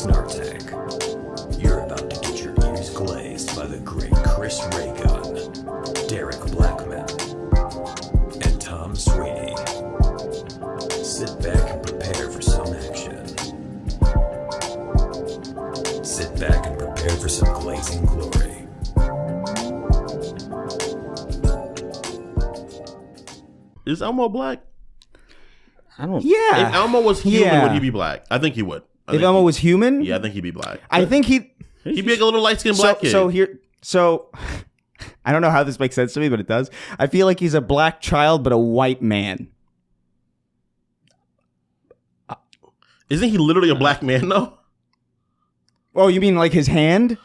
Snark Tank. You're about to get your ears glazed by the great Chris Raygun, Derek Blackman, and Tom Sweeney. Sit back and prepare for some action. Sit back and prepare for some glazing glory. Is Elmo black? I don't. Yeah. If Elmo was human, Yeah. would he be black? I think he would. If Elmo was human? Yeah, I think he'd be black. I think he'd He'd be like a little light-skinned black kid. So I don't know how this makes sense to me, but it does. I feel like he's a black child, but a white man. Isn't he literally a black man, though? Oh, you mean like his hand?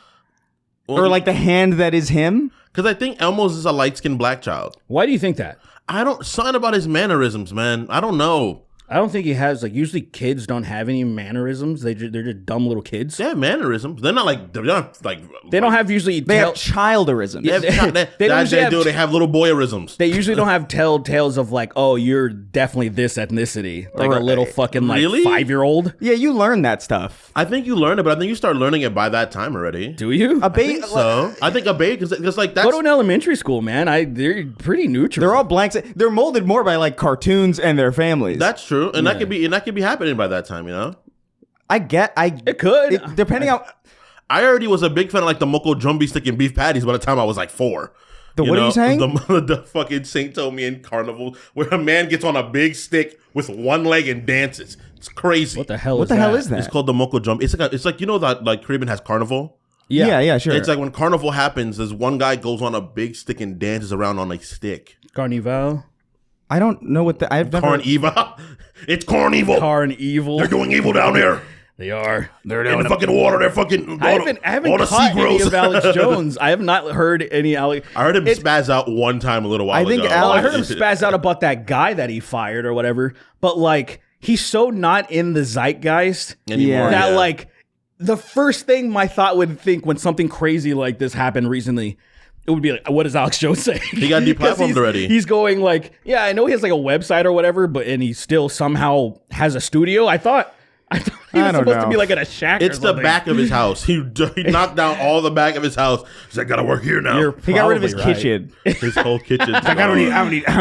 Well, Or like the hand that is him? Because I think Elmo's is a light-skinned black child. Why do you think that? Something about his mannerisms, man. I don't know. I don't think he has, like, usually kids don't have any mannerisms. They're just dumb little kids. They have mannerisms. They're not like, They don't have usually... They have childerisms. They have little boyerisms. They usually don't have telltales of like, oh, you're definitely this ethnicity. Like a little fucking like Really? 5-year-old. Yeah, you learn that stuff. I think you learn it, but I think you start learning it by that time already. Do you? A baby. So I think a baby, because like that's Go to an elementary school, man. They're pretty neutral. They're all blanks. They're molded more by like cartoons and their families. that's true, and that could be happening by that time. You know, It could. Depending on I already was a big fan of like the Moko Jumbi stick and beef patties by the time I was like 4. what are you saying? The fucking Saint Tomian carnival where a man gets on a big stick with one leg and dances. It's crazy. What the hell what is the that? hell is that? It's called the Moko Jumbi. It's like you know that like Caribbean has carnival. Yeah, sure. It's like when carnival happens, there's one guy goes on a big stick and dances around on a stick. Carnival. I don't know what the I've never. Carnival. It's carnival. Carnival. They're doing evil down there. They are. They're in the fucking water. They're fucking. I haven't caught any of Alex Jones. I have not heard any Alex. I heard him spaz out one time a little while ago. I heard him spaz out about that guy that he fired or whatever. But like, he's so not in the zeitgeist Anymore, that yeah. like the first thing my thought would think when something crazy like this happened recently, it would be like, what is Alex Jones saying? He got deplatformed already. He's going like, yeah, I know he has like a website or whatever, and he still somehow has a studio. I thought he was supposed to be like at a shack. It's or the something. back of his house. He knocked down all the back of his house. He's like, gotta work here now. He got rid of his Probably right. kitchen. His whole kitchen. I don't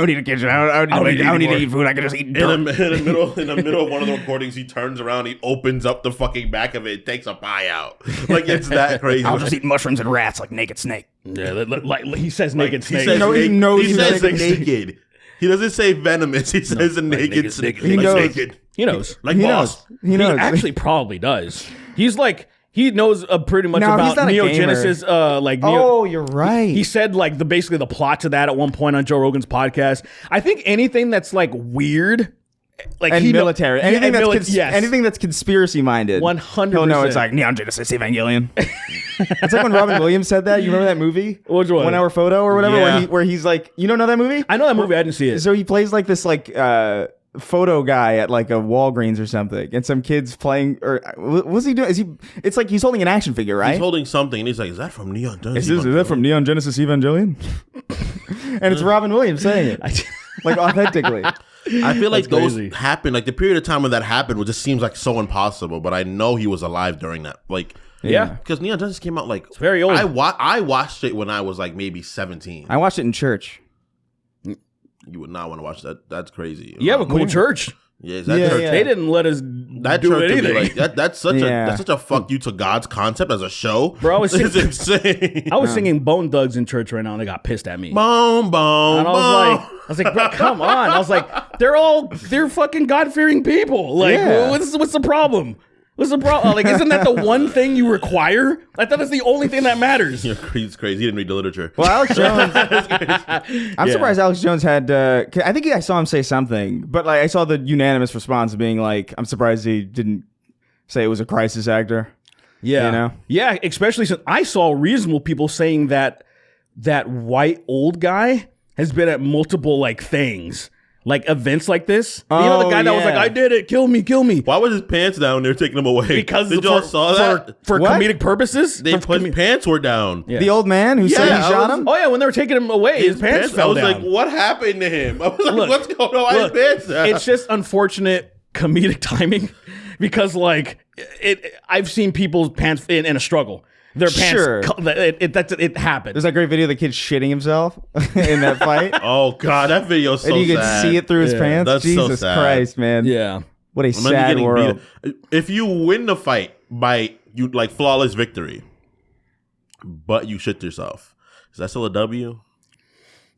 need a kitchen. I don't need to eat food. I can just eat dirt. In the middle of one of the recordings, he turns around, he opens up the fucking back of it, takes a pie out. Like it's that crazy. I'll just eat mushrooms and rats like naked snake. Yeah, like he says naked snake. He says naked. naked. He doesn't say venomous. He says a naked snake. He knows. Naked. He knows. Like He boss. knows. He knows. He actually probably does. He's like, he knows pretty much No, he's about not a Neogenesis. You're right. He said like basically the plot to that at one point on Joe Rogan's podcast. I think anything that's like weird, like and military. Anything yes. anything that's conspiracy minded. 100%. He'll know it's like Neon Genesis Evangelion. It's like when Robin Williams said that. You remember that movie? Which one? 1 Hour Photo or whatever. Yeah. Where he's like, you don't know that movie? I know that movie. I didn't see it. So he plays like this photo guy at like a Walgreens or something, and some kids playing. Or what's he doing? It's like he's holding an action figure, right? He's holding something, and he's like, "Is that from Neon Genesis? Is that from Neon Genesis Evangelion? And it's Robin Williams saying it, like authentically. I feel like those crazy. happened. Like the period of time when that happened, just seems like so impossible. But I know he was alive during that. Like, Yeah. because Neon Genesis came out like very old. I watched it when I was like maybe 17. I watched it in church. You would not want to watch that. That's crazy. You have a cool church. Yeah, that Yeah, church. yeah. They didn't let us That do church would be anything. like that's such Yeah. a fuck you to God's concept as a show. Bro, I was It's singing- insane. I was singing Bone Thugs in church right now, and they got pissed at me. Boom, boom, And I was like, bro, come on. I was like, they're fucking God-fearing people. Like, Yeah. what's the problem? What's the problem? Like, isn't that the one thing you require? I thought that's the only thing that matters. He's crazy. He didn't read the literature. Well, Alex Jones. I'm surprised Alex Jones had. I think I saw him say something, but like I saw the unanimous response being like, "I'm surprised he didn't say it was a crisis actor." Yeah. You know? Yeah, especially since I saw reasonable people saying that white old guy has been at multiple like things. Like events like this. You know the guy that was like, yeah. I did it, kill me. Why was his pants down? They're taking him away. Because did y'all saw that? For What? comedic purposes? They put his pants were down. Yeah. The old man who said he Yeah, I shot was- him. Oh yeah, when they were taking him away, his pants I fell was down. like, what happened to him? I was like, Look, what's going on? Why his Look, pants down? it's just unfortunate comedic timing. because like I've seen people's pants in a struggle. Their pants, Sure. It happened. There's that great video of the kid shitting himself in that fight. Oh god, that video's so sad. And you can see it through his pants. That's so Jesus sad. Christ, man. Yeah. What a Imagine sad getting world. beat. If you win the fight by flawless victory, but you shit yourself, is that still a W?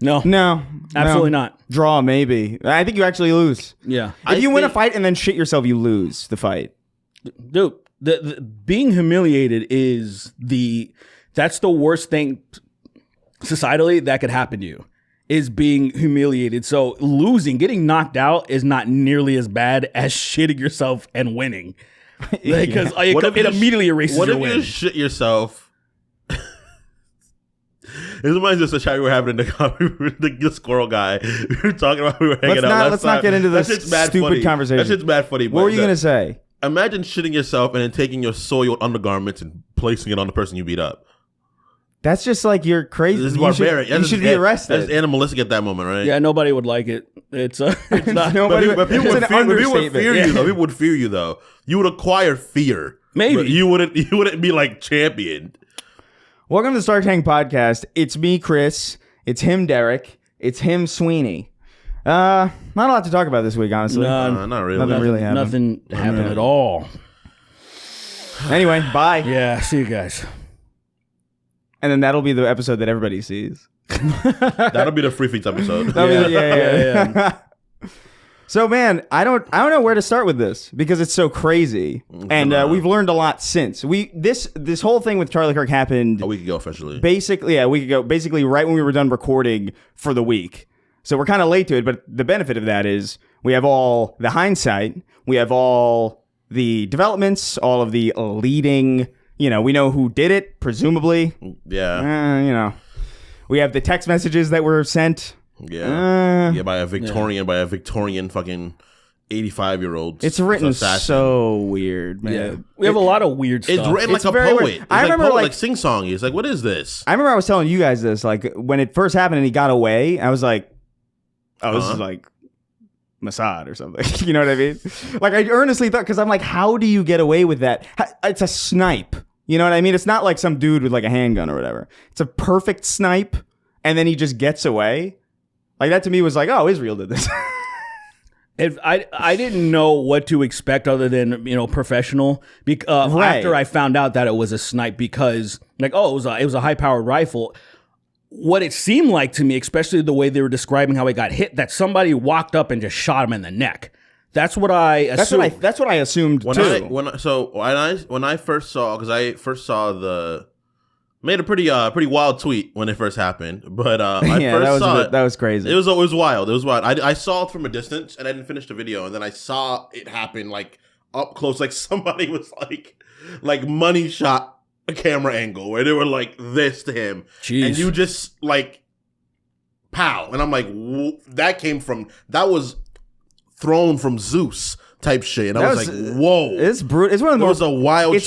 No, absolutely not. Draw, maybe. I think you actually lose. Yeah, If you win a fight and then shit yourself, you lose the fight. dude. The being humiliated that's the worst thing societally that could happen to you, is being humiliated. So getting knocked out is not nearly as bad as shitting yourself and winning, because it immediately erases your win. What if you shit yourself? It reminds us of the chat we were having in the squirrel guy. We were talking about, we were hanging out. Let's not get into this stupid conversation. That shit's mad funny. What were you going to say? Imagine shitting yourself and then taking your soiled undergarments and placing it on the person you beat up. That's just like you're crazy. This is barbaric. You should be arrested. That's animalistic at that moment, right? Yeah, nobody would like it. It's not. But people would fear you though. People would fear you though. You would acquire fear. Maybe. But you wouldn't be like championed. Welcome to the Stark Tank Podcast. It's me, Chris. It's him, Derek. It's him, Sweeney. Not a lot to talk about this week, honestly. Not really. Nothing really happened. Nothing happened at all. Anyway, bye. Yeah, see you guys. And then that'll be the episode that everybody sees. That'll be the Free Feats episode. Yeah. So, man, I don't know where to start with this because it's so crazy, and we've learned a lot since this whole thing with Charlie Kirk happened A week ago, officially. Basically, a week ago. Basically, right when we were done recording for the week. So we're kind of late to it, but the benefit of that is we have all the hindsight, we have all the developments, all of the leading. We know who did it, presumably. Yeah. We have the text messages that were sent. Yeah. By a Victorian fucking 85-year-old. It's written assassin. so weird, man. Yeah. We have a lot of weird stuff. It's written like a very poet. weird. It's I remember like sing-songy. It's like, what is this? I remember I was telling you guys this, like when it first happened and he got away, I was like, oh, this is like Mossad or something. You know what I mean? Like I earnestly thought, because I'm like, how do you get away with that? It's a snipe. You know what I mean? It's not like some dude with like a handgun or whatever. It's a perfect snipe, and then he just gets away. Like that to me was like, oh, Israel did this. I didn't know what to expect other than professional. Right. After I found out that it was a snipe, because like, oh, it was a high powered rifle. What it seemed like to me, especially the way they were describing how he got hit, that somebody walked up and just shot him in the neck. That's what I assumed. That's what I assumed too. When I first saw, because I first saw made a pretty wild tweet when it first happened, but that was crazy. It was wild. It was wild. I saw it from a distance and I didn't finish the video, and then I saw it happen like up close, like somebody was like money shot a camera angle where they were like this to him. Jeez. And you just like pow, and I'm like, that was thrown from Zeus type shit, and I was like, whoa, it's brutal. It's one of the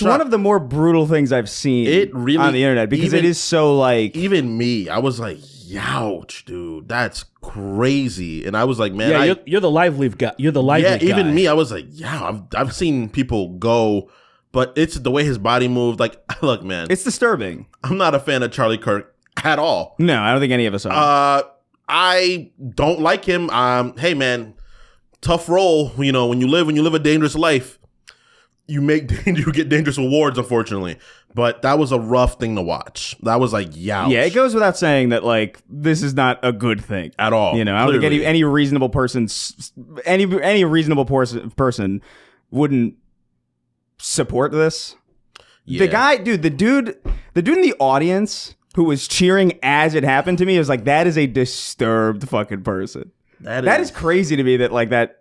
one of the more brutal things I've seen on the internet, because it is so like, even me, I was like, youch, dude, that's crazy. And I was like, man, you're the lively guy. You're the lively guy. Even me, I was like, I've seen people go, but it's the way his body moved. Like, look, man, it's disturbing. I'm not a fan of Charlie Kirk at all. No, I don't think any of us are. I don't like him. Hey, man, tough role. When you live a dangerous life, you get dangerous rewards, unfortunately. But that was a rough thing to watch. That was like, yeah, it goes without saying that like this is not a good thing at all. I don't think any reasonable person wouldn't support this. Yeah. The dude in the audience who was cheering as it happened to me was like, that is a disturbed fucking person. That is crazy to me that like that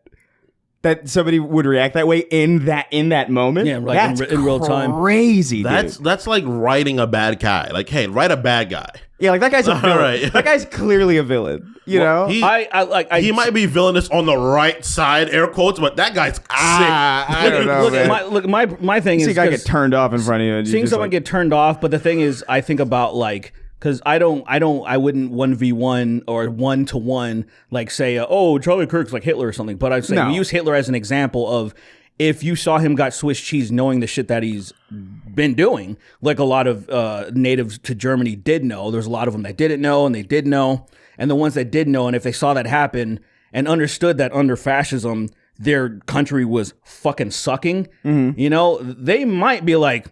somebody would react that way in that moment. Yeah, like that's in real time. Crazy. That's like writing a bad guy. Like, hey, write a bad guy. Yeah, like that guy's a villain. Right. That guy's clearly a villain. You know, he might be villainous on the right side, air quotes, but that guy's sick. I don't know. My thing is, see a guy get turned off in front of you. And seeing someone get turned off, but the thing is, I think about like, because I wouldn't 1v1 or 1-to-1 like say, oh, Charlie Kirk's like Hitler or something. But I'd say we use Hitler as an example of, if you saw him got Swiss cheese knowing the shit that he's been doing, like a lot of natives to Germany did know. There's a lot of them that didn't know, and they did know. And the ones that did know, and if they saw that happen and understood that under fascism, their country was fucking sucking, you know, they might be like,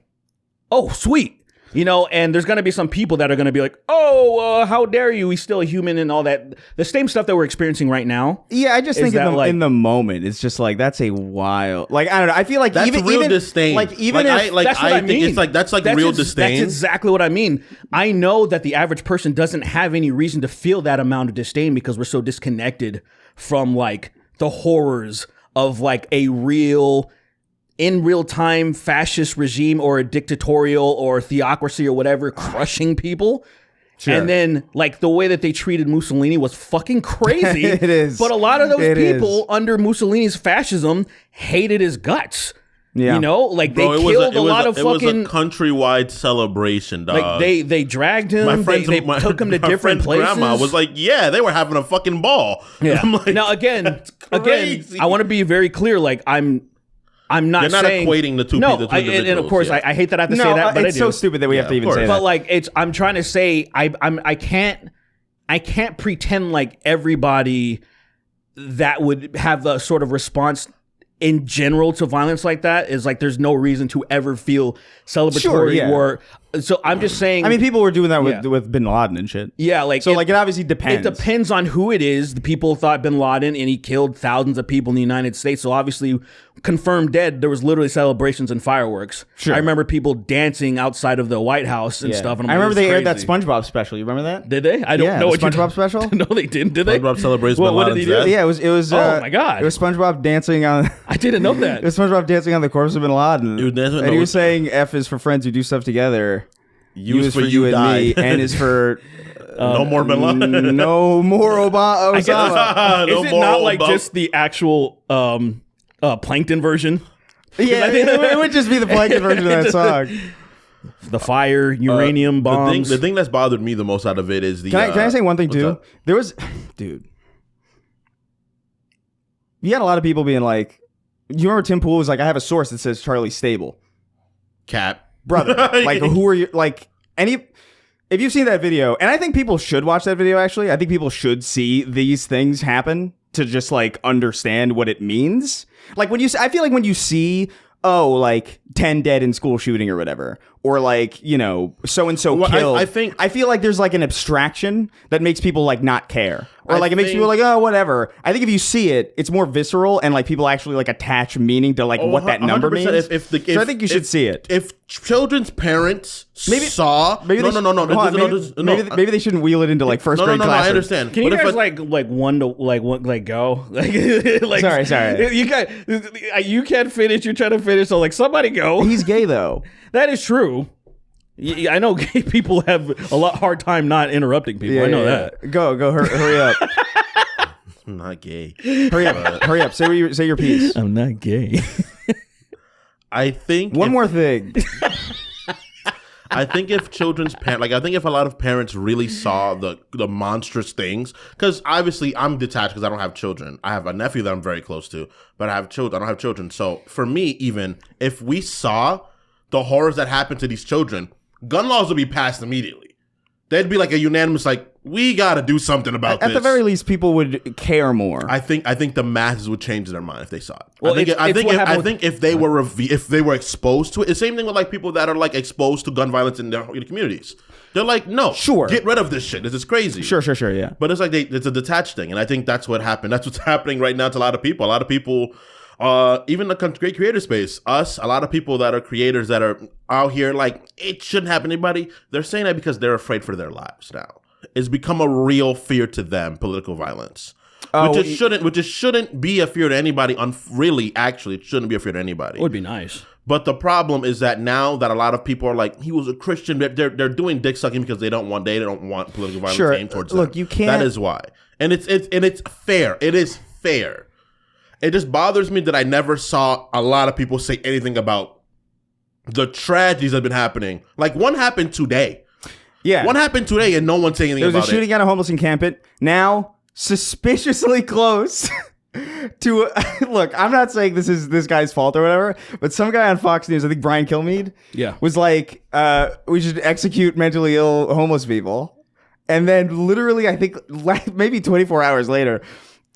oh, sweet. You know, and there's going to be some people that are going to be like, oh, how dare you? He's still a human and all that. The same stuff that we're experiencing right now. Yeah, I just think in the moment, it's just like, that's a wild, like, I don't know. I feel like that's real disdain. Like, even like, if, that's what I think mean. it's like, that's real disdain. That's exactly what I mean. I know that the average person doesn't have any reason to feel that amount of disdain because we're so disconnected from like the horrors of like a real in real time fascist regime or a dictatorial or theocracy or whatever crushing people. Sure. And then like the way that they treated Mussolini was fucking crazy. It is. But a lot of those people under Mussolini's fascism hated his guts. Yeah. You know, like they killed a lot of fucking. It was a countrywide celebration, dog. Like they dragged him. They took him to different places. Grandma was like, yeah, they were having a fucking ball. Yeah. I'm like, now again, I want to be very clear. Like I'm not. You're not saying, equating the two. No, the two and of course, I hate that I have to say that, but it's so stupid that we have to even say that. But like, I'm trying to say, I can't pretend like everybody that would have the sort of response in general to violence like that is like there's no reason to ever feel celebratory or. So I'm just saying. I mean, people were doing that with Bin Laden and shit. Yeah, like so. Like it obviously depends. It depends on who it is. The people thought Bin Laden, and he killed thousands of people in the United States. So obviously, confirmed dead. There was literally celebrations and fireworks. Sure. I remember people dancing outside of the White House and stuff. And I remember they aired that SpongeBob special. You remember that? Did they? I don't know what SpongeBob special. No, they didn't. Did they? SpongeBob celebrates. What did he do? Yeah, it was. Oh my god! It was SpongeBob dancing on. I didn't know that. It was SpongeBob dancing on the corpse of Bin Laden. He was dancing. And he was saying, "F is for friends who do stuff together." U is for you and me, and is for no more Bin Laden. No more Obama. Is it not like just the actual plankton version? Yeah, it would just be the plankton version of that song. The fire, uranium bombs. The thing that's bothered me the most out of it is the. Can I say one thing too? There was, dude. You had a lot of people being like, you remember Tim Pool was like, I have a source that says Charlie's stable. Cap. Brother, like who are you? Like if you've seen that video, and I think people should watch that video. Actually, I think people should see these things happen to just like understand what it means. Like when I feel like when you see, like 10 dead in school shooting or whatever, or like so and so killed. I feel like there's like an abstraction that makes people like not care, or like it makes people like, oh, whatever. I think if you see it, it's more visceral, and like people actually like attach meaning to like what that number means. So I think you should see it. If children's parents saw, maybe they shouldn't wheel it into like first grade classes. I understand. Can you guys like go? Like, sorry. You can't finish. You're trying to finish. So like somebody go. He's gay though. That is true. I know gay people have a lot hard time not interrupting people. I know that. Go, hurry up. I'm not gay. Hurry up. Say your piece. I'm not gay. I think one more thing. I think if children's parents, I think if a lot of parents really saw the monstrous things, because obviously I'm detached because I don't have children. I have a nephew that I'm very close to, but I don't have children. So for me, even if we saw the horrors that happen to these children, gun laws would be passed immediately. There'd be like a unanimous, like, we got to do something about this. At the very least, people would care more. I think the masses would change their mind if they saw it. Well, I think if they were exposed to it, the same thing with like people that are like exposed to gun violence in their communities. They're like, no, get rid of this shit. This is crazy. Sure, yeah. But it's like it's a detached thing, and I think that's what happened. That's what's happening right now to a lot of people. A lot of people. Even the great creator space, a lot of people that are creators that are out here like, it shouldn't happen to anybody. They're saying that because they're afraid for their lives now. It's become a real fear to them, political violence. Which it shouldn't be a fear to anybody. Really, actually, it shouldn't be a fear to anybody. It would be nice. But the problem is that now that a lot of people are like, he was a Christian, they're doing dick sucking because they don't want political violence aimed towards them. Look, you can't. That is why. And it's fair. It is fair. It just bothers me that I never saw a lot of people say anything about the tragedies that have been happening. Like, one happened today. Yeah. One happened today and no one's saying anything about it. There was a shooting at a homeless encampment. Now, suspiciously close to look, I'm not saying this is this guy's fault or whatever, but some guy on Fox News, I think Brian Kilmeade, was like, we should execute mentally ill homeless people. And then literally, I think maybe 24 hours later,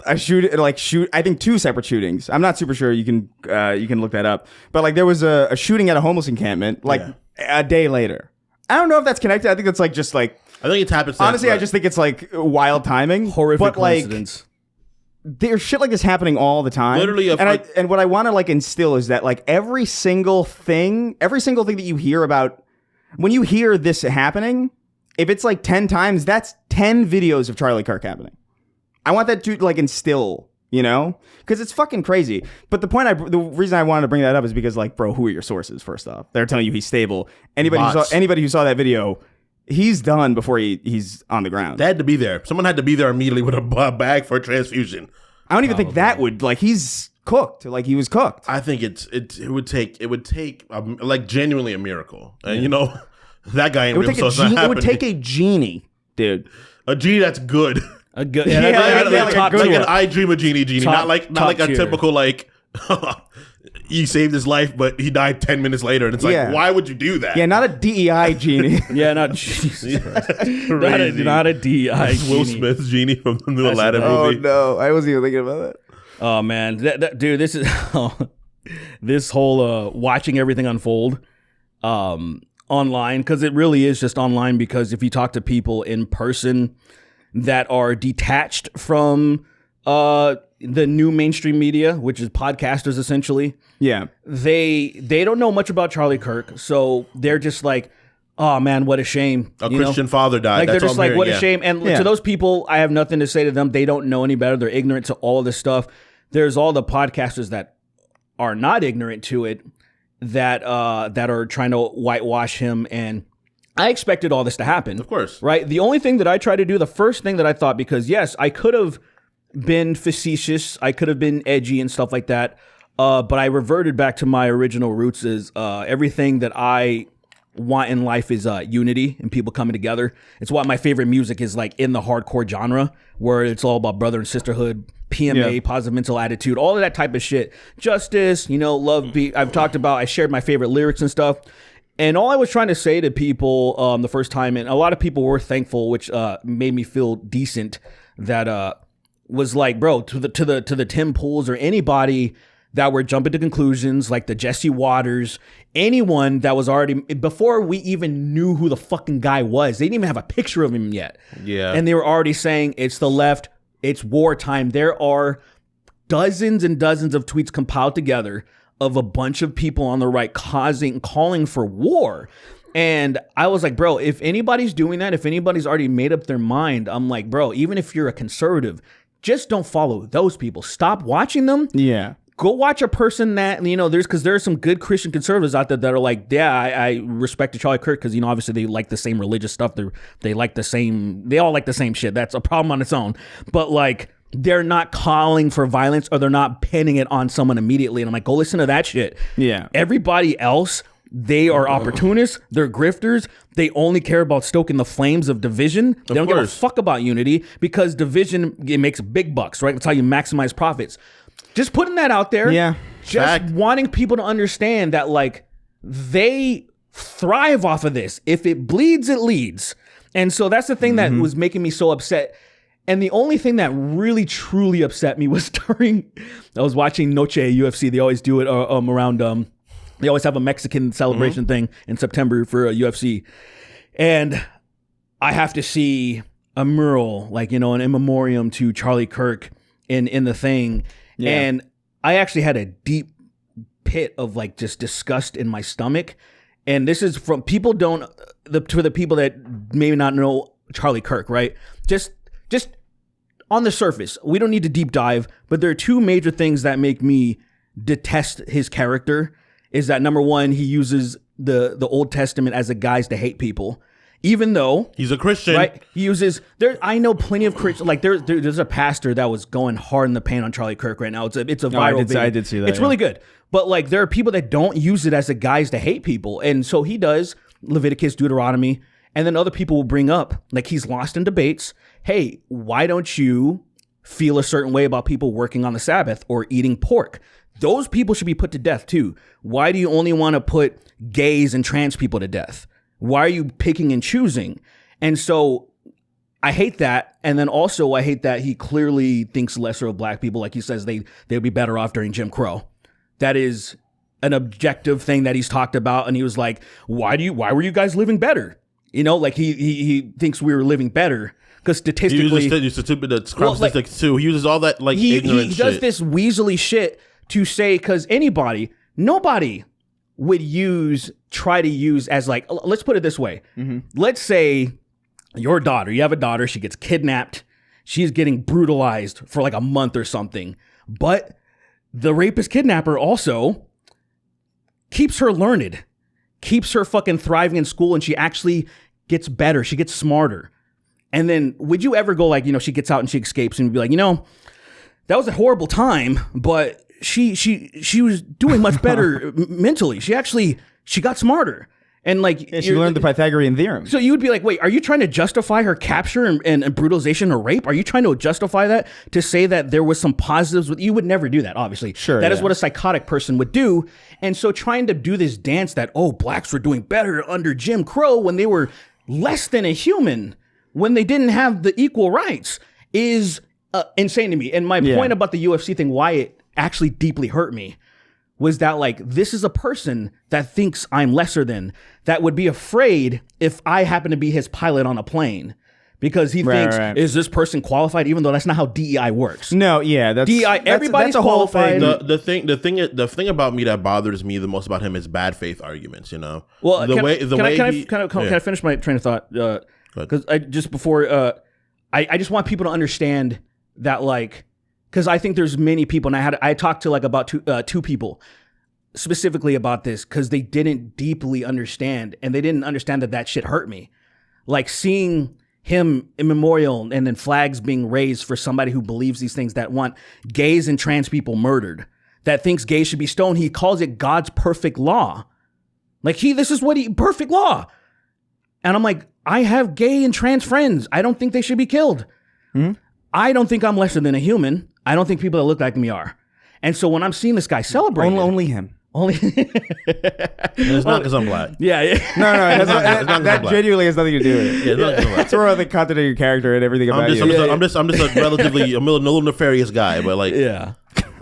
I think 2 separate shootings. I'm not super sure. You can look that up. But like there was a shooting at a homeless encampment a day later. I don't know if that's connected. I think it's like just like I think it's happened. Honestly, I just think it's like wild timing. Horrific coincidence. There's shit like this happening all the time. Literally, and what I want to like instill is that like every single thing that you hear about, when you hear this happening, if it's like 10 times, that's 10 videos of Charlie Kirk happening. I want that to like instill, you know, because it's fucking crazy. But the reason I wanted to bring that up is because like, bro, who are your sources? First off, they're telling you he's stable. Anybody who saw that video, he's done before he's on the ground. They had to be there. Someone had to be there immediately with a bag for a transfusion. I don't even think that would like he's cooked. Like he was cooked. I think it would take like genuinely a miracle. And you know that guy ain't real, so it's not happening. It would take a genie, dude. A genie that's good. A good, like an I Dream a Genie, not like a typical like he saved his life, but he died 10 minutes later, and it's like, why would you do that? Yeah, not a DEI genie. Not Jesus Christ. not a DEI genie. Will Smith's genie from the new Aladdin movie. Oh no, I wasn't even thinking about that. Oh man, dude, this is this whole watching everything unfold online, because it really is just online. Because if you talk to people in person that are detached from the new mainstream media, which is podcasters essentially, they don't know much about Charlie Kirk, so they're just like, oh man, what a shame. A Christian father died. Like That's they're just like, what a shame. And to those people, I have nothing to say to them. They don't know any better. They're ignorant to all of this stuff. There's all the podcasters that are not ignorant to it that are trying to whitewash him. And I expected all this to happen. Of course. Right? The only thing that I tried to do, the first thing that I thought, because yes, I could have been facetious, I could have been edgy and stuff like that, but I reverted back to my original roots. Is everything that I want in life is unity and people coming together. It's why my favorite music is like in the hardcore genre, where it's all about brother and sisterhood, PMA, positive mental attitude, all of that type of shit. Justice, love. I shared my favorite lyrics and stuff. And all I was trying to say to people the first time, and a lot of people were thankful, which made me feel decent, that was like, bro, to the Tim Pools or anybody that were jumping to conclusions, like the Jesse Waters, anyone that was already, before we even knew who the fucking guy was, they didn't even have a picture of him yet. Yeah. And they were already saying it's the left, it's wartime. There are dozens and dozens of tweets compiled together of a bunch of people on the right calling for war. And I was like, bro, if anybody's doing that, if anybody's already made up their mind, I'm like, bro, even if you're a conservative, just don't follow those people. Stop watching them. Yeah. Go watch a person that, because there's some good Christian conservatives out there that are like, yeah, I respect Charlie Kirk because, obviously they like the same religious stuff. They all like the same shit. That's a problem on its own. But like, they're not calling for violence or they're not pinning it on someone immediately. And I'm like, go listen to that shit. Yeah. Everybody else, they are opportunists. They're grifters. They only care about stoking the flames of division. They don't give a fuck about unity, because division, it makes big bucks, right? That's how you maximize profits. Just putting that out there. Yeah. Just wanting people to understand that, like, they thrive off of this. If it bleeds, it leads. And so that's the thing that was making me so upset. And the only thing that really, truly upset me was I was watching Noche UFC. They always do it around, they always have a Mexican celebration thing in September for UFC. And I have to see a mural, like, an in memoriam to Charlie Kirk in the thing. Yeah. And I actually had a deep pit of like just disgust in my stomach. And this is from people to the people that maybe not know Charlie Kirk, right? Just on the surface, we don't need to deep dive, but there are two major things that make me detest his character. Is that number one, he uses the Old Testament as a guise to hate people, even though he's a Christian. Right? He uses I know plenty of Christians. Like there's a pastor that was going hard in the paint on Charlie Kirk right now. It's a viral video. I did see that. It's really good. But like there are people that don't use it as a guise to hate people, and so he does Leviticus, Deuteronomy. And then other people will bring up, like, he's lost in debates. Hey, why don't you feel a certain way about people working on the Sabbath or eating pork. Those people should be put to death too. Why do you only want to put gays and trans people to death? Why are you picking and choosing? And so I hate that. And then also I hate that he clearly thinks lesser of black people. Like he says they'd be better off during Jim Crow. That is an objective thing that he's talked about. And he was like, why were you guys living better? You know, like he thinks we were living better. Because statistically, he uses statistics too. He uses all that like ignorant he does shit. this weaselly shit to say, because nobody would try to use as like, let's put it this way. Mm-hmm. Let's say you have a daughter, she gets kidnapped, she's getting brutalized for like a month or something, but the rapist kidnapper also keeps her learned, keeps her fucking thriving in school, and she actually gets better, she gets smarter. And then would you ever go like, she gets out and she escapes and be like, that was a horrible time, but she was doing much better mentally. She got smarter. And like she learned the Pythagorean theorem. So you would be like, wait, are you trying to justify her capture and brutalization or rape? Are you trying to justify that to say that there was some positives? You would never do that, obviously. Sure. That is what a psychotic person would do. And so trying to do this dance that, blacks were doing better under Jim Crow when they were less than a human, when they didn't have the equal rights, is insane to me. And my point about the UFC thing, why it actually deeply hurt me, was that like, this is a person that thinks I'm lesser than, that would be afraid if I happen to be his pilot on a plane, because he thinks, is this person qualified? Even though that's not how DEI works. No, yeah, that's DEI. Everybody's that's a whole qualified. thing. The thing about me that bothers me the most about him is bad faith arguments. Well, can I finish my train of thought? Because I just want people to understand that, like, because I think there's many people, and I talked to like about two people specifically about this, because they didn't deeply understand, and they didn't understand that shit hurt me. Like seeing him in memorial and then flags being raised for somebody who believes these things, that want gays and trans people murdered, that thinks gays should be stoned. He calls it God's perfect law. Like perfect law. And I'm like, I have gay and trans friends. I don't think they should be killed. Mm-hmm. I don't think I'm lesser than a human. I don't think people that look like me are. And so when I'm seeing this guy celebrate, only him. It's not because I'm black. Yeah. No, that genuinely has nothing to do with it. Yeah, it's not 'cause I'm black. It's more of the content of your character and everything about you. I'm just a relatively a little nefarious guy, but like, yeah.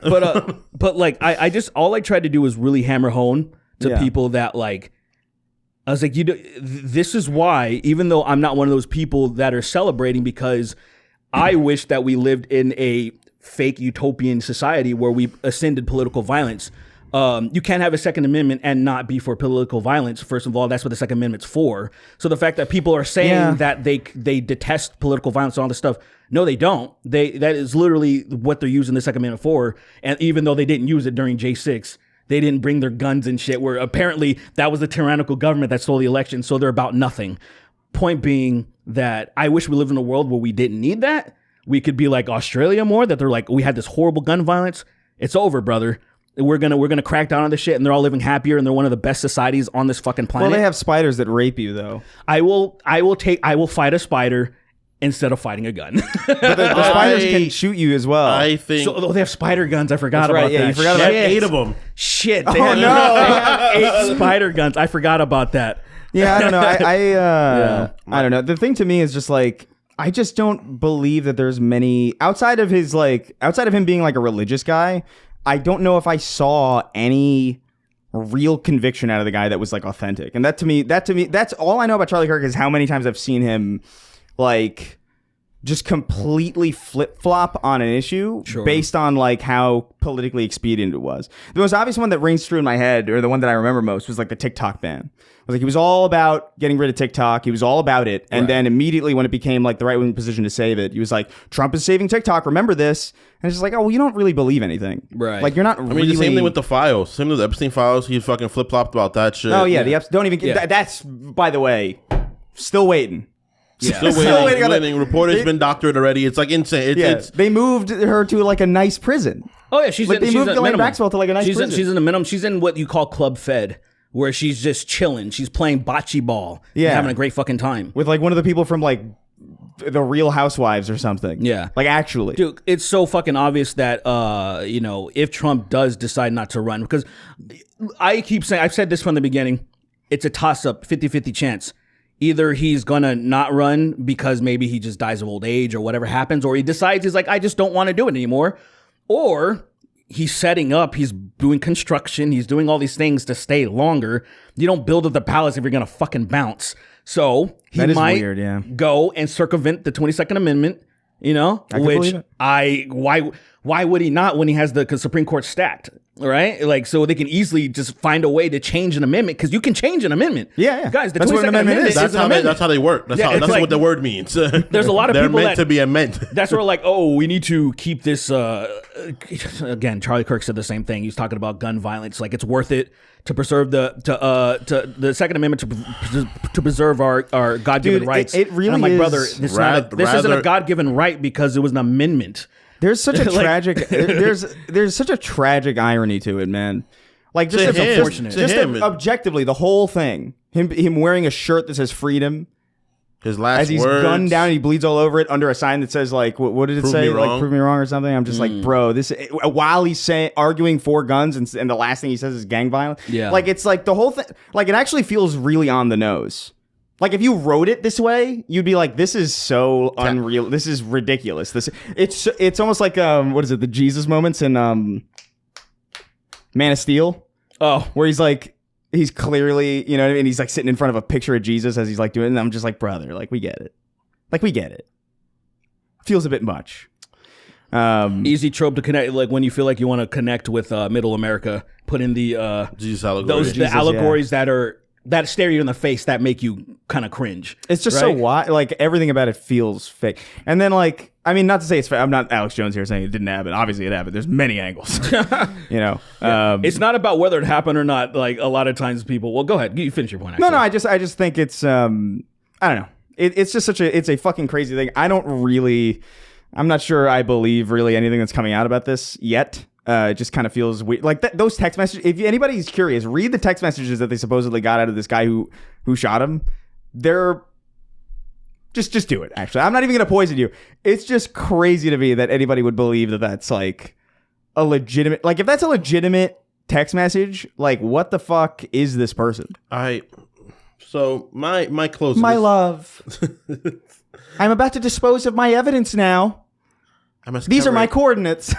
But like all I tried to do was really hammer home to people that like, I was like, this is why, even though I'm not one of those people that are celebrating, because I wish that we lived in a fake utopian society where we ascended political violence. You can't have a Second Amendment and not be for political violence. First of all, that's what the Second Amendment's for. So the fact that people are saying that they detest political violence and all this stuff, no, they don't. That is literally what they're using the Second Amendment for. And even though they didn't use it during J6, they didn't bring their guns and shit, where apparently that was the tyrannical government that stole the election. So they're about nothing. Point being that I wish we lived in a world where we didn't need that. We could be like Australia more, that they're like, we had this horrible gun violence. It's over, brother. We're gonna crack down on this shit, and they're all living happier, and they're one of the best societies on this fucking planet. Well, they have spiders that rape you, though. I will fight a spider instead of fighting a gun. But the spiders can shoot you as well. I think so. They have spider guns. I forgot about that. Yeah, you forgot about 8 of them. Shit. They had 8 spider guns. I forgot about that. Yeah, I don't know. I don't know. The thing to me is just like, I just don't believe that there's many outside of him being like a religious guy. I don't know if I saw any real conviction out of the guy that was like authentic. And that to me, that's all I know about Charlie Kirk, is how many times I've seen him like just completely flip-flop on an issue based on like how politically expedient it was. The most obvious one that rings true in my head, or the one that I remember most, was like the TikTok ban. I was like, he was all about getting rid of TikTok. He was all about it. And then immediately when it became like the right-wing position to save it, he was like, Trump is saving TikTok. Remember this. And it's just like, oh, well, you don't really believe anything. Right. Like, you're not really... I mean, the same thing with the files. Same with the Epstein files. He fucking flip-flopped about that shit. Oh, yeah. Don't even... Yeah. That's, by the way, still waiting. Yeah. Still waiting. Reporter's been doctored already. It's like insane. They moved her to like a nice prison. Oh, yeah. She's they moved Ghislaine Maxwell to like a nice prison. She's in the minimum. She's in what you call Club Fed, where she's just chilling. She's playing bocce ball. Yeah. And having a great fucking time. With like one of the people from like the Real Housewives or something. Yeah. Like actually. Dude, it's so fucking obvious that, if Trump does decide not to run, because I keep saying, I've said this from the beginning, it's a toss-up, 50-50 chance. Either he's gonna not run because maybe he just dies of old age or whatever happens, or he decides he's like, I just don't want to do it anymore. Or he's setting up, he's doing construction, he's doing all these things to stay longer. You don't build up the palace if you're gonna fucking bounce. So he That is might weird, yeah. go and circumvent the 22nd Amendment, I can believe it. why would he not when he has the Supreme Court stacked, right? Like, so they can easily just find a way to change an amendment, because you can change an amendment. Yeah. Guys, the That's what 22nd an amendment Amendment is. That's an how amendment. they work. That's Yeah, it's that's like- what the word means. There's a lot of They're people meant that- to be amended. That's where like, oh, we need to keep this. Again, Charlie Kirk said the same thing. He was talking about gun violence. Like, it's worth it to preserve the Second Amendment to preserve our God-given Dude, rights. it really and I'm like, is brother, this isn't rather- a God-given right because it was an amendment. There's such a Like- tragic there's such a tragic irony to it, man. Like just To him, unfortunate. to just him, objectively, the whole thing. Him wearing a shirt that says freedom his last as he's words, gunned down and he bleeds all over it under a sign that says like what did it Prove say? me Like wrong. prove me wrong or something. I'm just like, bro, this while he's arguing for guns and the last thing he says is gang violence. Yeah. Like it's like the whole thing like it actually feels really on the nose. Like if you wrote it this way, you'd be like, "This is so unreal. This is ridiculous." It's almost like what is it? The Jesus moments in Man of Steel, Oh, where he's clearly, you know what I mean? He's like sitting in front of a picture of Jesus as he's like doing it, and I'm just like, brother, like we get it, Feels a bit much. easy trope to connect. Like when you feel like you want to connect with Middle America, put in the Jesus allegory. those Jesus, the allegories that stare you in the face, that make you kind of cringe. It's just right? so wild. Like everything about it feels fake. And then like, I mean, not to say it's fake. I'm not Alex Jones here saying it didn't happen. Obviously it happened. There's many angles, you know? It's not about whether it happened or not. Like a lot of times people, well, go ahead. You finish your point. Actually. No, I just think it's, I don't know. It's just it's a fucking crazy thing. I'm not sure I believe really anything that's coming out about this yet. It just kind of feels weird. Like those text messages, if anybody's curious, read the text messages that they supposedly got out of this guy who shot him. They're just do it. Actually, I'm not even gonna poison you. It's just crazy to me that anybody would believe that that's like a legitimate. Like if that's a legitimate text message, like what the fuck is this person? So my closing. My love, I'm about to dispose of my evidence now. These are my coordinates.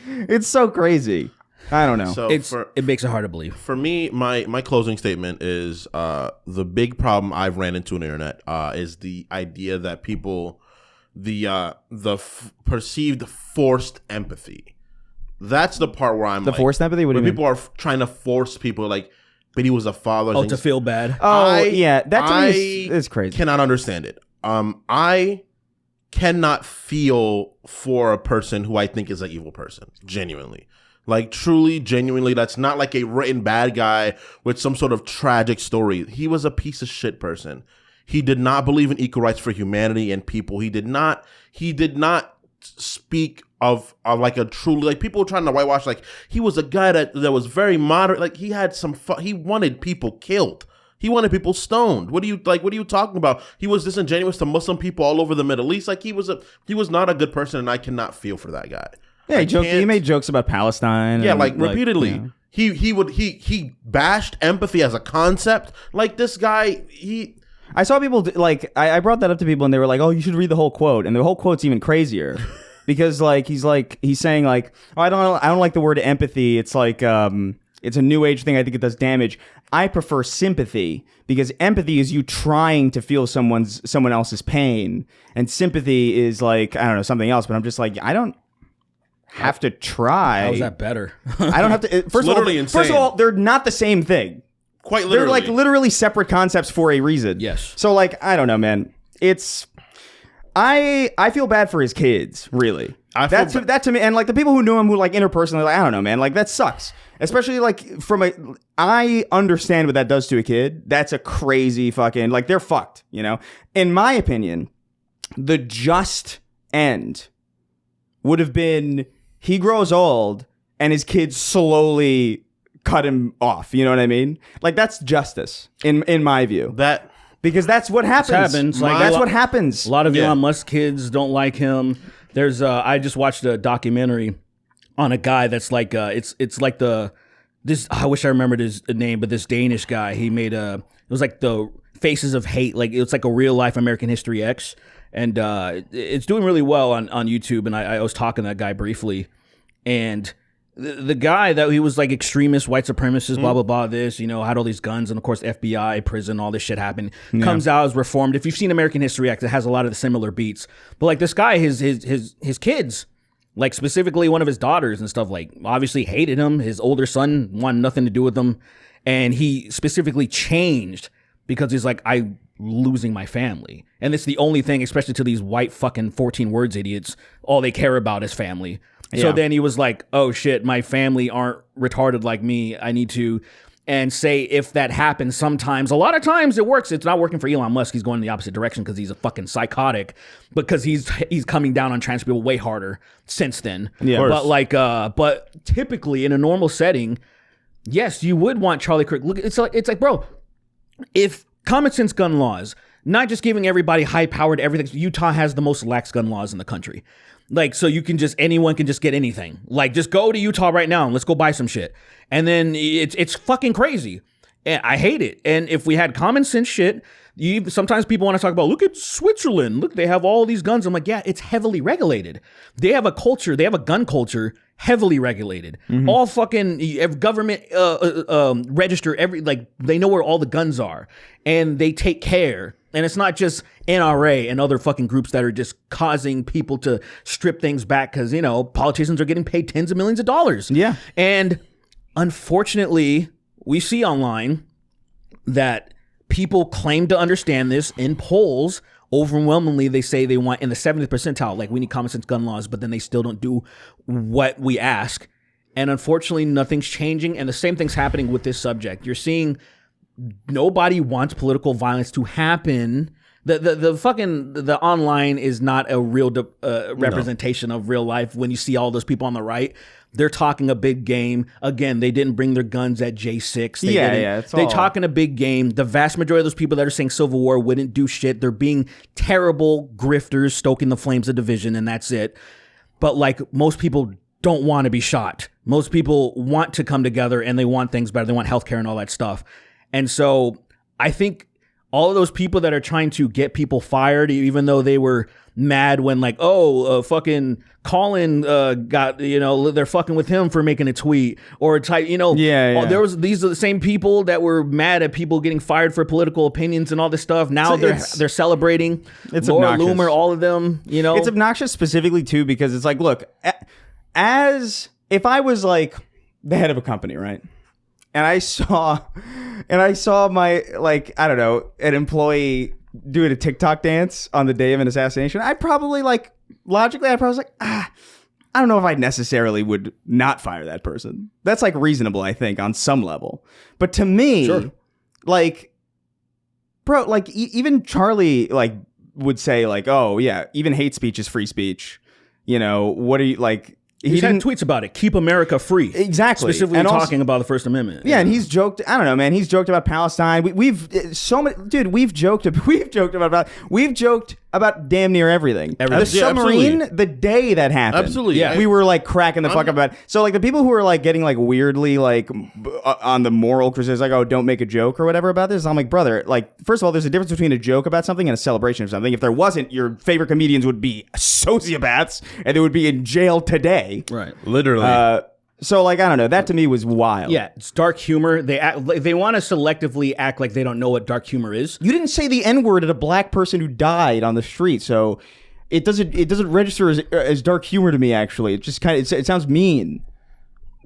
It's so crazy. I don't know. So It makes it hard to believe. for me, my closing statement is the big problem I've ran into on the internet is the idea that people perceived forced empathy. That's the part where I'm The forced empathy? What do you when mean? people are trying to force people like, but he was a father. Oh, things- to feel bad. Oh, yeah. That to me I is crazy. Cannot understand it. I cannot feel for a person who I think is an evil person. Genuinely. Like truly, genuinely, that's not like a written bad guy with some sort of tragic story. He was a piece of shit person. He did not believe in equal rights for humanity and people. He did not speak of like a truly, like people were trying to whitewash, like he was a guy that was very moderate. Like he had he wanted people killed. He wanted people stoned. What are you talking about? He was disingenuous to Muslim people all over the Middle East. Like he was not a good person, and I cannot feel for that guy. Yeah, he made jokes about Palestine. Yeah, and, like repeatedly. you know. He bashed empathy as a concept. Like this guy, I saw people I brought that up to people and they were like, "Oh, you should read the whole quote." And the whole quote's even crazier because he's saying like, "Oh, I don't like the word empathy. It's like it's a new age thing. I think it does damage. I prefer sympathy because empathy is you trying to feel someone else's pain, and sympathy is like, I don't know, something else." But I'm just like, I don't have to try. How's that better? I don't have to. First of all, they're not the same thing. quite literally, They're like literally separate concepts for a reason. Yes. So like, I don't know, man. It's I feel bad for his kids, really. That to me, and like the people who knew him, who like interpersonally, like I don't know, man. Like that sucks. Especially like I understand what that does to a kid. That's a crazy fucking, like they're fucked, you know? In my opinion, the just end would have been he grows old and his kids slowly cut him off. You know what I mean? Like that's justice in my view. that because that's what happens. Like, that's what happens. A lot of Elon Musk kids don't like him. There's I just watched a documentary on a guy that's like it's like this. I wish I remembered his name, but this Danish guy, he made it was like the Faces of Hate, like it's like a real life American History X, and it's doing really well on YouTube. And I was talking to that guy briefly, and the guy that he was like extremist, white supremacist, blah blah blah. This, you know, had all these guns, and of course FBI, prison, all this shit happened. Comes out as reformed. If you've seen American History X, it has a lot of the similar beats. But like this guy, his kids, like specifically one of his daughters and stuff, like obviously hated him. His older son wanted nothing to do with him, and he specifically changed because he's like, I'm losing my family, and it's the only thing, especially to these white fucking 14 words idiots. All they care about is family. So then he was like, oh shit, my family aren't retarded like me. I need to, and say if that happens sometimes, a lot of times it works. It's not working for Elon Musk. He's going in the opposite direction because he's a fucking psychotic, because he's coming down on trans people way harder since then. Yeah. But like, but typically in a normal setting, yes, you would want Charlie Kirk. Look, it's like, bro, if common sense gun laws, not just giving everybody high powered everything. Utah has the most lax gun laws in the country. Like, so anyone can just get anything. Like, just go to Utah right now and let's go buy some shit. And then it's fucking crazy. And I hate it. And if we had common sense shit, sometimes people want to talk about, look at Switzerland. Look, they have all these guns. I'm like, yeah, it's heavily regulated. They have a culture. They have a gun culture heavily regulated. All fucking government register they know where all the guns are, and they take care. And it's not just NRA and other fucking groups that are just causing people to strip things back because, you know, politicians are getting paid tens of millions of dollars. Yeah. And unfortunately, we see online that people claim to understand this. In polls, overwhelmingly, they say they want in the 70th percentile, like we need common sense gun laws, but then they still don't do what we ask. And unfortunately, nothing's changing. And the same thing's happening with this subject. You're seeing nobody wants political violence to happen. The online is not a real representation of real life. When you see all those people on the right, they're talking a big game. Again, they didn't bring their guns at J6. They're talking a big game. The vast majority of those people that are saying Civil War wouldn't do shit. They're being terrible grifters, stoking the flames of division, and that's it. But like, most people don't want to be shot. Most people want to come together, and they want things better. They want healthcare and all that stuff. And so I think all of those people that are trying to get people fired, even though they were mad when like, fucking Colin got, you know, they're fucking with him for making a tweet or type, you know, these are the same people that were mad at people getting fired for political opinions and all this stuff. Now they're celebrating. It's Laura Loomer, all of them, you know. It's obnoxious specifically too, because it's like, look, as if I was like the head of a company, right? And I saw my, like, I don't know, an employee doing a TikTok dance on the day of an assassination. I'd probably logically, I was like, I don't know if I necessarily would not fire that person. That's like reasonable, I think, on some level. But to me, like, bro, like even Charlie would say like, oh yeah, even hate speech is free speech. You know, what are you like? He's had tweets about it. Keep America free. Exactly. Specifically and talking about the First Amendment. Yeah, and he's joked. I don't know, man. He's joked about Palestine. We've joked about damn near everything. The submarine, the day that happened. Absolutely. Yeah. We were like cracking the fuck up about it. So like the people who are like getting like weirdly like on the moral crusade, like, oh, don't make a joke or whatever about this. I'm like, brother, like, first of all, there's a difference between a joke about something and a celebration of something. If there wasn't, your favorite comedians would be sociopaths and they would be in jail today. Right. Literally. So like, I don't know. That to me was wild. Yeah, it's dark humor. They want to selectively act like they don't know what dark humor is. You didn't say the N-word at a black person who died on the street, so it doesn't register as dark humor to me. Actually, it just kind of it sounds mean.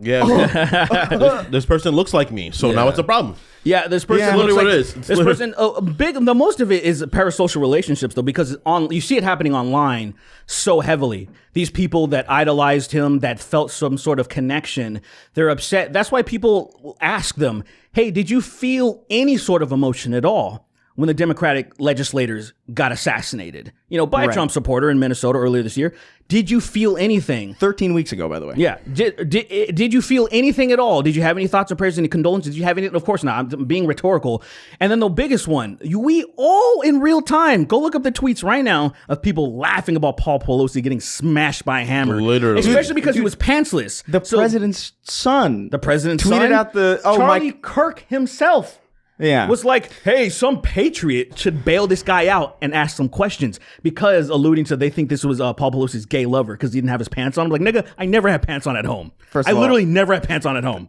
Yeah, this person looks like me, so now it's a problem. Yeah, this person looks like, what it is. This person, the most of it is parasocial relationships, though, because you see it happening online so heavily. These people that idolized him, that felt some sort of connection, they're upset. That's why people ask them, hey, did you feel any sort of emotion at all when the Democratic legislators got assassinated, by a Right. Trump supporter in Minnesota earlier this year. Did you feel anything? 13 weeks ago, by the way. Yeah. Did you feel anything at all? Did you have any thoughts or prayers, any condolences? Did you have any? Of course not. I'm being rhetorical. And then the biggest one, we all in real time, go look up the tweets right now of people laughing about Paul Pelosi getting smashed by a hammer. Literally. Especially because he was pantsless. The president's son. The president's tweeted son, out Charlie Kirk himself. Yeah. Was like, hey, some patriot should bail this guy out and ask some questions, because alluding to they think this was Paul Pelosi's gay lover because he didn't have his pants on. I'm like, nigga, I never had pants on at home. First I of all, literally never had pants on at home.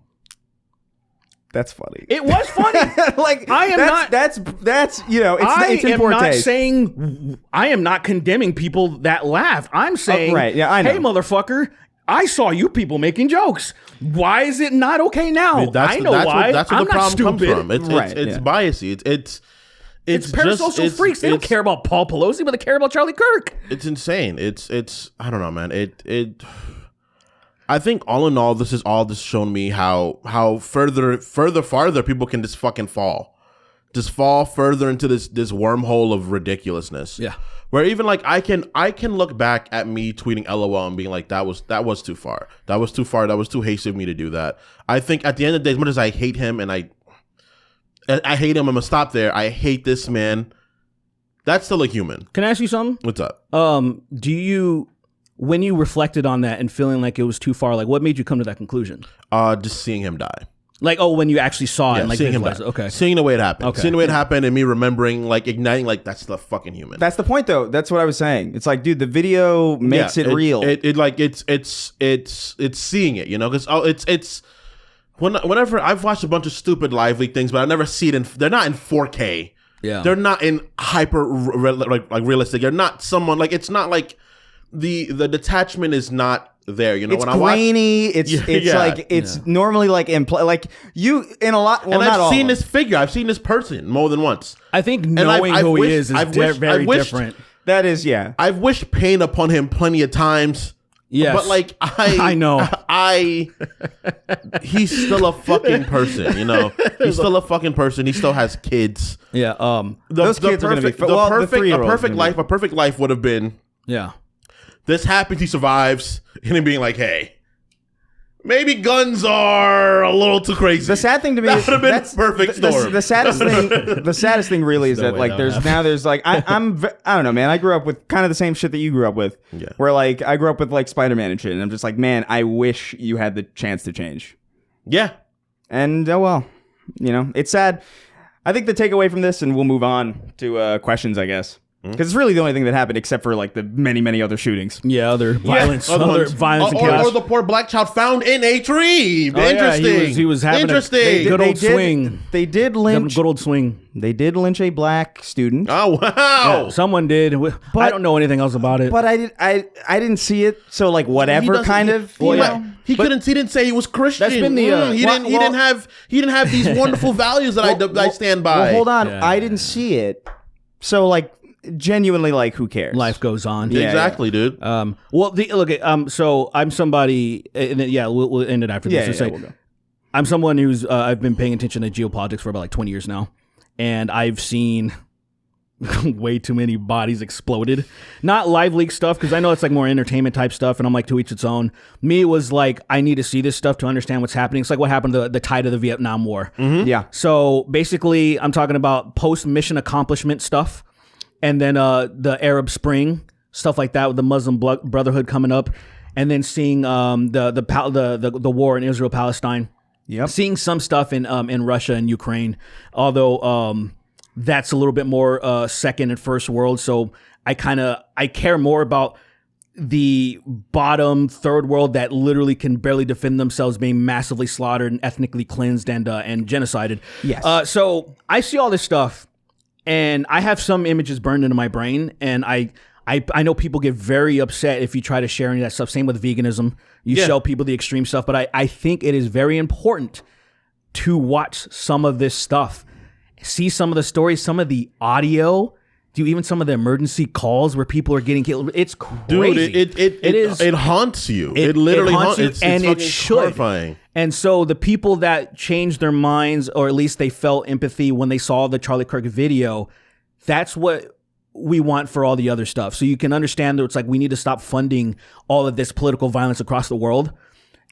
That's funny. It was funny. Like I am not. That's it's in am poor not taste. saying. I am not condemning people that laugh. I'm saying, right, yeah, I know. Hey, motherfucker, I saw you people making jokes. Why is it not okay now? I know why. That's where I'm the not problem comes stupid. from. It's Right, it's yeah. biasy. It's parasocial freaks. They don't care about Paul Pelosi, but they care about Charlie Kirk. It's insane. It's I don't know, man. I think all in all, this has shown me how farther people can just fucking fall. Just fall further into this wormhole of ridiculousness. Yeah. Where even like I can look back at me tweeting LOL and being like, that was too far. That was too far. That was too hasty of me to do that. I think at the end of the day, as much as I hate him and I hate him, I'm gonna stop there. I hate this man. That's still a human. Can I ask you something? What's up? Do you, when you reflected on that and feeling like it was too far, like what made you come to that conclusion? Just seeing him die. Like, when you actually saw it and like seeing him die. visualized it. Okay. Seeing the way it happened. Okay. Seeing the way it happened and me remembering, like igniting, like that's the fucking human. That's the point, though. That's what I was saying. It's like, dude, the video makes it real. It's seeing it, because whenever I've watched a bunch of stupid live leak things, but I never see it they're not in 4K. Yeah. They're not in hyper like realistic. They're not someone like, it's not like the detachment is not there. It's when I grainy. It's Yeah. like it's normally like like you in a lot. Well, and not I've all seen of them. this figure. I've seen this person more than once. I think I've knowing who wished- he is I've wished- very I wished- different. That is, yeah. I've wished pain upon him plenty of times. Yes. But like I know. He's still a fucking person, He's still a fucking person. He still has kids. Yeah. Those kids are gonna be- the well, the perfect, a 3-year-old's perfect gonna be- life. A perfect life would have been Yeah. this happens. He survives, and him being like, "Hey, maybe guns are a little too crazy." The sad thing to me that is would have been a that's- perfect the storm. The saddest thing, really is no that way like that there's like I don't know, man. I grew up with kind of the same shit that you grew up with. Yeah. Where like I grew up with like Spider-Man and shit, and I'm just like, man, I wish you had the chance to change. Yeah. And oh well, it's sad. I think the takeaway from this, and we'll move on to questions, I guess. Because it's really the only thing that happened, except for like the many, many other shootings. Yeah. Other violence. Other Other ones. violence and or chaos. the poor black child found in a tree. Oh, yeah, Interesting. he was having interesting. Good old swing. They did lynch. Good old swing. They did lynch a black student. Oh wow. Someone did. I don't know anything else about it. But I didn't see it, so like whatever kind of. He didn't say he was Christian. That's been the, he didn't have these wonderful values that I stand by. Well, hold on, Yeah, I didn't see it, so like genuinely, like who cares? Life goes on. Yeah, exactly, dude. So I'm somebody, and then, we'll end it after this. Yeah, So we'll go. I'm someone who's I've been paying attention to geopolitics for about like 20 years now, and I've seen way too many bodies exploded. Not live leak stuff, because I know it's like more entertainment type stuff, and I'm like, to each its own. Me, it was like, I need to see this stuff to understand what's happening. It's like what happened to the tide of the Vietnam War. Yeah. So basically, I'm talking about post-mission accomplishment stuff, and then the Arab Spring, stuff like that with the Muslim Brotherhood coming up, and then seeing the war in Israel-Palestine. Yep. Seeing some stuff in Russia and Ukraine, although that's a little bit more second and first world. So I care more about the bottom third world that literally can barely defend themselves, being massively slaughtered and ethnically cleansed and genocided. Yes. So I see all this stuff, and I have some images burned into my brain, and I know people get very upset if you try to share any of that stuff. Same with veganism. You show people the extreme stuff, but I think it is very important to watch some of this stuff, see some of the stories, some of the audio, Do even some of the emergency calls where people are getting killed? It's crazy. Dude, it haunts you. It literally haunts you, and it should. Horrifying. And so the people that changed their minds, or at least they felt empathy when they saw the Charlie Kirk video, that's what we want for all the other stuff. So you can understand that it's like we need to stop funding all of this political violence across the world.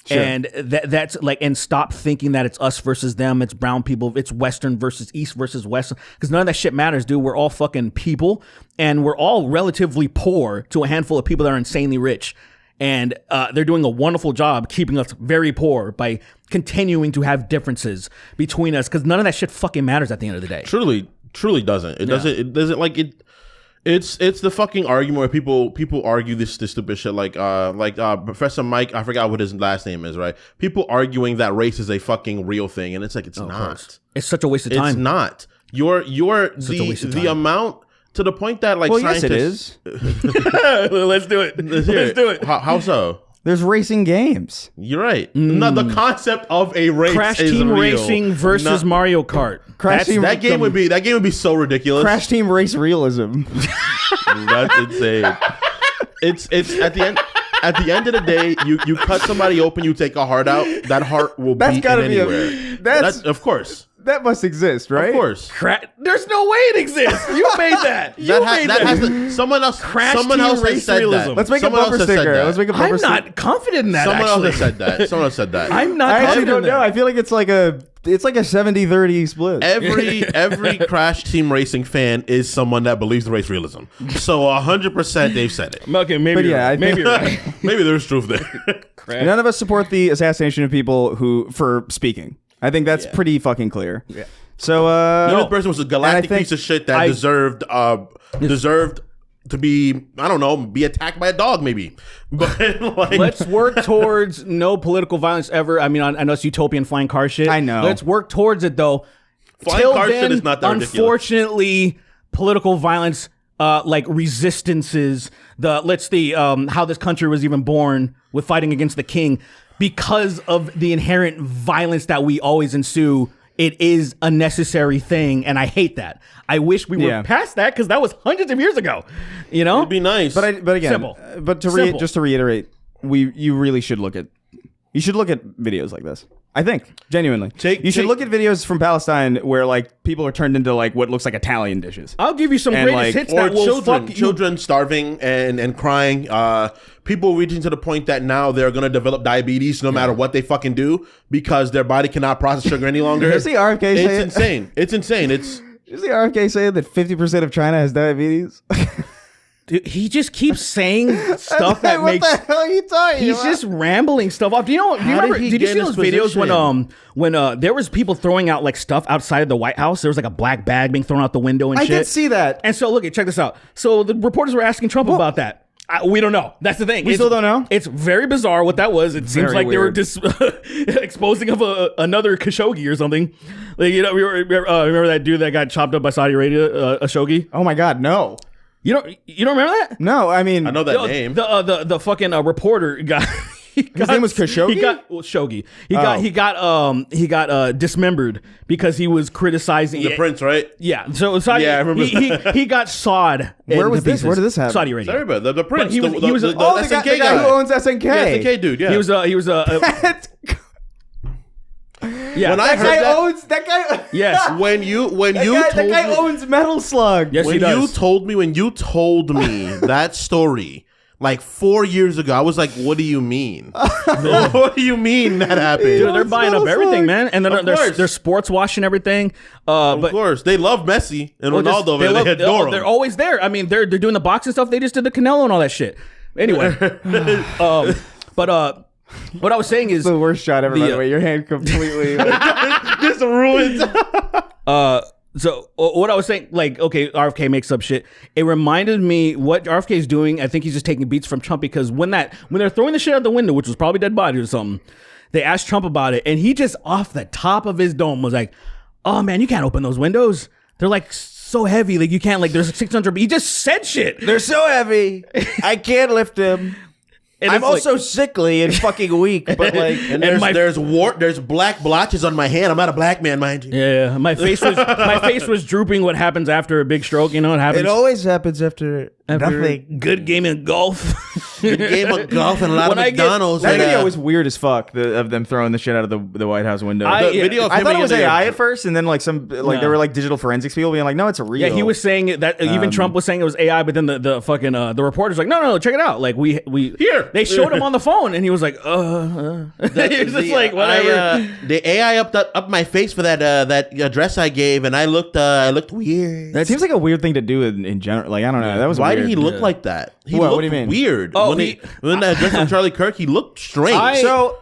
Sure. And that's like, and stop thinking that it's us versus them. It's brown people. It's Western versus East versus West. Because none of that shit matters, dude. We're all fucking people, and we're all relatively poor to a handful of people that are insanely rich. And they're doing a wonderful job keeping us very poor by continuing to have differences between us. Because none of that shit fucking matters at the end of the day. Truly doesn't. It doesn't like it. It's the fucking argument where people argue this stupid shit like Professor Mike, I forgot what his last name is, right? People arguing that race is a fucking real thing, and it's like it's not. It's such a waste of time. It's not. You're the amount to the point that like scientists. Yes, it is. Let's do it. Let's do it. How so? There's racing games. You're right. No, the concept of a race Crash is Team real. Racing versus Mario Kart. That game would be so ridiculous. Crash Team Race realism. That's insane. It's at the end. At the end of the day, you cut somebody open, you take a heart out. That heart will beat anywhere. That's of course. That must exist, right? Of course. There's no way it exists. You made that. Someone else has said that. Let's make a bumper sticker. I'm not confident in that. Someone else has said that. I'm not. I actually confident don't know. I feel like it's like a 70-30 split. Every Crash Team Racing fan is someone that believes in race realism. So 100% they've said it. Okay, maybe you're right. Maybe there's truth there. None of us support the assassination of people for speaking. I think that's pretty fucking clear. Yeah. So this person was a galactic piece of shit that deserved to be, I don't know, be attacked by a dog maybe. But like, let's work towards no political violence ever. I mean, I know it's utopian flying car shit. I know. Let's work towards it though. Flying car shit is not that ridiculous. Unfortunately, political violence, like resistances, how this country was even born with fighting against the king. Because of the inherent violence that we always ensue, it is a necessary thing, and I hate that. I wish we were past that because that was hundreds of years ago. You know, it'd be nice. But again, simple. But just to reiterate, you really should look at videos like this. I think genuinely, you should look at videos from Palestine where like people are turned into like what looks like Italian dishes. I'll give you some greatest hits or that will children starving and crying. People reaching to the point that now they're gonna develop diabetes no matter what they fucking do because their body cannot process sugar any longer. You see RFK say it's insane. It's insane. You see RFK saying that 50% of China has diabetes. Dude, he just keeps saying stuff that what makes. What the hell are you talking He's about? just rambling stuff off. Do you remember? Did you see those videos when there was people throwing out like stuff outside of the White House? There was like a black bag being thrown out the window and shit. I did see that. And so look, check this out. So the reporters were asking Trump about that. We don't know. That's the thing. We still don't know. It's very bizarre what that was. It seems like weird. they were exposing of another Khashoggi or something. Like remember that dude that got chopped up by Saudi Arabia, Khashoggi? Oh my God, no. You don't remember that? No, I mean I know that name. The fucking reporter got. His name was Khashoggi? Shogi. He got dismembered because he was criticizing the prince, right? Yeah. So Saudi, I remember. He got sawed. Where was this? Pieces. Was This happen? Saudi Arabia. Sorry, but the prince. He was the SNK guy who owns SNK. Yeah, SNK dude. Yeah. He was yeah. When I heard that guy. Yes. That guy owns Metal Slug. Yes, he does. When you told me that story. Like 4 years ago, I was like, "What do you mean? What do you mean that happened?" Dude, they're buying up everything, man, and then they're sports washing everything. Of course, they love Messi and Ronaldo. They adore them. They're always there. I mean, they're doing the boxing stuff. They just did the Canelo and all that shit. Anyway, but what I was saying is the worst shot ever. By the way, your hand completely just ruined. So what I was saying, like, okay, RFK makes up shit. It reminded me what RFK is doing. I think he's just taking beats from Trump because when they're throwing the shit out the window, which was probably dead body or something, they asked Trump about it, and he just off the top of his dome was like, "Oh man, you can't open those windows. They're like so heavy, like you can't. Like there's 600." He just said shit. They're so heavy, I can't lift them. And I'm it's like- also sickly and fucking weak, but like, And my- there's black blotches on my hand. I'm not a black man, mind you. yeah, my face was drooping. What happens after a big stroke? You know what happens? it always happens after nothing. Good game of golf. Good game of golf and a lot When of I get- McDonald's. That and, video was weird as fuck. Of them throwing the shit out of the White House window. I- the video of I him thought it in was the- AI at first, and then like No. there were like digital forensics people being like, no, it's a real. Yeah, he was saying that. Even Trump was saying it was AI, but then the fucking the reporter's like, no, check it out. Like we Here. They showed him on the phone, and he was like, he was just like, whatever. The AI up my face for that address I gave, and I looked weird. That seems like a weird thing to do in general. Like I don't know. That was Why weird. did he look like that? He What looked do you mean? weird. Oh, when that address from Charlie Kirk, he looked strange. So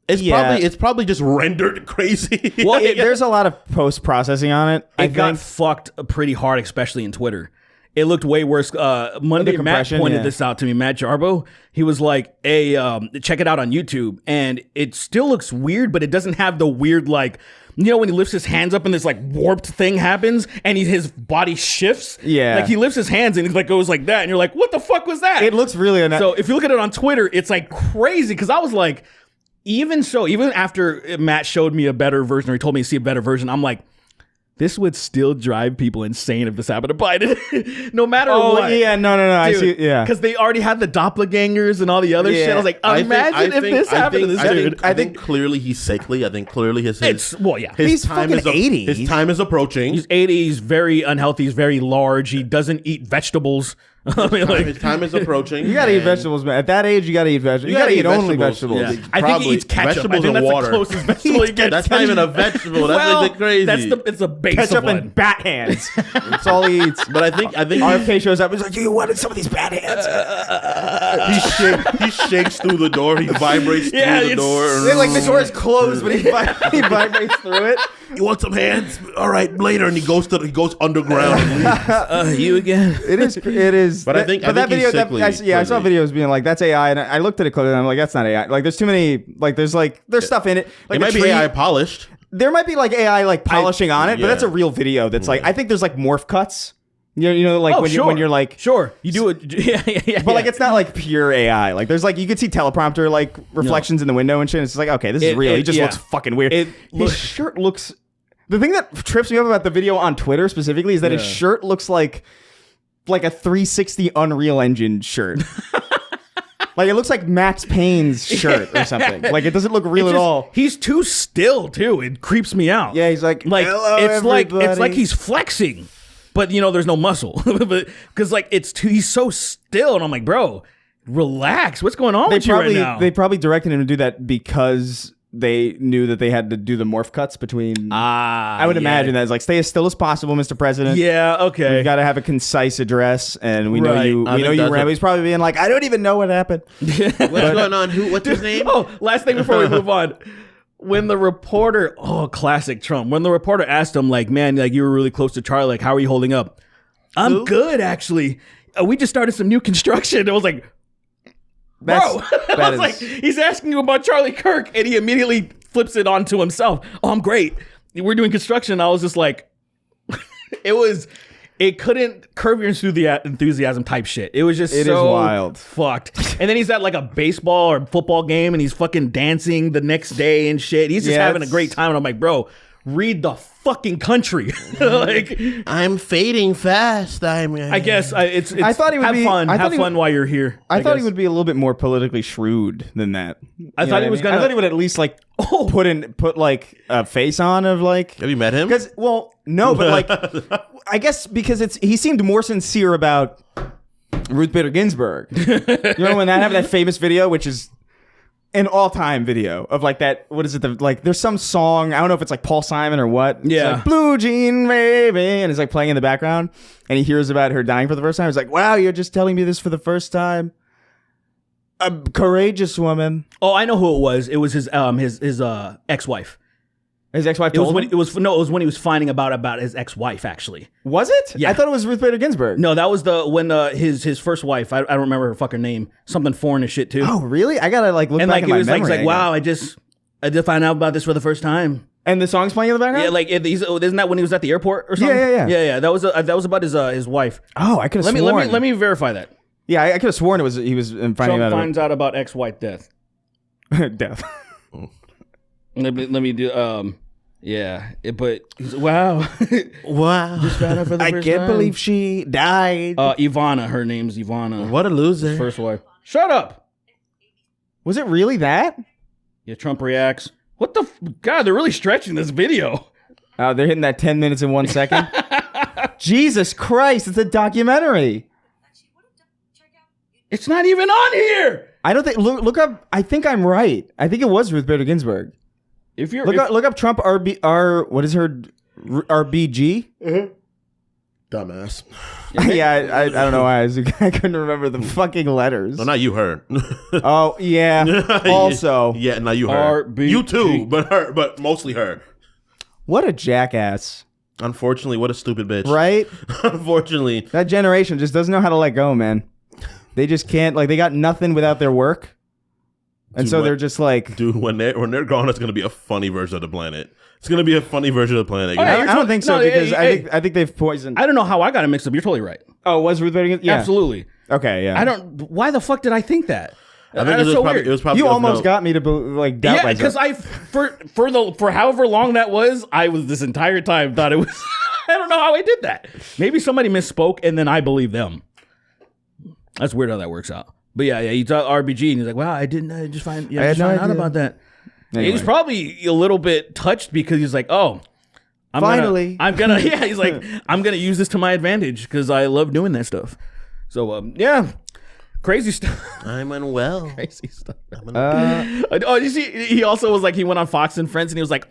it's probably just rendered crazy. Well, there's a lot of post processing on it. I it got think. fucked pretty hard, especially in Twitter. It looked way worse. Monday, Matt compression, pointed yeah. this out to me. Matt Jarbo. He was like, "Hey, check it out on YouTube," and it still looks weird, but it doesn't have the weird like. You know when he lifts his hands up and this like warped thing happens and his body shifts? Yeah. Like he lifts his hands and he like goes like that and you're like, what the fuck was that? It looks really So if you look at it on Twitter, it's like crazy because I was like, even after Matt showed me a better version or he told me to see a better version, I'm like, this would still drive people insane if this happened to Biden. No matter what. yeah, no. I see. Yeah. Because they already had the doppelgangers and all the other shit. I was like, imagine if this happened to this dude. I think clearly he's sickly. I think clearly his It's, well, yeah. his He's time fucking is 80. His time is approaching. He's 80. He's very unhealthy. He's very large. He doesn't eat vegetables. I mean, like, His time is approaching. You gotta eat and- vegetables, man. At that age, you gotta eat vegetables. You gotta eat only vegetables. yeah. I think he Probably eats ketchup. I vegetables think and that's water. the closest vegetable you get. That's not even a vegetable. That's well, like crazy. it's a base Ketchup of one. and bat hands. That's all he eats. But I think RFK shows up. He's like, "You wanted some of these bat hands?" he shakes through the door. He vibrates Yeah, through the it's- door. They're like the door is closed, but he vibrates through it. You want some hands? All right, later. And he goes underground. And leaves. You again? It is. But I think that he's video. sickly, I saw clearly. videos being like, "That's AI," and I looked at it closely, and I'm like, "That's not AI." Like, there's too many. Like, there's stuff in it. Like It might a be tree- AI polished. There might be like AI like polishing on it, but yeah. that's a real video. That's like I think there's like morph cuts. You know, like Oh, when you're like. sure, you do it. Yeah. But like it's not like pure AI. Like there's like you could see teleprompter like reflections in the window and shit. It's just like okay, this is real. He just looks fucking weird. His shirt looks. The thing that trips me up about the video on Twitter specifically is that his shirt looks like a 360 Unreal Engine shirt. Like it looks like Max Payne's shirt or something. Like it doesn't look real at all. He's too still too. It creeps me out. Yeah, he's like hello, it's like everybody." he's flexing, but there's no muscle. But because like he's so still, and I'm like, bro, relax. What's going on with you right now? They probably directed him to do that because they knew that they had to do the morph cuts between. I would imagine that it's like stay as still as possible, Mr. President. Yeah. Okay. You got to have a concise address, and we know Right. you. I We know think you. that's Rambo. what- He's probably being like, I don't even know what happened. What's going on? What's his name? Oh, last thing before we move on. When the reporter, classic Trump. When the reporter asked him, like, man, like you were really close to Charlie. Like, how are you holding up? I'm good, actually. We just started some new construction. I was like, bro. I was like, he's asking you about Charlie Kirk, and he immediately flips it onto himself. Oh, I'm great. We're doing construction. I was just like, it couldn't curb your enthusiasm type shit. It was just It so is wild. fucked. And then he's at like a baseball or football game and he's fucking dancing the next day and shit. He's just having a great time. And I'm like, bro, read the fucking country. Like, I'm fading fast. I guess it's I thought he would have be- fun. I thought Have he fun would- while you're here. I thought he guess. would be a little bit more politically shrewd than that. I thought he was gonna- I thought he would at least like put like a face on of like. Have you met him? Because no, but like I guess because he seemed more sincere about Ruth Bader Ginsburg. You know when that happened, that famous video, which is an all-time video of like that. What is it? There's some song. I don't know if it's like Paul Simon or what. It's Yeah. like, Blue Jean Baby, and it's like playing in the background, and he hears about her dying for the first time. He's like, "Wow, you're just telling me this for the first time." A courageous woman. Oh, I know who it was. It was his ex-wife. His ex-wife It was told when him? it was when he was finding about his ex-wife actually. Was it? Yeah. I thought it was Ruth Bader Ginsburg. No, that was when his first wife. I don't remember her fucking name. Something foreign as shit too. Oh, really? I gotta like look and back like in it my was like, memory. he's like, wow, I just found out about this for the first time. And the song's playing in the background. Yeah, like isn't that when he was at the airport or something? Yeah. That was about his wife. Oh, I could have Let sworn. me verify that. Yeah, I could have sworn he was finding Trump out finds out about ex-wife death. death. Let me do. Yeah, but wow, Wow. just found out for the I first can't time. believe she died. Ivana. Her name's Ivana. What a loser. First wife. Shut up. Was it really that? Yeah, Trump reacts. What the God? They're really stretching this video. Oh, they're hitting that 10 minutes in 1 second. Jesus Christ! It's a documentary. It's not even on here. I don't think. Look up. I think I'm right. I think it was Ruth Bader Ginsburg. If you're Look up Trump what is her RBG? Dumbass. Yeah, I don't know why I couldn't remember the fucking letters. No, not you, her. Oh yeah. Also, Yeah, not you, her. RBG. You too, but mostly her. what a jackass, Unfortunately, what a stupid bitch. right? Unfortunately. That generation just doesn't know how to let go, man. They just can't. Like they got nothing without their work, and Dude, so what- they're just like. Dude, when they're gone, it's gonna be a funny version of the planet. It's gonna be a funny version of the planet. Oh, yeah, I don't think so No, because hey, I think they've poisoned. I don't know how I got it mixed up. You're totally right. Oh, was Ruth Bader Ginsburg? Yeah. Absolutely. Okay, yeah. I don't. Why the fuck did I think that? I think That's so weird. it was probably You of almost no- got me to like doubt Yeah, myself. because for however long that was, I was this entire time thought it was. I don't know how I did that. Maybe somebody misspoke and then I believe them. That's weird how that works out. But yeah, he thought RBG and he's like, wow, I just I had found no out idea. about that. Anyway. He's probably a little bit touched because he's like, oh, Finally. I'm gonna yeah, he's like, I'm gonna use this to my advantage because I love doing that stuff. So yeah, crazy stuff. I'm unwell. Crazy stuff. Uh, You see, he also was like, he went on Fox and Friends and he was like,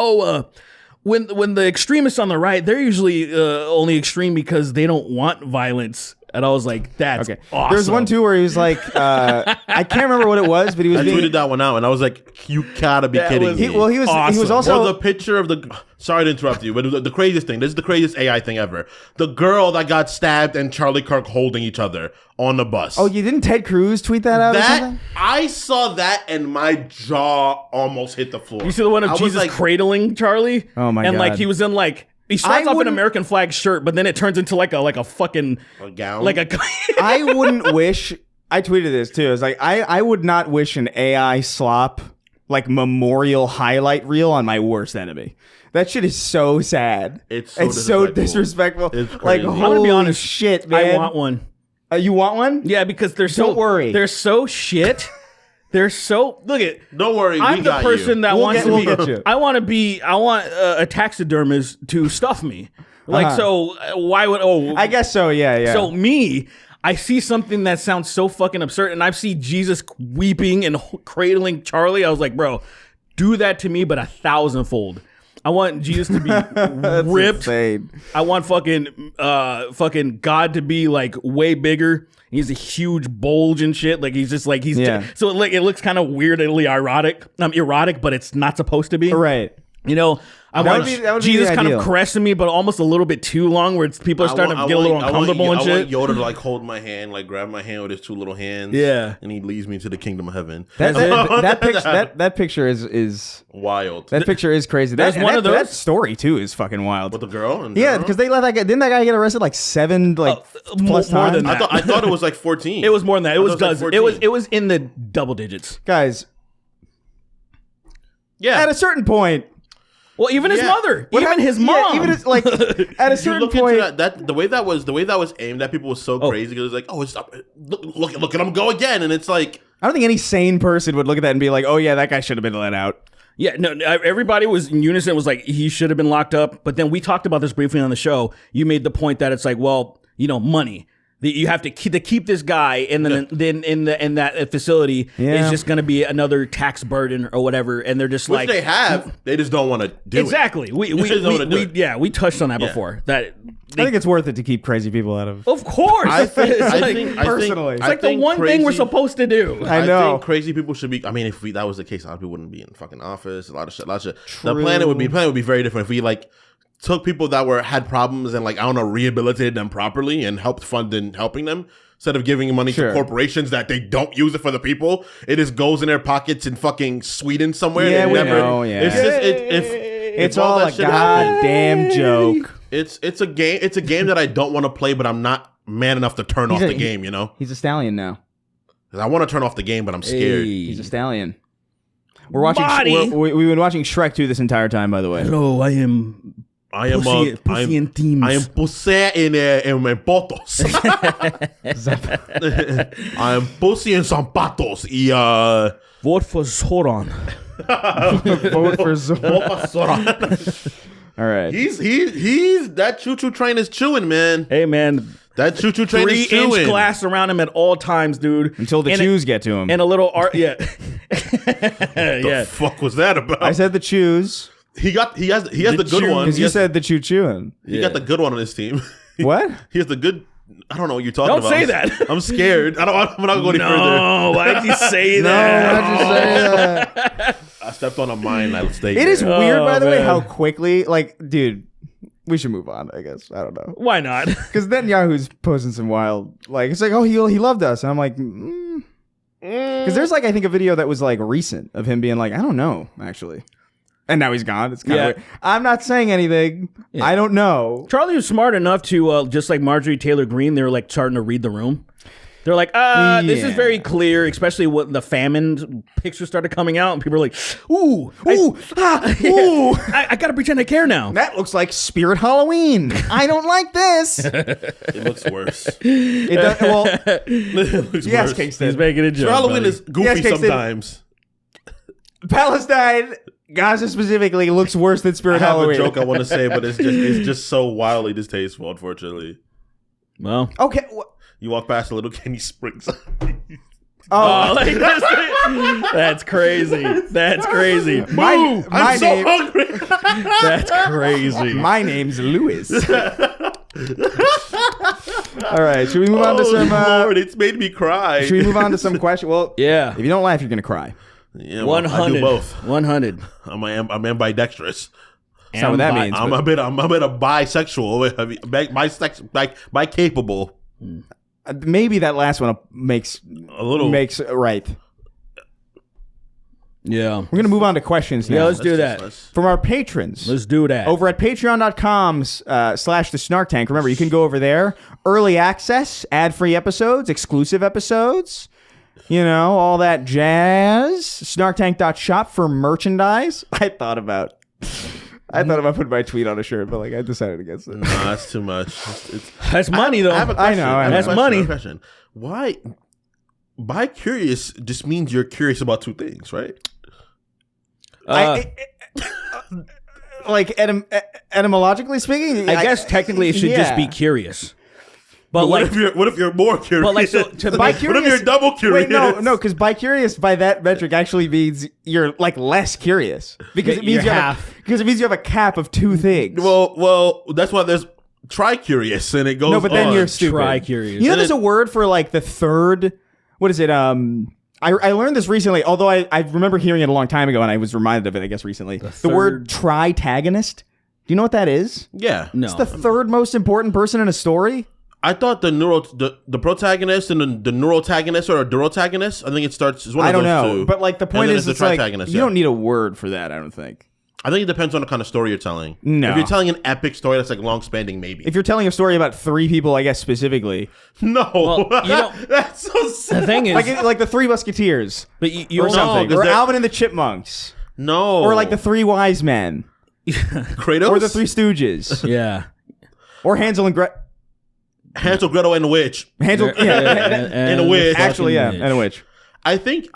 when the extremists on the right, they're usually only extreme because they don't want violence. And I was like, that's okay. awesome. There's one too where he was like, I can't remember what it was, but he was I being. tweeted that one out, and I was like, "You gotta be That kidding was- me!" He was Awesome. also. Well, the picture of the. Sorry to interrupt you, but the craziest thing. This is the craziest AI thing ever. The girl that got stabbed and Charlie Kirk holding each other on the bus. Oh, you didn't Ted Cruz tweet that out or that something? I saw that and my jaw almost hit the floor. You see the one of I was Jesus like, cradling Charlie? Oh my and God. like he was in like, he starts I off an wouldn't- American flag shirt, but then it turns into like a fucking, a gown. like a, I wouldn't wish. I tweeted this too. It's like I would not wish an AI slop like memorial highlight reel on my worst enemy. That shit is so sad. It's so disrespectful. disrespectful. It's Like crazy. holy I'm gonna be honest, shit, man. I want one. You want one? Yeah, because they're so, Don't worry. they're so shit. They're so, look at, Don't worry, we I'm the got person you. that We'll wants get- to we'll be. get you. I want a taxidermist to stuff me. Like Uh-huh. so, why would I guess so. Yeah. So me, I see something that sounds so fucking absurd, and I see Jesus weeping and cradling Charlie. I was like, bro, do that to me, but 1,000-fold. I want Jesus to be That's ripped. insane. I want fucking God to be like way bigger. He's a huge bulge and shit. Like he's just like Yeah. so it looks kind of weirdly erotic, but it's not supposed to be. Right. You know, I That want would be- that would be Jesus the kind ideal. of caressing me, but almost a little bit too long, where people are starting to get a little uncomfortable and shit. I want Yoda to like hold my hand, like grab my hand with his two little hands. Yeah. and he leads me to the kingdom of heaven. That picture is Wild. that picture is crazy. There's one of That those? story too is fucking wild. With the girl. And Yeah, because they let that guy. Didn't that guy get arrested like 7 plus more times? than that. I thought it was like 14. It was more than that. It I was thought it was like dozens. 14. It was in the double digits. Guys, Yeah. at a certain point, Well, even his Yeah. mother, what even hap- his yeah, mom, even his, like at a If you certain look point. into that the way that was aimed at people was so crazy because it's like, oh, it's look at him go again, and it's like, I don't think any sane person would look at that and be like, "Oh yeah, that guy should have been let out." Yeah, no, everybody was in unison. Was like he should have been locked up. But then we talked about this briefly on the show. You made the point that it's like, well, you know, money. That you have to keep this guy, and then in that facility Yeah. is just going to be another tax burden or whatever. And they're just which like, they have, they just don't want to do exactly. it. We just don't wanna do it. we touched on that Yeah. before. That I think it's worth it to keep crazy people out of. of course, I think, it's I like, think, personally. it's like the one thing we're supposed to do. I know. think crazy people should be. I mean, if that was the case, a lot of people wouldn't be in fucking office. A lot of shit. The True. planet would be very different if we like took people that had problems and like I don't know rehabilitated them properly and helped fund in helping them instead of giving money Sure. to corporations that they don't use it for the people. It just goes in their pockets in fucking Sweden somewhere. Yeah, and we it never, know, yeah. It's just It's all all that a shit happened, goddamn joke. It's a game. It's a game that I don't want to play, but I'm not man enough to turn off the game. He's a stallion now. 'Cause I want to turn off the game, but I'm scared. He's a stallion. We're watching. We've been watching Shrek 2 this entire time, by the way. Hello, I am pussy in teams. I am pussy in potos. I am pussy in zapatos. Vote for Zoran. Vote for Zoran. All right. He's that choo-choo train is chewing, man. Hey, man. That choo-choo train is chewing. 3-inch glass around him at all times, dude. Until the chews get to him. And a little art, yeah. The fuck was that about? I said the chews. He has the good one. Because you said the chewing. He got the good one on his team. What? He has the good. I don't know what you're talking about. Don't say that. I'm scared. I'm not going any further. No, why'd you say that? Why'd you say that? I stepped on a mine. It is weird, by the way, how quickly, dude, we should move on, I guess. I don't know. Why not? Because Netanyahu's posting some wild, it's like, oh, he loved us. And I'm like, because there's I think a video that was recent of him being like, I don't know, actually. And now he's gone. It's kind of weird. I'm not saying anything. Yeah. I don't know. Charlie was smart enough to, just like Marjorie Taylor Greene, they were starting to read the room. They're like, this is very clear, especially when the famine pictures started coming out, and people are like, ooh. I gotta pretend I care now. That looks like Spirit Halloween. I don't like this. It looks worse. It does, well, it looks worse. He's making a joke. Halloween is goofy sometimes. Palestine, Gaza specifically, looks worse than Spirit I Halloween. have a joke I want to say, but it's just so wildly distasteful, unfortunately. Well, okay. You walk past a little kid, he springs. That's crazy. That's crazy. I'm so hungry. That's crazy. My name's Lewis. All right, should we move on to some? Lord, it's made me cry. Should we move on to some question? Well, yeah. If you don't laugh, you're gonna cry. Yeah, 100. I do both. 100. I'm ambidextrous. That's not what that means. I'm a bit of bisexual. Bi-capable. Maybe that last one makes right. Yeah. We're going to move on to questions now. Yeah, let's do that. From our patrons. Let's do that. Over at patreon.com/the Snark Tank. Remember, you can go over there. Early access, ad-free episodes, exclusive episodes. All that jazz. Snarktank.shop for merchandise. I thought about putting my tweet on a shirt, but I decided against it. No, that's too much. That's money, though. I have a question. I know. That's money. Question. Why? Bi-curious just means you're curious about two things, right? Etymologically speaking, I guess technically it should just be curious. But what if you're more curious? But to bi-curious, what if you're double curious? Wait, no, because bi-curious by that metric actually means you're less curious because it means you have a cap of two things. Well, that's why there's tri-curious, and it goes. No, but then you're stupid. Tri-curious. There's a word for the third. What is it? I learned this recently, although I remember hearing it a long time ago, and I was reminded of it, I guess, recently. The word tritagonist. Do you know what that is? Yeah. No. It's the third most important person in a story. I thought the protagonist and the neurotagonist or a durotagonist. I think it starts. It's one of those two. I don't know, but the point is, it's you don't need a word for that. I don't think. I think it depends on the kind of story you're telling. No. If you're telling an epic story that's long-spanning, maybe. If you're telling a story about three people, I guess specifically. No. Well, that's so sad. The thing is... like the Three Musketeers. But or something. Or Alvin and the Chipmunks. No. Or the Three Wise Men. Kratos? Or the Three Stooges. Yeah. Or Hansel and Gretel. Hansel, Gretel, and the Witch. Hansel, and a witch. Actually, yeah, and a witch. I think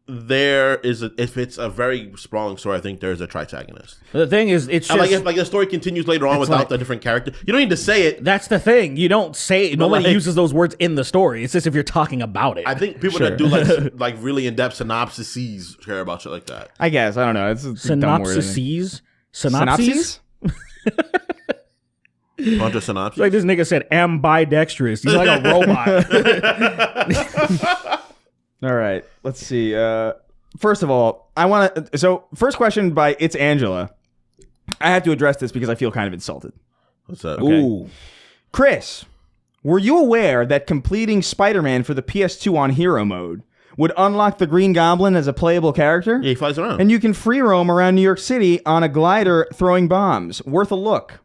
there is if it's a very sprawling story, I think there's a tritagonist. The thing is, it's just if the story continues later on without a different character. You don't need to say it. That's the thing. You don't say it. Nobody uses those words in the story. It's just if you're talking about it. I think people that do like really in-depth synopses care about shit like that. I guess. I don't know. It's a synopses. Synopses? Hunter synopsis. Like this nigga said, ambidextrous. He's like a robot. All right. Let's see. First of all, first question by It's Angela. I have to address this because I feel kind of insulted. What's that? Okay. Ooh. Chris, were you aware that completing Spider-Man for the PS2 on Hero Mode would unlock the Green Goblin as a playable character? Yeah, he flies around. And you can free roam around New York City on a glider throwing bombs. Worth a look.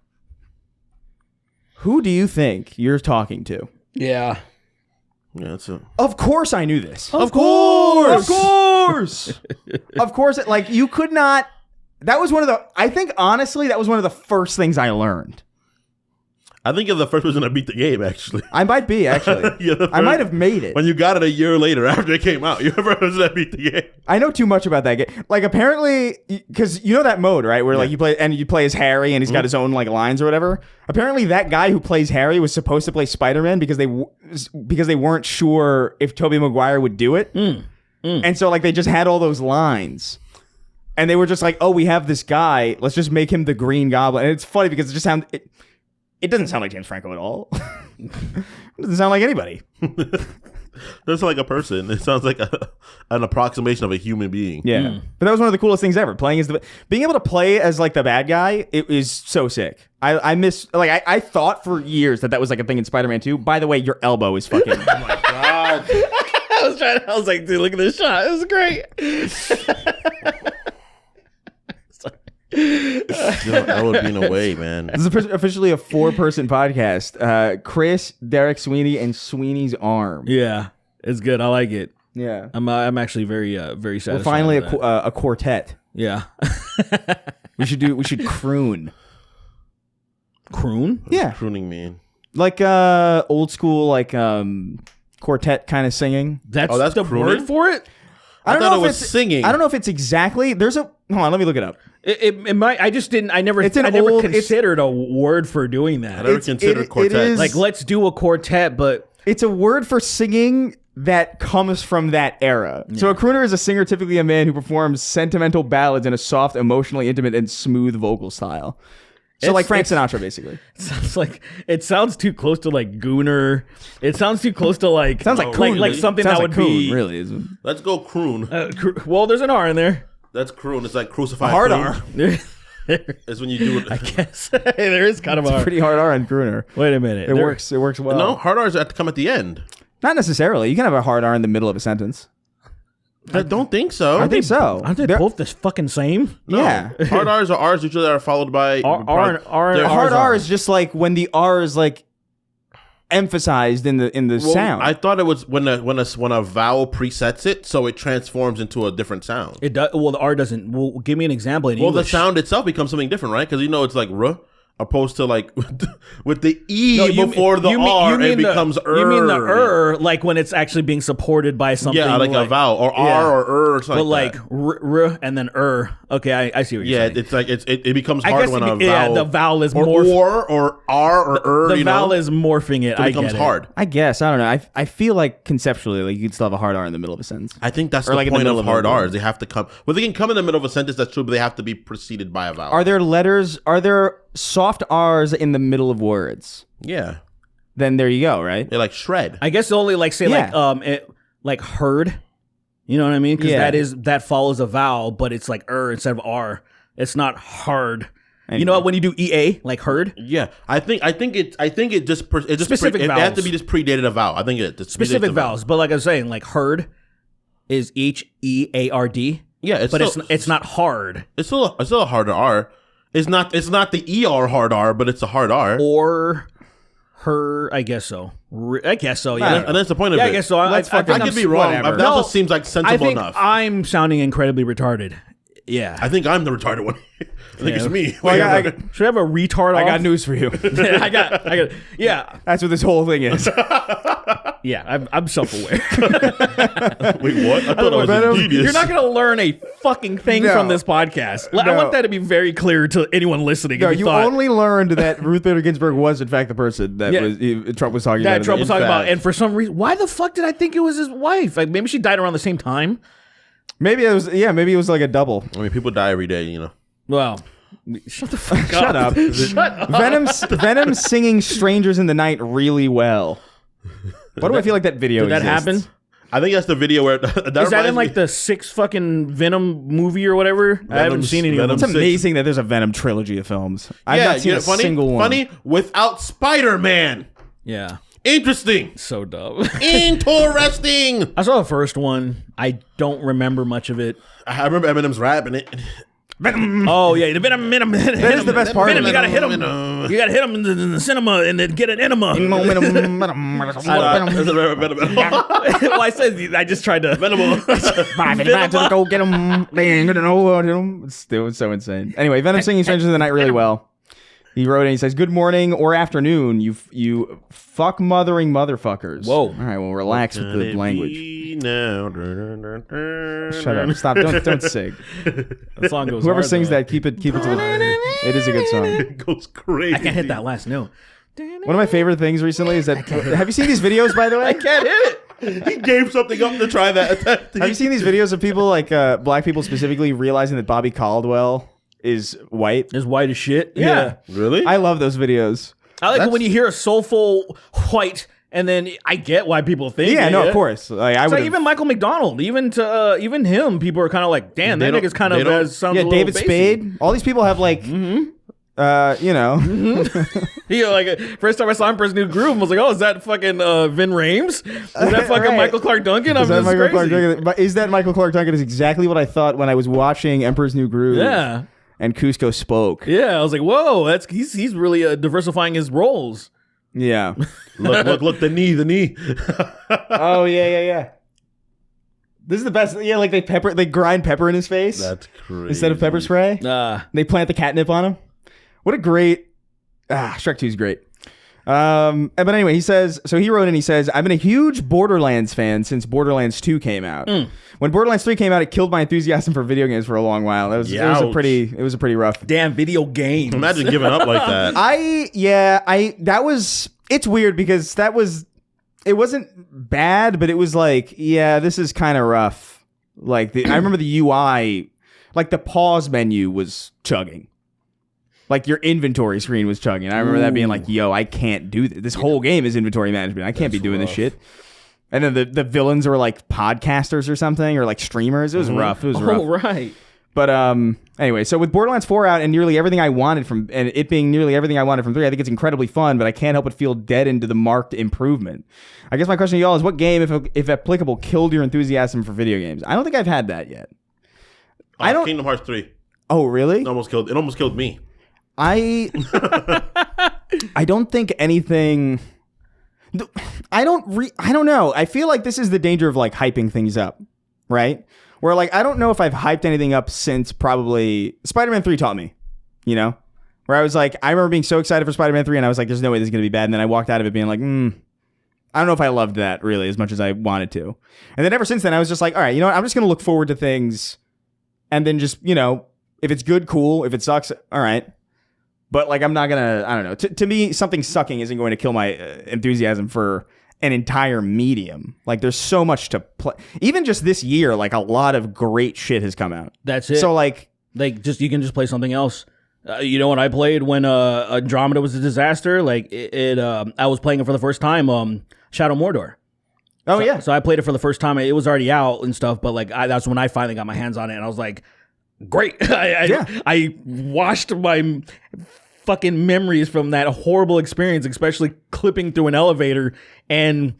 Who do you think you're talking to? Yeah. Yeah, it's a. Of course I knew this. Of course. Of course. Of course. Like, you could not. That was one of the. I think, honestly, that was one of the first things I learned. I think you're the first person to beat the game, actually. I might be, actually. I might have made it. When you got it a year later after it came out, you're the first person that beat the game. I know too much about that game. Like, apparently, because you know that mode, right? Where like you play as Harry and he's got his own like lines or whatever. Apparently, that guy who plays Harry was supposed to play Spider-Man because they weren't sure if Tobey Maguire would do it. And so like they just had all those lines. And they were just like, oh, we have this guy. Let's just make him the Green Goblin. And it's funny because it just sounds... It doesn't sound like James Franco at all. It doesn't sound like anybody. That's like a person. It sounds like an approximation of a human being. Yeah. But that was one of the coolest things ever. Being able to play as like the bad guy, it is so sick. I thought for years that was like a thing in Spider-Man 2. By the way, your elbow is fucking... Oh my God. I was like, dude, look at this shot. It was great. Elbow being away, man. This is officially a 4-person podcast. Chris, Derek, Sweeney, and Sweeney's arm. Yeah, it's good. I like it. Yeah. I'm actually very satisfied. We're finally with a quartet. Yeah. We should croon. Croon? Yeah. Crooning mean. Like old school like quartet kind of singing. That's the crooning? word for it? I thought it was singing. I don't know if it's exactly. Hold on, let me look it up. It might. I just didn't. I never considered a word for doing that. I never considered quartet. Like, let's do a quartet, but it's a word for singing that comes from that era. Yeah. So a crooner is a singer, typically a man who performs sentimental ballads in a soft, emotionally intimate, and smooth vocal style. So like Frank Sinatra, basically. It sounds too close to like gooner. It sounds too close to like sounds like coon, like something that would be really. Let's go croon. Well, there's an R in there. That's croon. It's like crucified. Hard croon. R. It's when you do it. I guess there is kind of a pretty hard R on crooner. Wait a minute. It works well. No, hard R's have to come at the end. Not necessarily. You can have a hard R in the middle of a sentence. I don't think so. I think so. Aren't they both the fucking same? No. Yeah. Hard R's are R's usually are followed by R. Hard R is just like when the R is like emphasized in the sound. I thought it was when a vowel presets it, so it transforms into a different sound. It does. Well, the R doesn't. Well, give me an example in English. The sound itself becomes something different, right? Because it's like R, opposed to like with the E before the R, it becomes You mean the like when it's actually being supported by something? Yeah, like a vowel or R or or something. But like R and then Okay, I see what you're saying. Yeah, it's like it becomes hard when a vowel. Yeah, the vowel is or R or the vowel is morphing it. So it becomes hard. I guess I don't know. I feel like conceptually, like you could still have a hard R in the middle of a sentence. I think that's the point of hard R's. They have to come. Well, they can come in the middle of a sentence. That's true, but they have to be preceded by a vowel. Are there letters? Are there soft R's in the middle of words? Yeah. Then there you go. Right. They're like shred. I guess only like say like heard. You know what I mean? Because that follows a vowel, but it's like instead of R. It's not hard. Anyway. You know what? When you do EA, like heard. Yeah, I think it just specific vowels. It has to be just predated a vowel. I think it specific vowels. But like I was saying, like heard is HEARD. Yeah, it's not hard. It's still a harder R. It's not the ER hard R, but it's a hard R. Or her, I guess so. Yeah, and that's the point of it. Yeah, I guess so. I could be wrong. That just seems like sensible enough. I'm sounding incredibly retarded. Yeah, I think I'm the retarded one. I think it's me. Well, should I have a retard? I got news for you. I got. Yeah, that's what this whole thing is. Yeah, I'm self-aware. Wait, what? I thought I was a genius. You're not going to learn a fucking thing from this podcast. I want that to be very clear to anyone listening. No, you only learned that Ruth Bader Ginsburg was in fact the person that Trump was talking about. That Trump was talking about, and for some reason, why the fuck did I think it was his wife? Like maybe she died around the same time. Maybe it was. Yeah, maybe it was like a double. I mean, people die every day, you know. Well, shut the fuck up. Shut up. Shut up. Venom singing "Strangers in the Night" really well. Why do I feel like that video Did that happen? I think that's the video where is that in like the 6th fucking Venom movie or whatever? I haven't seen any of them. It's amazing that there's a Venom trilogy of films. I've not seen a single one. Funny without Spider-Man. Yeah. Interesting. So dumb. Interesting. I saw the first one. I don't remember much of it. I remember Eminem's rap in it. Venom. Oh yeah, the venom. That is the best part Venom, of you it. gotta hit him. You gotta hit him in the cinema and then get an enema. Well, I just tried to Venable. Go get him. It's still so insane. Anyway, Venom singing Strangers in the Night really well. He wrote and he says, "Good morning or afternoon, you fuck mothering motherfuckers." Whoa. All right, well, relax with the language. Now. Shut up. Stop. Don't sing. the song goes. Whoever hard, sings though. that, keep it to the. It is a good song. It goes crazy. I can't hit that last note. One of my favorite things recently is that. Have you seen these videos, by the way? I can't hit it. He gave something up to try that. Have you seen these videos of people like black people specifically realizing that Bobby Caldwell is white? It's white as shit. Yeah. Really? I love those videos. I like it when you hear a soulful white, and then I get why people think. Yeah, it. no, of course. Like, I So would even Michael McDonald, even him, people are kind of like, damn, that nigga's kind of sounds a little David bassy. Spade. All these people have like, you know, Like first time I saw him, person who grew him was like, oh, is that fucking Vin Rames? Is that fucking Right. Michael Clark Duncan? Is that Michael Clark crazy. Duncan? But is that Michael Clark Duncan? Is exactly what I thought when I was watching Emperor's New Groove. Yeah, And Cusco spoke. yeah. I was like, whoa, he's really diversifying his roles. Yeah. Look, the knee. Oh yeah. This is the best. Yeah, like they grind pepper in his face That's crazy. instead of pepper spray. They plant the catnip on him. What a great Shrek 2 is great. But anyway, he says, so he wrote in, he says, I've been a huge Borderlands fan since Borderlands 2 came out. When Borderlands 3 came out, it killed my enthusiasm for video games for a long while. It was a pretty rough. Damn video games. Imagine giving up like that. It's weird because it wasn't bad, but it was like, yeah, this is kind of rough. Like I remember the UI, like the pause menu was chugging. Like your inventory screen was chugging. I remember that being like, yo, I can't do this. This whole game is inventory management. I can't be doing this shit. And then the villains were like podcasters or something, or like streamers. It was rough. It was rough. Oh, right. But anyway, so with Borderlands 4 out and nearly everything I wanted from 3, I think it's incredibly fun, but I can't help but feel dead into the marked improvement. I guess my question to y'all is, what game, if applicable, killed your enthusiasm for video games? I don't think I've had that yet. Kingdom Hearts 3. Oh, really? It almost killed me. I don't think anything. I don't know. I feel like this is the danger of like hyping things up, right? Where like I don't know if I've hyped anything up since probably Spider-Man 3 taught me, you know? Where I was like, I remember being so excited for Spider-Man 3 and I was like, there's no way this is going to be bad. And then I walked out of it being like, I don't know if I loved that really as much as I wanted to. And then ever since then, I was just like, all right, you know what? I'm just going to look forward to things and then just, you know, if it's good, cool. If it sucks, all right. But like, I'm not going to, I don't know. To me, something sucking isn't going to kill my enthusiasm for an entire medium. Like there's so much to play. Even just this year, like a lot of great shit has come out. That's it. So like you can just play something else. You know what I played when Andromeda was a disaster? Like I was playing it for the first time. Shadow Mordor. Oh yeah. So I played it for the first time. It was already out and stuff, but like that's when I finally got my hands on it, and I was like, great. I washed my fucking memories from that horrible experience, especially clipping through an elevator and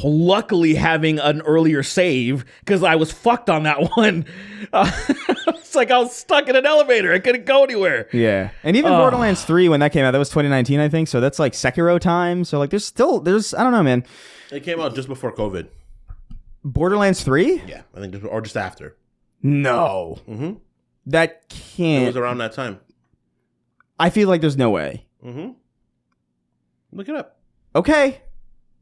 luckily having an earlier save because I was fucked on that one. It's like I was stuck in an elevator. I couldn't go anywhere. Yeah. And even Borderlands 3, when that came out, that was 2019, I think. So that's like Sekiro time. So like there's I don't know, man. It came out just before COVID. Borderlands 3? Yeah, I think or just after. No. Mm-hmm. That can't. It was around that time. I feel like there's no way. Mm-hmm. Look it up. Okay.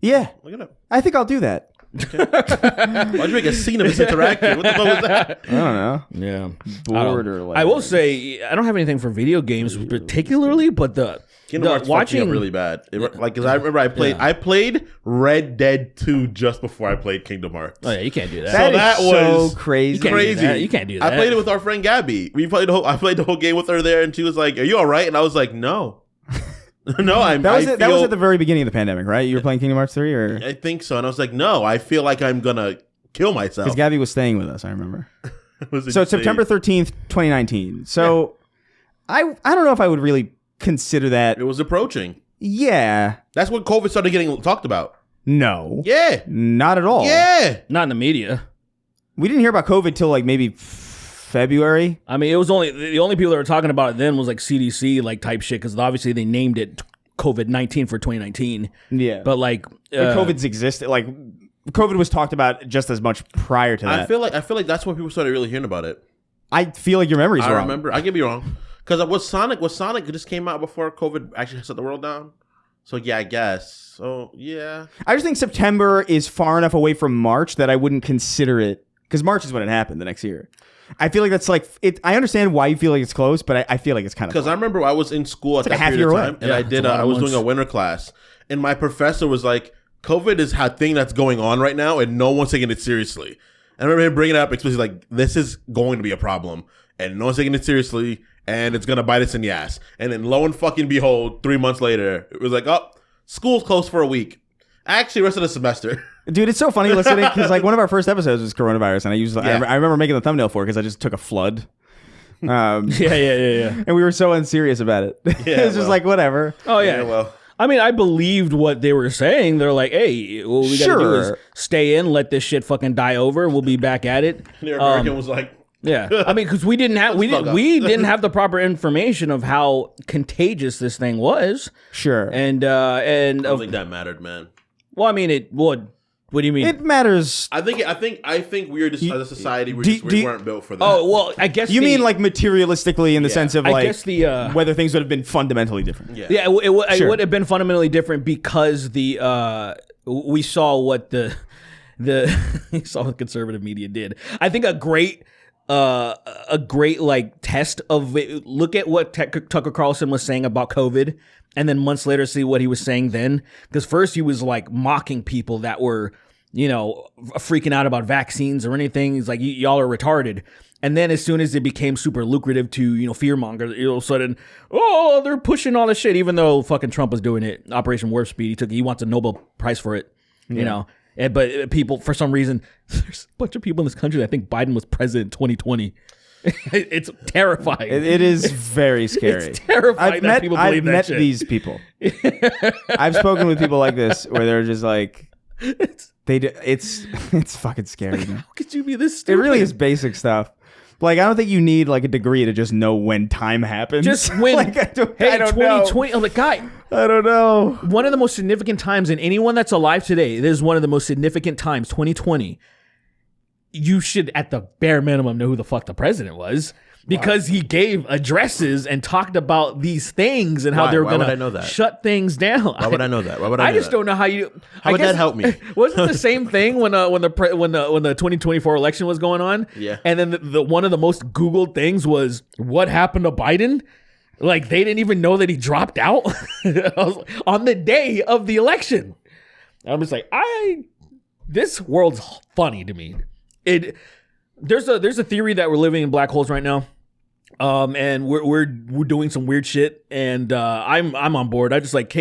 Yeah. Look it up. I think I'll do that. Okay. Why'd you make a scene of this interaction? What the fuck was that? I don't know. Yeah. Borderlands. I will say I don't have anything for video games particularly, but Kingdom Hearts fucked me up really bad. Because I remember I played Red Dead 2 just before I played Kingdom Hearts. Oh yeah, you can't do that. That was so crazy. You can't do that. You can't do that. I played it with our friend Gabby. I played the whole game with her there, and she was like, "Are you all right?" And I was like, "No, no." That was at the very beginning of the pandemic, right? You were playing Kingdom Hearts 3, or I think so. And I was like, "No, I feel like I'm gonna kill myself." because Gabby was staying with us. I remember. Was So insane. September 13th, 2019. So I don't know if I would really consider that. It was approaching. Yeah. That's when COVID started getting talked about. No. Yeah. Not at all. Yeah. Not in the media. We didn't hear about COVID till like maybe February. I mean, it was only the only people that were talking about it then was like CDC like type shit because obviously they named it COVID-19 for 2019. Yeah, but like COVID's existed. Like COVID was talked about just as much prior to that. I feel like that's when people started really hearing about it. I feel like your memory's wrong. I remember. I could be wrong because was Sonic just came out before COVID actually shut the world down. So yeah, I guess. So yeah, I just think September is far enough away from March that I wouldn't consider it because March is when it happened the next year. I feel like that's like it. I understand why you feel like it's close, but I feel like it's kind of because I remember I was in school at that period of time, and I was doing a winter class, and my professor was like, "COVID is a thing that's going on right now, and no one's taking it seriously." And I remember him bringing it up, especially like, "This is going to be a problem, and no one's taking it seriously, and it's gonna bite us in the ass." And then lo and fucking behold, 3 months later, it was like, "Oh, school's closed for a week." Actually, rest of the semester. Dude, it's so funny listening because like one of our first episodes was coronavirus, and I remember making the thumbnail for it because I just took a flood. Yeah. And we were so unserious about it. Yeah, it was just like whatever. Oh yeah. Well, I mean, I believed what they were saying. They're like, "Hey, what we gotta do is stay in, let this shit fucking die over, and we'll be back at it." the American was like, "Yeah." I mean, because we didn't have we didn't have the proper information of how contagious this thing was. Sure. And I don't think that mattered, man. Well, I mean, it would. What do you mean? It matters. I think we're just as a society we weren't built for that. Oh well, I guess you mean like materialistically in the sense of I like guess the whether things would have been fundamentally different. Yeah, it would have been fundamentally different because we saw what the we saw what conservative media did. I think a great like test of it, look at what Tucker Carlson was saying about COVID, and then months later see what he was saying then. Because first he was like mocking people that were, freaking out about vaccines or anything. He's like, y'all are retarded. And then as soon as it became super lucrative to, fearmonger, all of a sudden, oh, they're pushing all this shit, even though fucking Trump was doing it. Operation Warp Speed, he wants a Nobel Prize for it, But people, for some reason, there's a bunch of people in this country that think Biden was president in 2020. It's terrifying. It is very scary. It's terrifying that people believe that shit. I've met these people. I've spoken with people like this where they're just like, it's fucking scary. Man. How could you be this stupid? It really is basic stuff. Like, I don't think you need like a degree to just know when time happens. Just when, like, I don't 2020, I'm like, guy. I don't know. One of the most significant times, and anyone that's alive today, this is one of the most significant times, 2020. You should, at the bare minimum, know who the fuck the president was. Because he gave addresses and talked about these things and how they were going to shut things down. Why would I know that? Why would I just don't know how you. How would that help me? Wasn't the same thing when the 2024 election was going on? Yeah. And then the one of the most Googled things was what happened to Biden. Like they didn't even know that he dropped out on the day of the election. I'm just like, this world's funny to me. There's a theory that we're living in black holes right now. And we're doing some weird shit, and I'm on board. I just like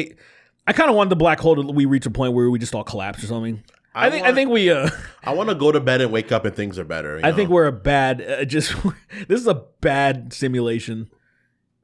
I kind of want the black hole to we reach a point where we just all collapse or something. I think we. I want to go to bed and wake up and things are better. I think we're a bad. This is a bad simulation.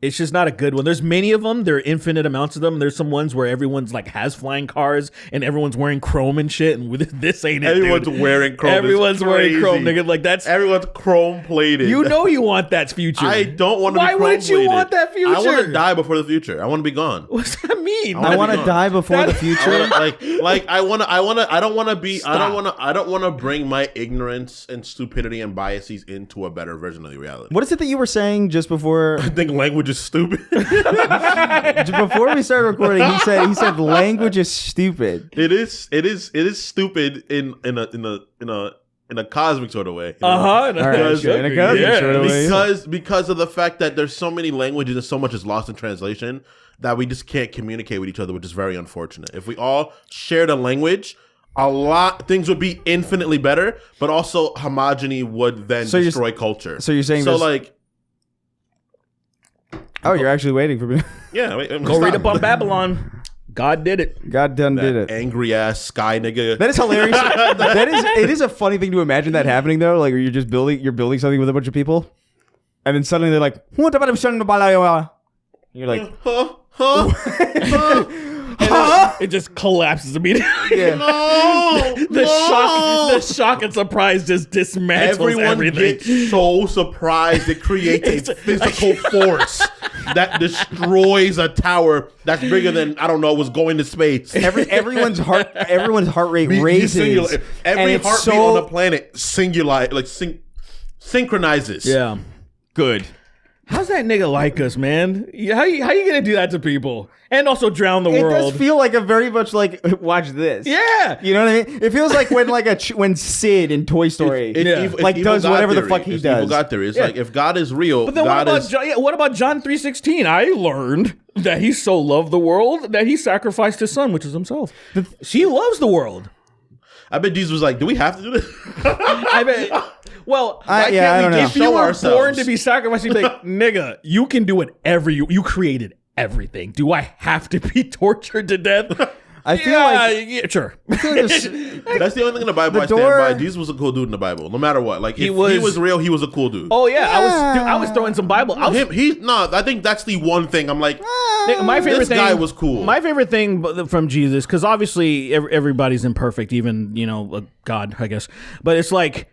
It's just not a good one. There's many of them. There are infinite amounts of them. There's some ones where everyone's like has flying cars and everyone's wearing chrome and shit. And this ain't it. Everyone's wearing chrome. Everyone's wearing chrome, nigga. Like that's everyone's chrome plated. You know you want that future. I don't want to. Why wouldn't you want that future? I want to die before the future. I want to be gone. What's that mean? I want to die before the future. I don't want to bring my ignorance and stupidity and biases into a better version of the reality. What is it that you were saying just before? I think language is stupid. Before we started recording, he said language is stupid. It is stupid in a cosmic sort of way. In a cosmic sort of way. Because of the fact that there's so many languages and so much is lost in translation that we just can't communicate with each other, which is very unfortunate. If we all shared a language, things would be infinitely better, but also homogeny would then destroy culture. So you're saying oh, you're actually waiting for me. Yeah, go read up on Babylon. God did it. God done did it. Angry ass sky nigga. That is hilarious. It is a funny thing to imagine that happening though. Like you're building something with a bunch of people, and then suddenly they're like, "What about?" You're like, It just collapses immediately. Yeah. No, The shock and surprise just dismantles everyone everything. gets so surprised it creates a physical force that destroys a tower that's bigger than I don't know was going to space. Everyone's heart rate raises. Every and it's heartbeat so on the planet synchronizes. Yeah. good. How's that nigga like us, man? How you gonna do that to people and also drown the It world? does feel like a very much like watch this. Yeah. You know what I mean? It feels like when when Sid in Toy Story It's like evil does God whatever the theory. fuck he It's does. Evil God theory. It's like if God is real, But then God what about John 3:16? I learned that he so loved the world that he sacrificed his son, which is himself. She loves the world. I bet Jesus was like, do we have to do this? I bet. Well, I don't know. if you show were ourselves? born to be sacrificed, you'd be like, nigga, you can do whatever you created everything. Do I have to be tortured to death? I feel like yeah, sure. I feel like this- That's the only thing in the Bible I stand door- by. Jesus was a cool dude in the Bible, no matter what. Like if he was real, he was a cool dude. Oh yeah, I was throwing some Bible. I think that's the one thing I'm like. My favorite This thing, guy was cool. My favorite thing from Jesus, because obviously everybody's imperfect, even God, I guess. But it's like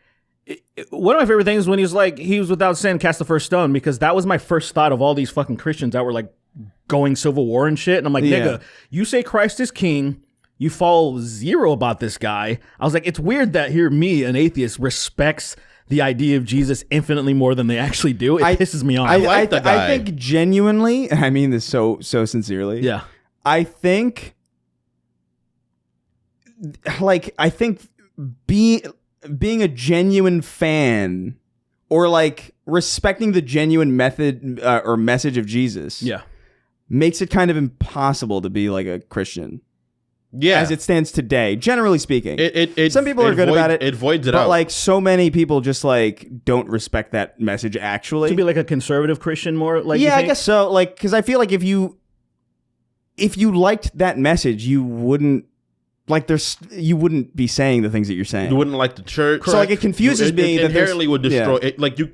one of my favorite things when he was without sin, cast the first stone, because that was my first thought of all these fucking Christians that were like going civil war and shit. And I'm like, nigga, you say Christ is king. You follow zero about this guy. I was like, it's weird that here me, an atheist, respects the idea of Jesus infinitely more than they actually do. It pisses me off. like the guy. I think genuinely, and I mean this so sincerely. Yeah. I think being a genuine fan or like respecting the genuine method or message of Jesus makes it kind of impossible to be like a Christian. Yeah, as it stands today, generally speaking. Some people are good voids, about it. It voids it but out. like so many people just like don't respect that message actually. To be like a conservative Christian more? Like Yeah, I guess so. Like, because I feel like if you liked that message, you wouldn't be saying the things that you're saying. You wouldn't like the church. So like it confuses me that inherently would destroy it. Like you,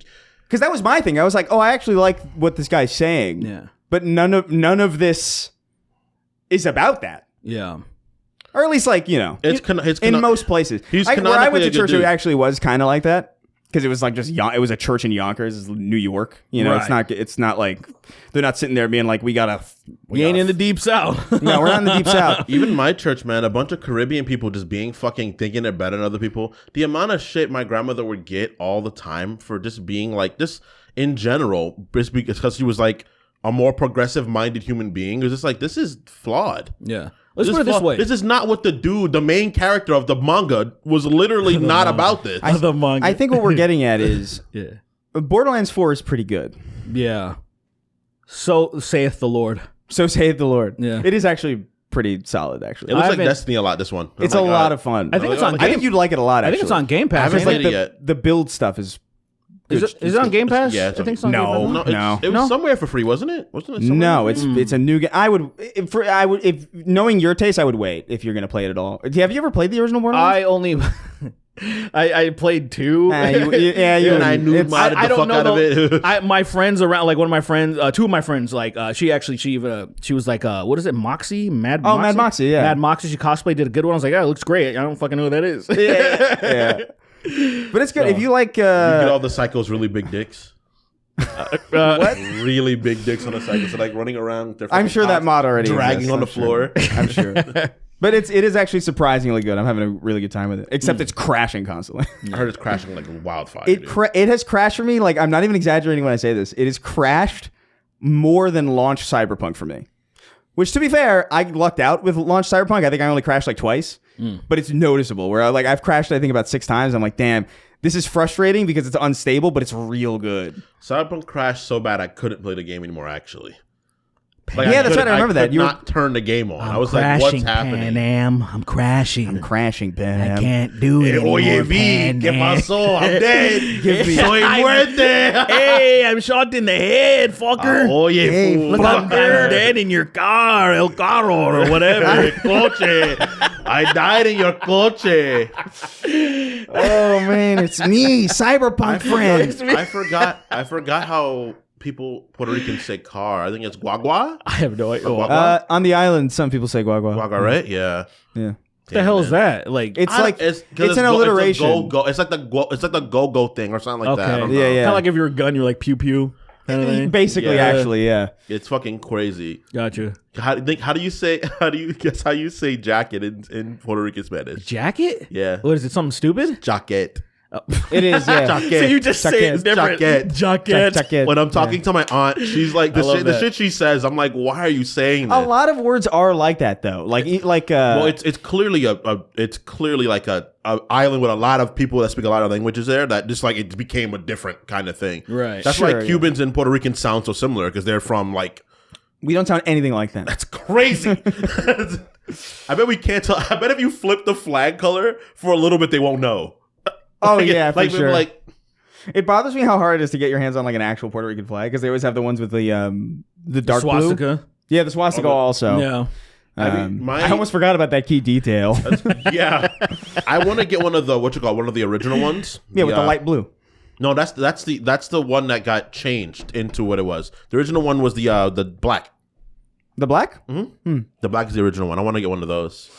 because that was my thing. I was like, oh, I actually like what this guy's saying. Yeah. But none of this is about that. Yeah. Or at least like, in most places. He's where I canonically went to a good church, it dude. actually was kind of like that. Because it was like just it was a church in Yonkers, New York. It's not like they're not sitting there being like, we ain't in the deep south. No, we're not in the deep south. even my church, man, a bunch of Caribbean people just being fucking thinking they're better than other people. The amount of shit my grandmother would get all the time for just being like this in general, just because she was like a more progressive minded human being. It was just like, this is flawed. Yeah. Let's put it this way. This is not what the main character of the manga was literally not about this. The manga. I think what we're getting at is Yeah. Borderlands 4 is pretty good. Yeah. So saith the Lord. So saith the Lord. Yeah. It is actually pretty solid, actually. It looks I like haven't- Destiny a lot, this one. It's Oh a my lot God. of fun. I think it's on I think you'd like it a lot, I actually. think it's on Game Pass. I haven't ain't played it? it yet. The build stuff is good. Is it on Game Pass? Yeah, I think it's on No. Game Pass. No, No. it was No? somewhere for free, wasn't it? Wasn't it? Somewhere No, for free? it's a new game. If knowing your taste, I would wait if you're gonna play it at all. Have you ever played the original Borderlands? I only I played 2. You And I knew it's- modded I the don't fuck know out of it. my friends around, like one of my friends, 2 of my friends, like she was like, what is it, Moxie? Mad Moxie, yeah. Mad Moxie. She cosplay, did a good one. I was like, yeah, it looks great. I don't fucking know who that is. yeah. But it's good if you like. You get all the psychos really big dicks. What? Really big dicks on the psychos, so like running around. Their I'm fucking sure that cocks, mod already dragging exists, on the I'm floor. I'm sure. But it is actually surprisingly good. I'm having a really good time with it. Except it's crashing constantly. I heard it's crashing like a wildfire. It has crashed for me. Like, I'm not even exaggerating when I say this. It has crashed more than launch Cyberpunk for me. Which, to be fair, I lucked out with launch Cyberpunk. I think I only crashed like twice. But it's noticeable. Where I've crashed, I think, about 6 times. I'm like, damn, this is frustrating because it's unstable, but it's real good. Cyberpunk crashed so bad I couldn't play the game anymore. Actually, Yeah, that's right, I remember that. You You were- not turn the game on. I was like, "What's happening?" I'm crashing. Crashing, Bam. Can't do it anymore. ¿Qué pasó? I'm dead. Soy muerte. Hey, I'm shot in the head, fucker. Oye, Hey, fool. Look, I'm dead in your car, El Carro, or whatever. Coche. I died in your coche. Oh, man, it's me, Cyberpunk friend. I forgot how Puerto Ricans say car? I think it's guagua. I have no idea. Guagua? On the island, some people say guagua. Guagua, right? Yeah. Yeah. What the hell is that? Like, It's like it's an alliteration. It's like the go thing or something like that. I don't know. Yeah, yeah. kind of like if you're a gun, you're like pew pew. Kind of thing. Basically, Yeah. actually, yeah. It's fucking crazy. Gotcha. How do you guess how you say jacket in Puerto Rican Spanish? Jacket? Yeah. What is it? Something stupid? Jacket. It is, yeah. Jacket. So you just say it's different. Jacket. Jacket. Jacket. When I'm talking to my aunt, she's like I love the that. shit she says. I'm like, why are you saying A that? lot of words are like that, though. Like Well, it's clearly like a island with a lot of people that speak a lot of languages there. That just like it became a different kind of thing. Right. That's Sure, why yeah. Cubans and Puerto Ricans sound so similar because they're from like. we don't sound anything like that. That's crazy. I bet we can't tell. I bet if you flip the flag color for a little bit, they won't know. Oh Like, yeah, for like, sure. Like It bothers me how hard it is to get your hands on like an actual Puerto Rican flag because they always have the ones with the dark blue. Swastika. Yeah, the swastika also. Yeah. I almost forgot about that key detail. yeah, I want to get one of the one of the original ones. Yeah, with the light blue. No, that's the one that got changed into what it was. The original one was the black. The black? The black is the original one. I want to get one of those.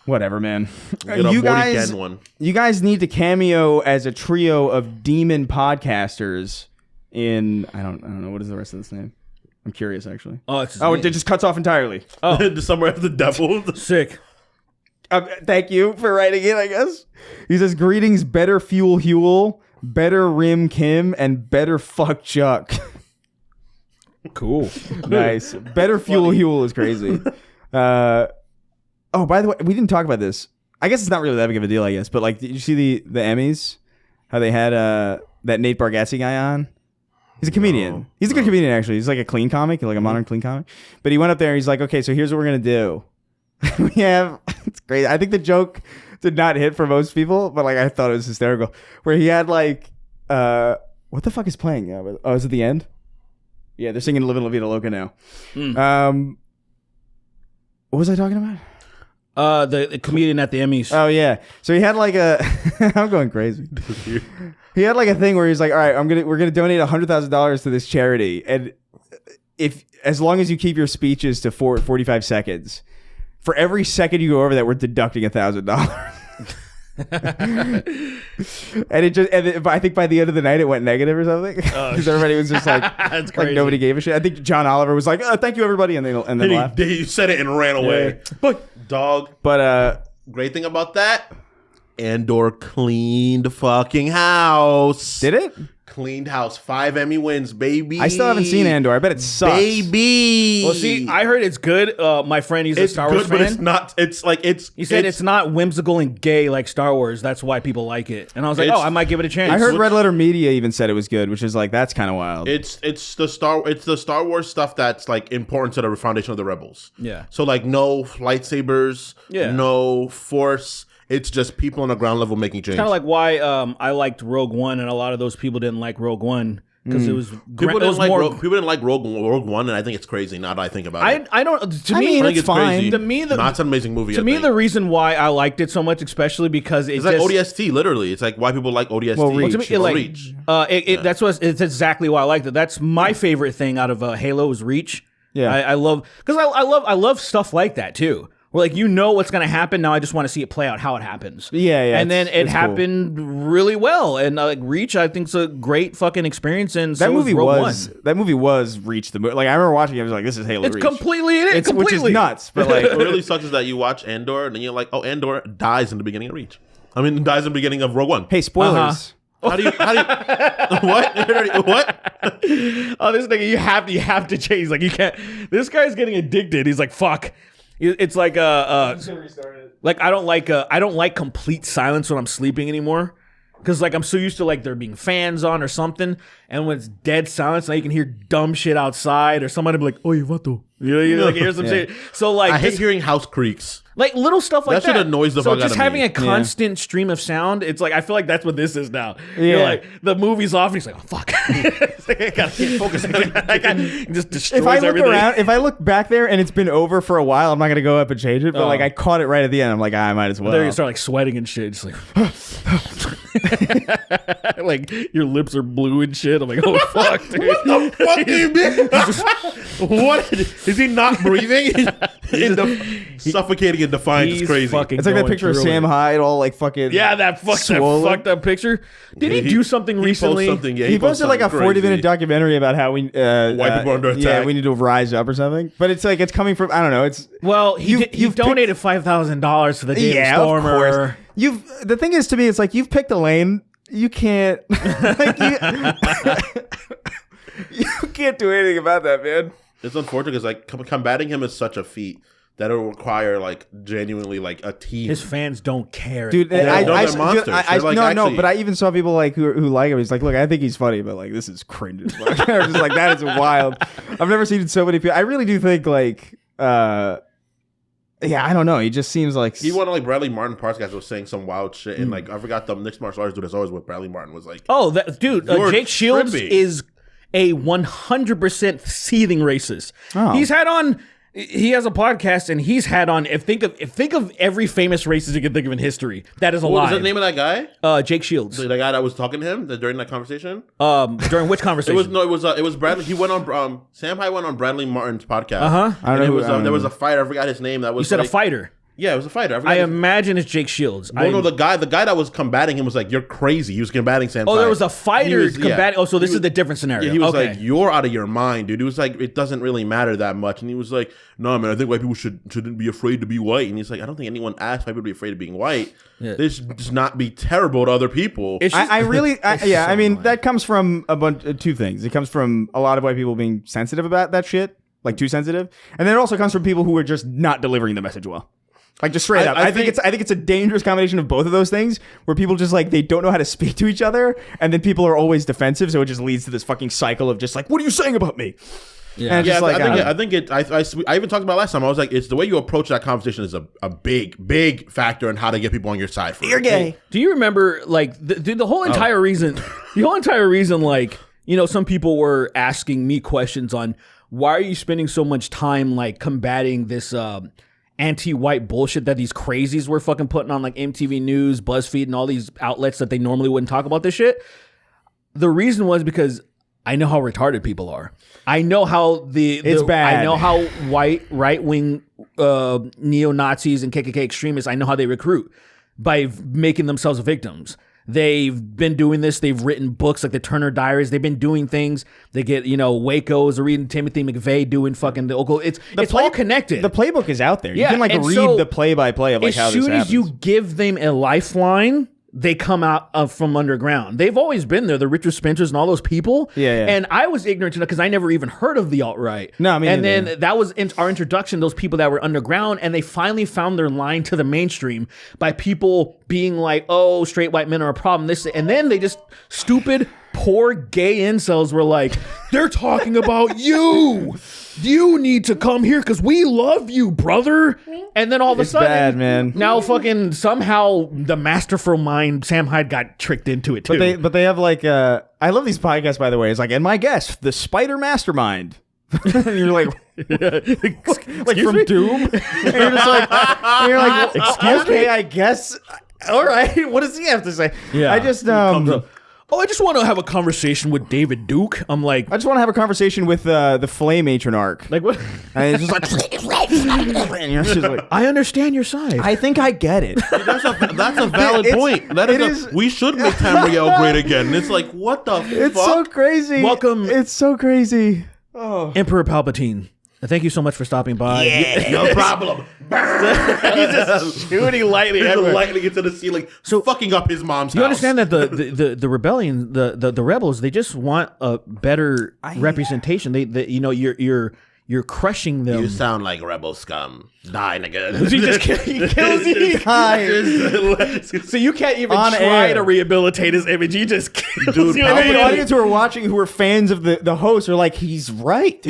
Whatever, man. Get a Borderlands one. You guys need to cameo as a trio of demon podcasters in I don't know what is the rest of this name. I'm curious actually. Oh, it's his Oh, name. it just cuts off entirely. Oh. Somewhere as the devil. Sick. Thank you for writing it, I guess. He says, greetings, better fuel Huel, better rim Kim, and better fuck Chuck. Cool. Nice. Better fuel Huel is crazy. Oh, by the way, we didn't talk about this. I guess it's not really that big of a deal, I guess. But like, did you see the Emmys? How they had that Nate Bargatze guy on? He's a comedian. He's a good comedian, actually. He's like a clean comic, like a modern clean comic. But he went up there and he's like, okay, so here's what we're going to do. We have, it's great. I think the joke did not hit for most people, but like I thought it was hysterical. Where he had like, what the fuck is playing? Oh, is it the end? Yeah, they're singing Livin' La Vida Loca now. What was I talking about? The comedian at the Emmys. Oh yeah. So he had like a I'm going crazy. He had like a thing where he's like, all right, we're gonna donate $100,000 to this charity, and if as long as you keep your speeches to 45 seconds, for every second you go over that, we're deducting $1,000. And I think by the end of the night it went negative or something because everybody was just like, That's like crazy. nobody gave a shit. I think John Oliver was like, oh, thank you everybody, and then laughed. He said it and ran away. But dog. But Great thing about that, Andor cleaned fucking house. did it? Cleaned house. 5 Emmy wins, baby. I still haven't seen Andor. I bet it sucks. Baby. Well, see, I heard it's good. My friend, he's a it's Star good, Wars but fan. it's not. It's like He said it's not whimsical and gay like Star Wars. That's why people like it. And I was like, It's- I might give it a chance. I heard Red Letter Media even said it was good, which is like that's kind of wild. It's the Star Wars stuff that's like important to the foundation of the Rebels. Yeah. So like no lightsabers. Yeah. No force. It's just people on the ground level making change. Kind of like why I liked Rogue One, and a lot of those people didn't like Rogue One because it was people it didn't was like more. Rogue, people didn't like Rogue One, and I think it's crazy. Now that I think about it, I don't. To I me, mean, I think it's it's fine. crazy. To me, no, it's an amazing movie. to me, the reason why I liked it so much, especially because it's like ODST. Literally, it's like why people like ODST. Well, Reach. to me, it, like, Reach. That's what it's exactly why I liked it. That's my favorite thing out of Halo is Reach. Yeah. I love because I love stuff like that too. Where like you know what's gonna happen. Now I just want to see it play out how it happens. Yeah, And then it it's cool. happened really well. And like Reach, I think is a great fucking experience. And so That movie Rogue was One. that movie was Reach the movie. Like I remember watching it, I was like, this is Halo It's Reach. completely it. It's completely. which is nuts, but like What really sucks is that you watch Andor and then you're like, oh, Andor dies in the beginning of Reach. I mean, dies in the beginning of Rogue One. hey, spoilers. How do you what? What? Oh, this nigga, you have to change. Like you can't. This guy's getting addicted. He's like, fuck. It's like like I don't like complete silence when I'm sleeping anymore. Cause like I'm so used to like there being fans on or something, and when it's dead silence, now you can hear dumb shit outside or somebody be like, "Oye, vato," You know, like here's some shit. So like I hate just, hearing house creaks. like little stuff like That that. shit annoys the so fuck out just of me. having a constant stream of sound, it's like I feel like that's what this is now. Yeah. You're like the movie's off, and he's like, oh fuck, it's like, I can't focus. He just destroys If I look everything. around, if I look back there and it's been over for a while, I'm not gonna go up and change it. But like I caught it right at the end. I'm like, I might as well. There you start like sweating and shit. Just like, like your lips are blue and shit. I'm like, oh fuck, dude. What the fuck do you mean? What is he not breathing? He's suffocating in defiance. It's crazy. fucking It's like that going picture of through Sam it. Hyde, all like fucking That swollen. fucked up picture. Did he do something He recently? posted something. Yeah, He posted like a something 40-minute crazy. documentary about how we White people are under Yeah, attack. we need to rise up or something. But it's like it's coming from I don't know. It's Well, he You've donated $5,000 to the Daily yeah, Stormer. of course. The thing is to me, it's like you've picked a lane. You can't like, you can't do anything about that, man. It's unfortunate because like combating him is such a feat that it'll require like genuinely like a team. His fans don't care. Dude, at all. they're monsters. They're like no, actually- but I even saw people like who like him. He's like, look, I think he's funny, but like this is cringe as fuck. I was just like, that is wild. I've never seen so many people. I really do think like, yeah, I don't know. He just seems like He went on like Bradley Martin podcast was saying some wild shit and like I forgot the mixed martial arts dude that's always what Bradley Martin was like. Oh, that dude, You're Jake Shields trippy. is a 100% seething racist. Oh. He has a podcast and he's had on. Think of every famous racist you can think of in history that is What was alive. the name of that guy? Jake Shields. The guy that was talking to him during that conversation? During which conversation? It was Bradley. He went on Sam Hyde went on Bradley Martin's podcast. Uh-huh. I don't know And it who- was I don't there was know. a fighter. I forgot his name. That was You said like, a fighter. Yeah, it was a fighter. forgot I his- imagine it's Jake Shields. No, the guy that was combating him was like, "You're crazy." He was combating Sam. Oh, Hyde. there was a fighter He was- yeah. combating. Oh, so this He is was- the different scenario. Yeah, he was okay. like, "You're out of your mind, dude." He was like, "It doesn't really matter that much." And he was like, "No, man, I think white people shouldn't be afraid to be white." And he's like, "I don't think anyone asked white people to be afraid of being white. Yeah. They should just not be terrible to other people." It's just- I really, yeah. I mean, annoying. that comes from a bunch two things. It comes from a lot of white people being sensitive about that shit, like too sensitive, and then it also comes from people who are just not delivering the message well. Like just straight up. I think it's a dangerous combination of both of those things where people just like they don't know how to speak to each other and then people are always defensive, so it just leads to this fucking cycle of just like, what are you saying about me? Yeah. And it's Yeah, just like, I think I even talked about last time. I was like, it's the way you approach that conversation is a big factor in how to get people on your side. you're gay. Do you remember like the whole entire reason? The whole entire reason, like some people were asking me questions on why are you spending so much time like combating this anti-white bullshit that these crazies were fucking putting on like MTV News, BuzzFeed, and all these outlets that they normally wouldn't talk about this shit. The reason was because I know how retarded people are. I know how It's bad. I know how white right-wing neo-Nazis and KKK extremists, I know how they recruit by making themselves victims. They've been doing this. They've written books like the Turner Diaries. They've been doing things. They get, Waco's or reading Timothy McVeigh doing fucking the Oklahoma. It's all connected. The playbook is out there. Yeah, You can like and read so the play-by-play of like how as this soon happens. as you give them a lifeline, they come out from underground. They've always been there, the Richard Spencers and all those people. Yeah. And I was ignorant to that because I never even heard of the alt-right. No, me And neither. then that was our introduction, those people that were underground, and they finally found their line to the mainstream by people being like, oh, straight white men are a problem. And then they just, stupid, poor gay incels were like, they're talking about you. You need to come here because we love you, brother. And then all of a sudden, bad, man. now fucking somehow the masterful mind Sam Hyde got tricked into it too. But they have like I love these podcasts, by the way. It's like, and my guest, the Spider Mastermind. And you're like, like from me? Doom. And you're just like, okay, I guess. All right, what does he have to say? Yeah. I just Comes up, oh, I just want to have a conversation with David Duke. I'm like, I just want to have a conversation with the Flame Matronarch. like what? And it's just like, and you're just like, I understand your side. I think I get it. That's a valid It's- point. That it is, is- we should make Tamriel great again. And it's like, what the It's fuck? so crazy. Welcome- It's so crazy. Oh. Emperor Palpatine. Thank you so much for stopping by. No problem. He's just shooting lightly He's everywhere. lightning into the ceiling, so fucking up his mom's You house. understand that the rebellion, the rebels, they just want a better representation. You're crushing them. You sound like rebel scum. Die, nigga. he kills you. So you can't even On try air. to rehabilitate his image. He just kills Dude, you. And then the Palpatine- audience who are watching, who are fans of the host, are like, he's right.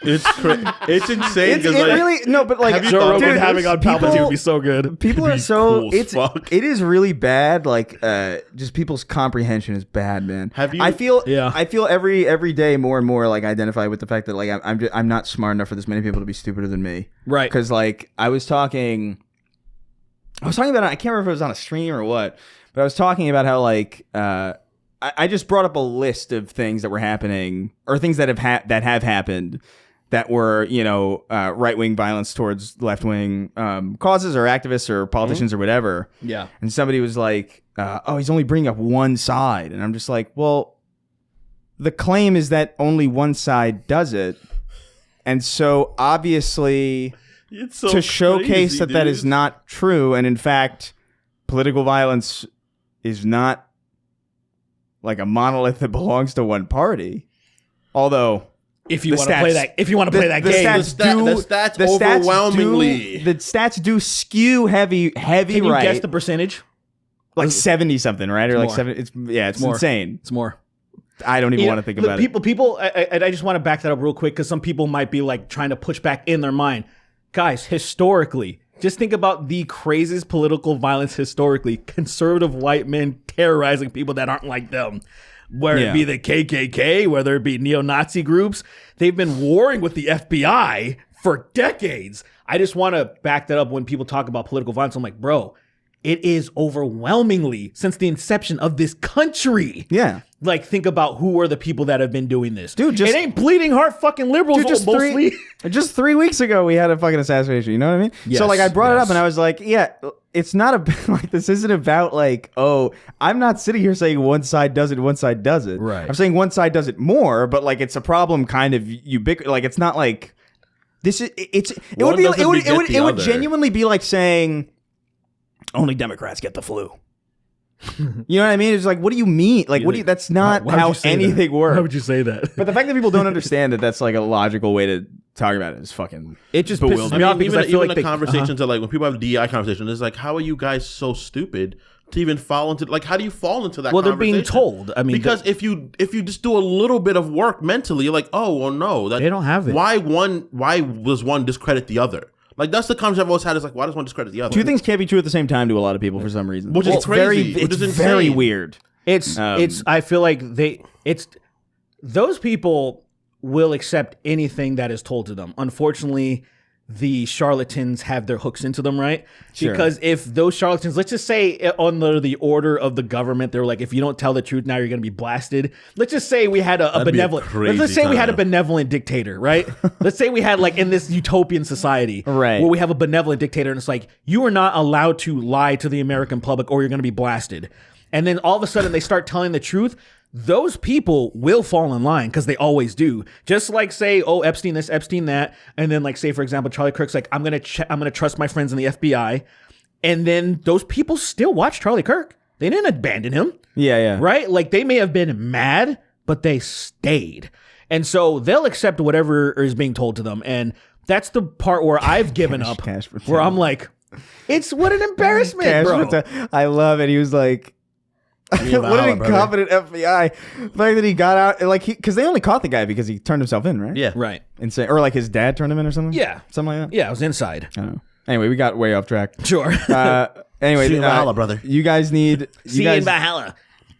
It's insane. It 'cause, like, really no, but like have you Joe thought Rogan about having this? on Palpatine would be so good. People It'd are be so cool as fuck. it is really bad. Like just people's comprehension is bad, man. Have you- I feel Yeah. I feel every day more and more like identify with the fact that like I'm not smart enough for this many people to be stupider than me. Right. Because like I was talking about it, I can't remember if it was on a stream or what, but I was talking about how like I just brought up a list of things that were happening or things that have happened that were, you know, right-wing violence towards left-wing causes or activists or politicians or whatever. Yeah. And somebody was like, oh, he's only bringing up one side. And I'm just like, well, the claim is that only one side does it. And so obviously It's so to showcase crazy, that dude. is not true. And in fact, political violence is not like a monolith that belongs to one party. Although If you the want to stats- play that, if you want to play that the game, The stats overwhelmingly. the stats do skew heavy can you right. guess the percentage? Like 70 something, right? Or like more. 70. It's more. insane. It's more. I don't even want to think about it. People, I just want to back that up real quick because some people might be like trying to push back in their mind. Guys, historically, just think about the craziest political violence historically. Conservative white men terrorizing people that aren't like them. Whether it be the KKK, whether it be neo-Nazi groups, they've been warring with the FBI for decades. I just want to back that up when people talk about political violence. I'm like, bro, it is overwhelmingly since the inception of this country. Yeah. Like, think about who are the people that have been doing this. Dude, just- it ain't bleeding heart fucking liberals Dude, mostly. just 3 weeks ago, we had a fucking assassination. You know what I mean? So, like, I brought it up and I was like, yeah, it's not about, like, this isn't about, like, oh, I'm not sitting here saying one side does it, one side does it. Right. I'm saying one side does it more, but, like, it's a problem kind of ubiquitous. Like, it's not like, this is, it One would be, doesn't it would, beget it would, the it would other. genuinely be like saying, only Democrats get the flu. You know what I mean? It's like, what do you mean? Like, what do you, that's not Why would how you say anything that? works. Why would you say that? But the fact that people don't understand that that's like a logical way to talk about it is fucking. It just bewildering. pisses me off because even I feel like the they, conversations are like when people have DEI conversations, it's like, how are you guys so stupid to even fall into like? How do you fall into that? Well, they're being conversation? told. I mean, because if you just do a little bit of work mentally, you're like, oh well, no, that They don't have it. Why does one discredit the other? Like that's the conversation I've always had. Is like, why does one discredit the other? Two things can't be true at the same time to a lot of people for some reason. Which is It's crazy, Very, which it's is very insane. weird. It's I feel like those people will accept anything that is told to them. Unfortunately, the charlatans have their hooks into them, right? Sure. Because if those charlatans, let's just say under the order of the government, they're like, if you don't tell the truth, now you're going to be blasted. Let's just say we had a That'd be a benevolent, crazy let's say we had a time. benevolent dictator, right? Let's say we had like in this utopian society, Right. where we have a benevolent dictator and it's like, you are not allowed to lie to the American public or you're going to be blasted. And then all of a sudden they start telling the truth. Those people will fall in line because they always do. Just like say, oh, Epstein this, Epstein that, and then like say for example, Charlie Kirk's like, I'm gonna trust my friends in the FBI, and then those people still watch Charlie Kirk. They didn't abandon him, Yeah. right? Like they may have been mad, but they stayed, and so they'll accept whatever is being told to them. And that's the part where I've given up, Cash Patel. where I'm like, it's what an embarrassment, Cash bro. Patel. I love it. He was like, what Valhalla, an incompetent FBI. The fact that he got out, like, because they only caught the guy because he turned himself in, right? Yeah. Right? Insane. Or like his dad turned him in or something? Yeah. Something like that? Yeah, I was inside. I don't know. Anyway, we got way off track. Sure. Anyway, See you in Valhalla, brother. You guys need. See you in Valhalla.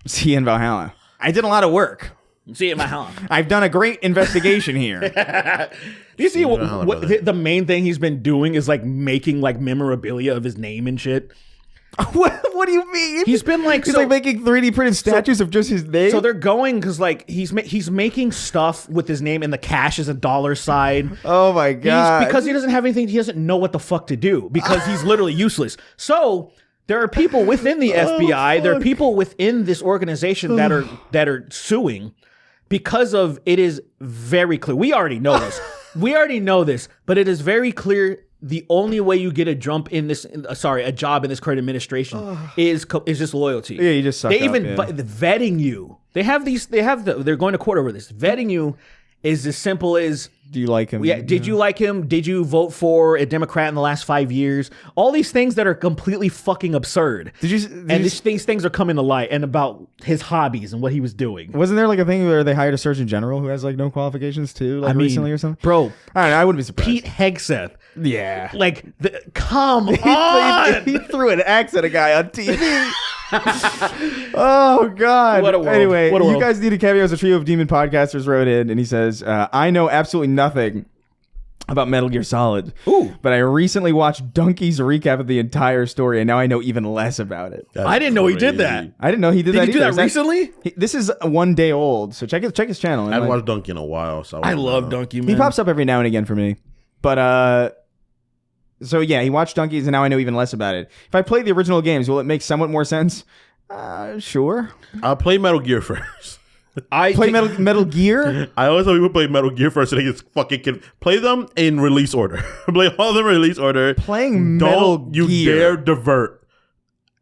See you in Valhalla. I did a lot of work. See you in Valhalla. I've done a great investigation here. Do you see Valhalla, what brother. the main thing he's been doing is like making like memorabilia of his name and shit? What do you mean? He's been like He's so, like making 3D printed statues of just his name. so they're going because like he's making stuff with his name and the cash is a dollar sign. oh my god! Because he doesn't have anything, he doesn't know what the fuck to do because he's literally useless. So there are people within the FBI, there are people within this organization that are suing because of it is very clear. We already know this. But it is very clear. The only way you get a job in this current administration is just loyalty. Yeah, you just suck they up, even yeah. vetting you. They're going to court over this, vetting you, is as simple as, Do you like him? yeah, did you like him? Did you vote for a Democrat in the last 5 years? All these things that are completely fucking absurd. These things are coming to light, and about his hobbies and what he was doing. Wasn't there like a thing where they hired a surgeon general who has like no qualifications too, like recently or something? Bro, I don't know, I wouldn't be surprised. Pete Hegseth. Yeah. Like, come on. He threw an axe at a guy on TV. Oh God! What a world. Anyway, What a you world. guys need a cameo. As a trio of demon podcasters wrote in, and he says, "I know absolutely nothing about Metal Gear Solid. Ooh. But I recently watched Donkey's recap of the entire story, and now I know even less about it. I didn't know he did that. I didn't know he did Did that he do either. that recently? This is 1 day old, so check his channel. I haven't watched Donkey in a while, so I love Donkey, man. He pops up every now and again for me, but so yeah, he watched Donkeys, and now I know even less about it. If I play the original games, will it make somewhat more sense? Sure. I'll play Metal Gear first. Play Metal Gear. I always tell people play Metal Gear first, and they just fucking play them in release order. Play all of them in release order. Playing Don't Metal you Gear. dare divert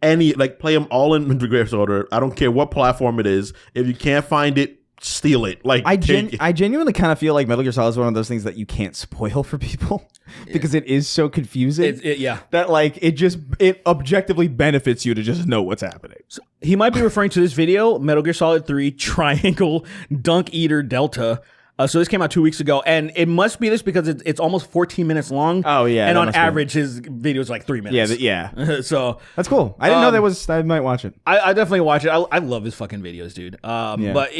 any, like, play them all in release order. I don't care what platform it is. If you can't find it, steal it. Like, I take it. genuinely kind of feel like Metal Gear Solid is one of those things that you can't spoil for people because it is so confusing. Yeah. That like it objectively benefits you to just know what's happening. So he might be referring to this video, Metal Gear Solid 3 Triangle Dunk Eater Delta. So this came out 2 weeks ago, and it must be this because it's almost 14 minutes long. Oh yeah, and that on must be. average his video is like 3 minutes. Yeah. So That's cool. I didn't know that was. I might watch it. I definitely watch it. I love his fucking videos, dude. But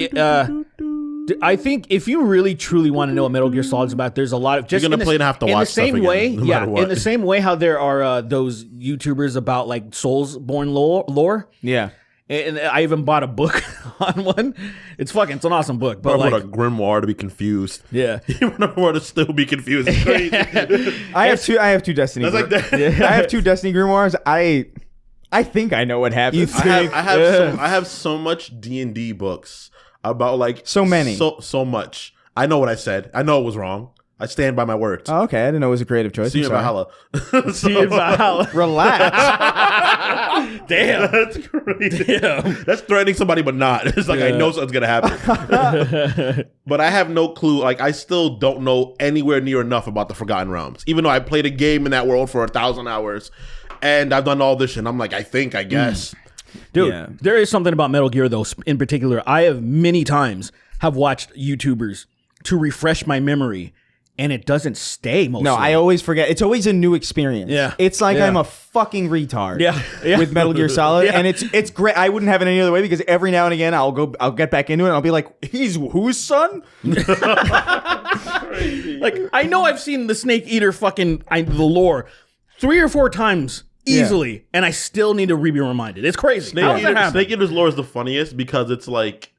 I think if you really truly want to know what Metal Gear Solid is about, there's a lot of just You're gonna play and have to in watch the same stuff again, way. no Yeah, matter what. in the same way how there are those YouTubers about like Soulsborne lore. Yeah. And I even bought a book on one. It's an awesome book. But I like, want a grimoire to be confused. yeah. You want a grimoire to still be confused. It's crazy. I have two Destiny. That's like that. I have 2 Destiny grimoires. I think I know what happens. I have so much D&D books about like So many. so much. I know what I said. I know it was wrong. I stand by my words. Oh, okay, I didn't know it was a creative choice. See you I'm in sorry. Valhalla. See you in Valhalla. Relax. Damn. That's crazy. Damn. That's threatening somebody, but not. It's like I know something's gonna happen. But I have no clue. Like I still don't know anywhere near enough about the Forgotten Realms, even though I played a game in that world for 1,000 hours, and I've done all this shit. And I'm like, I guess. Dude, Yeah. there is something about Metal Gear though. In particular, I have many times have watched YouTubers to refresh my memory, and it doesn't stay mostly. No, I always forget. It's always a new experience. Yeah. It's like Yeah. I'm a fucking retard. Yeah. With Metal Gear Solid. Yeah. And it's great. I wouldn't have it any other way because every now and again I'll get back into it and I'll be like, he's whose son? Like I know I've seen the Snake Eater the lore 3 or 4 times easily, and I still need to be reminded. It's crazy. How does that happen? Snake Eater's lore is the funniest because it's like